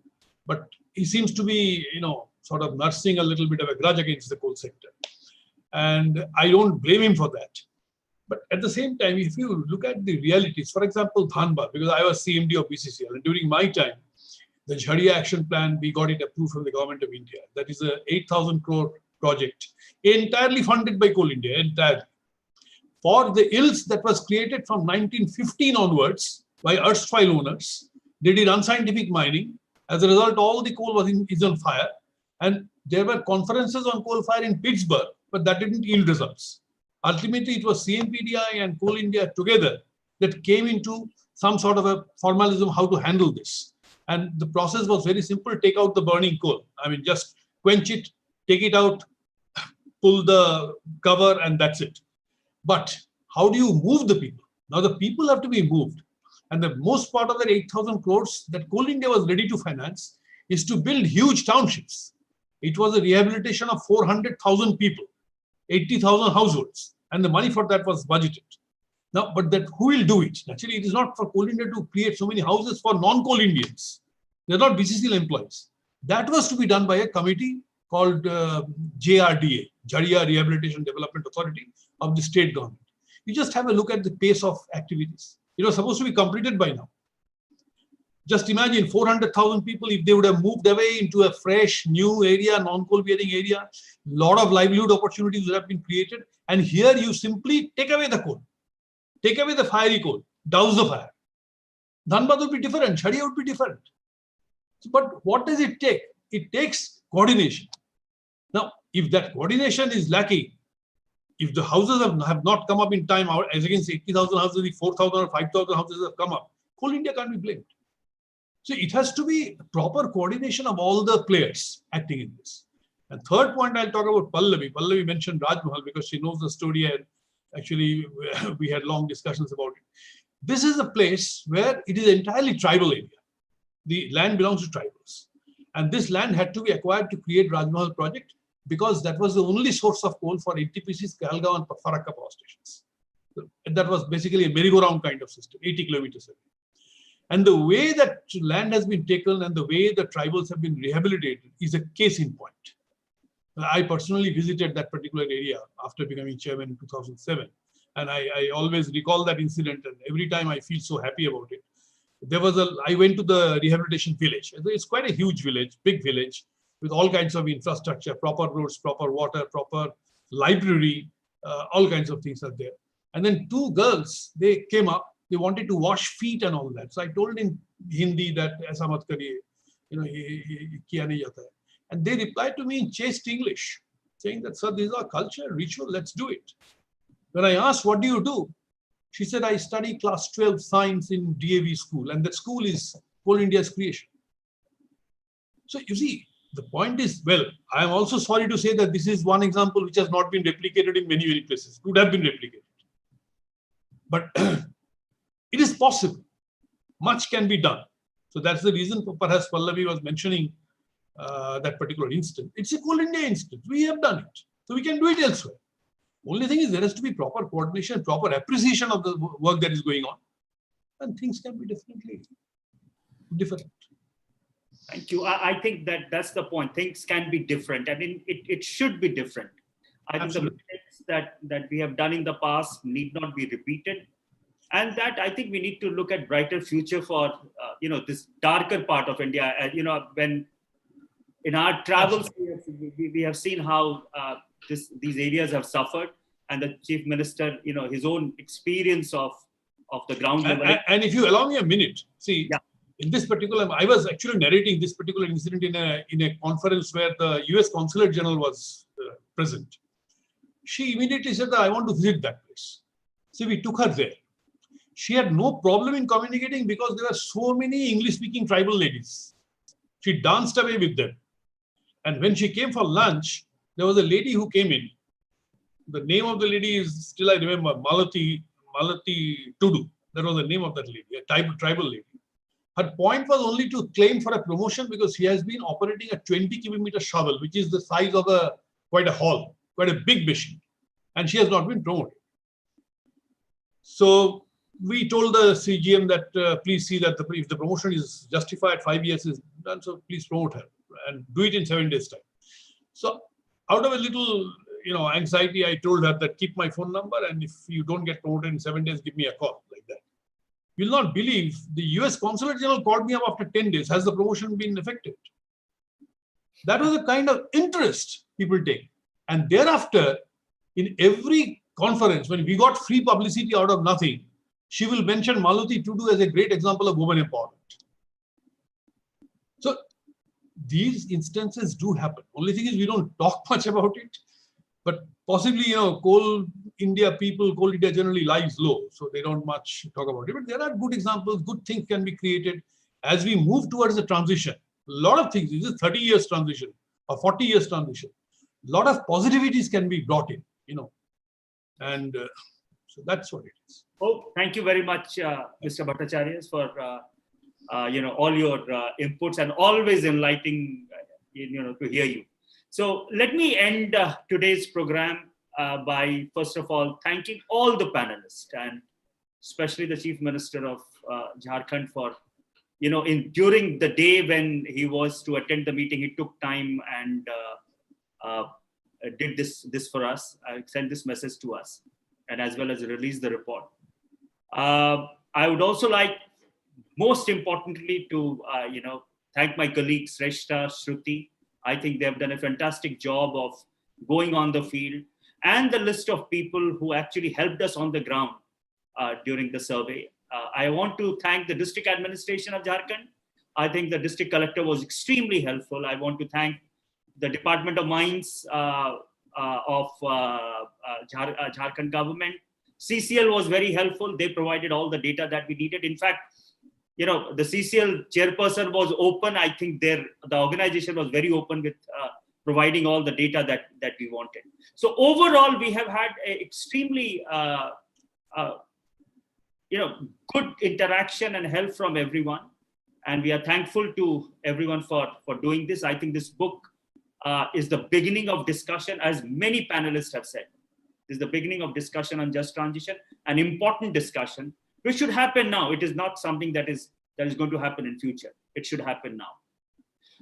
but he seems to be, sort of nursing a little bit of a grudge against the coal sector. And I don't blame him for that. But at the same time, if you look at the realities, for example, Dhanbad, because I was CMD of BCCL, and during my time, the Jharia Action Plan, we got it approved from the government of India. That is a 8,000 crore project, entirely funded by Coal India, entirely. For the ills that was created from 1915 onwards by erstwhile owners, they did unscientific mining. As a result, all the coal is on fire. And there were conferences on coal fire in Pittsburgh, but that didn't yield results. Ultimately, it was CMPDI and Coal India together that came into some sort of a formalism how to handle this. And the process was very simple: take out the burning coal. I mean, just quench it, take it out, pull the cover, and that's it. But how do you move the people? Now the people have to be moved. And the most part of the 8,000 crores that Coal India was ready to finance is to build huge townships. It was a rehabilitation of 400,000 people, 80,000 households. And the money for that was budgeted. Now, but that who will do it? Actually, it is not for Coal India to create so many houses for non-coal Indians. They're not BCCL employees. That was to be done by a committee called JRDA, Jharia Rehabilitation Development Authority of the state government. You just have a look at the pace of activities. It was supposed to be completed by now. Just imagine 400,000 people, if they would have moved away into a fresh, new area, non-coal bearing area, a lot of livelihood opportunities would have been created. And here you simply take away the coal, take away the fiery coal, douse the fire. Dhanbad would be different, Jharia would be different. But what does it take? It takes coordination. Now, if that coordination is lacking, if the houses have not come up in time, as against 80,000 houses, the 4,000 or 5,000 houses have come up, Coal India can't be blamed. So it has to be proper coordination of all the players acting in this. And third point, I'll talk about Pallavi. Pallavi mentioned Raj Mahal because she knows the story, and actually we had long discussions about it. This is a place where it is entirely tribal area. The land belongs to tribals. And this land had to be acquired to create Raj Mahal project because that was the only source of coal for NTPC's Kahalgaon and Farakka power stations. And that was basically a merry-go-round kind of system, 80 kilometers away. And the way that land has been taken and the way the tribals have been rehabilitated is a case in point. I personally visited that particular area after becoming chairman in 2007. And I always recall that incident, and every time I feel so happy about it. I went to the rehabilitation village. It's quite a huge village, big village, with all kinds of infrastructure, proper roads, proper water, proper library, all kinds of things are there. And then two girls, they came up, they wanted to wash feet and all that. So I told in Hindi that, aisa mat kariye, kiya nahi jata hai. And they replied to me in chaste English, saying that, sir, this is our culture, ritual, let's do it. When I asked, what do you do? She said, I study class 12 science in DAV school, and that school is Coal India's creation. So you see, The point is, well, I am also sorry to say that this is one example which has not been replicated in many, many places. It would have been replicated. But it is possible. Much can be done. So that's the reason perhaps Pallavi was mentioning that particular instance. It's a Coal India instance. We have done it. So we can do it elsewhere. Only thing is there has to be proper coordination, proper appreciation of the work that is going on. And things can be definitely different. Thank you. I think that's the point. Things can be different. I mean, it should be different. I think the mistakes that we have done in the past need not be repeated. And that I think we need to look at brighter future for, this darker part of India. When in our travels, we have seen how these areas have suffered, and the Chief Minister, his own experience of the ground level. And if you allow me a minute, see, in this particular, I was actually narrating this particular incident in a conference where the US Consulate General was present. She immediately said that I want to visit that place. See, we took her there. She had no problem in communicating because there were so many English-speaking tribal ladies. She danced away with them. And when she came for lunch, there was a lady who came in. The name of the lady is still I remember, Malati Tudu. That was the name of that lady, a tribal lady. Her point was only to claim for a promotion because she has been operating a 20 cubic meter shovel, which is the size of quite a hall, quite a big machine. And she has not been promoted. So we told the CGM that please see that if the promotion is justified, 5 years is done, so please promote her and do it in 7 days' time. So out of a little anxiety, I told her that keep my phone number, and if you don't get promoted in 7 days, give me a call, like that. You'll not believe the US Consulate General called me up after 10 days. Has the promotion been effected? That was the kind of interest people take. And thereafter, in every conference, when we got free publicity out of nothing, she will mention Malati Tudu as a great example of women empowerment. So these instances do happen. Only thing is we don't talk much about it. But possibly, Coal India generally lies low, so they don't much talk about it. But there are good examples, good things can be created as we move towards the transition. A lot of things, this is 30 years transition or 40 years transition. A lot of positivities can be brought in, and so that's what it is. Oh, thank you very much, Mr. Bhattacharya, for all your inputs, and always enlightening, to hear you. So let me end today's program by, first of all, thanking all the panelists, and especially the Chief Minister of Jharkhand for, during the day when he was to attend the meeting, he took time and did this for us, sent this message to us, and as well as released the report. I would also like, most importantly, to thank my colleagues, Shrestha, Shruti. I think they have done a fantastic job of going on the field, and the list of people who actually helped us on the ground during the survey. I want to thank the district administration of Jharkhand. I think the district collector was extremely helpful. I want to thank the Department of Mines of Jharkhand government. CCL was very helpful. They provided all the data that we needed. In fact, the CCL chairperson was open. I think the organization was very open with providing all the data that we wanted. So overall, we have had a extremely good interaction and help from everyone. And we are thankful to everyone for doing this. I think this book is the beginning of discussion, as many panelists have said. This is the beginning of discussion on just transition, an important discussion, which should happen now. It is not something that is going to happen in future. It should happen now.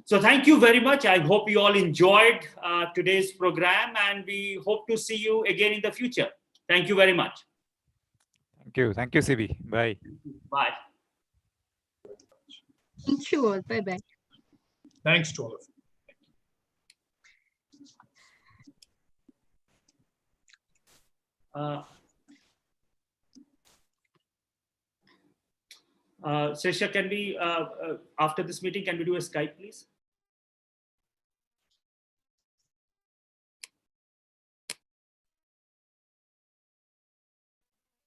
So thank you very much. I hope you all enjoyed today's program, and we hope to see you again in the future. Thank you very much. Thank you. Thank you, CB. Bye. Bye. Thank you all. Bye-bye. Thanks to all of you. Sesha, can we, after this meeting, can we do a Skype, please?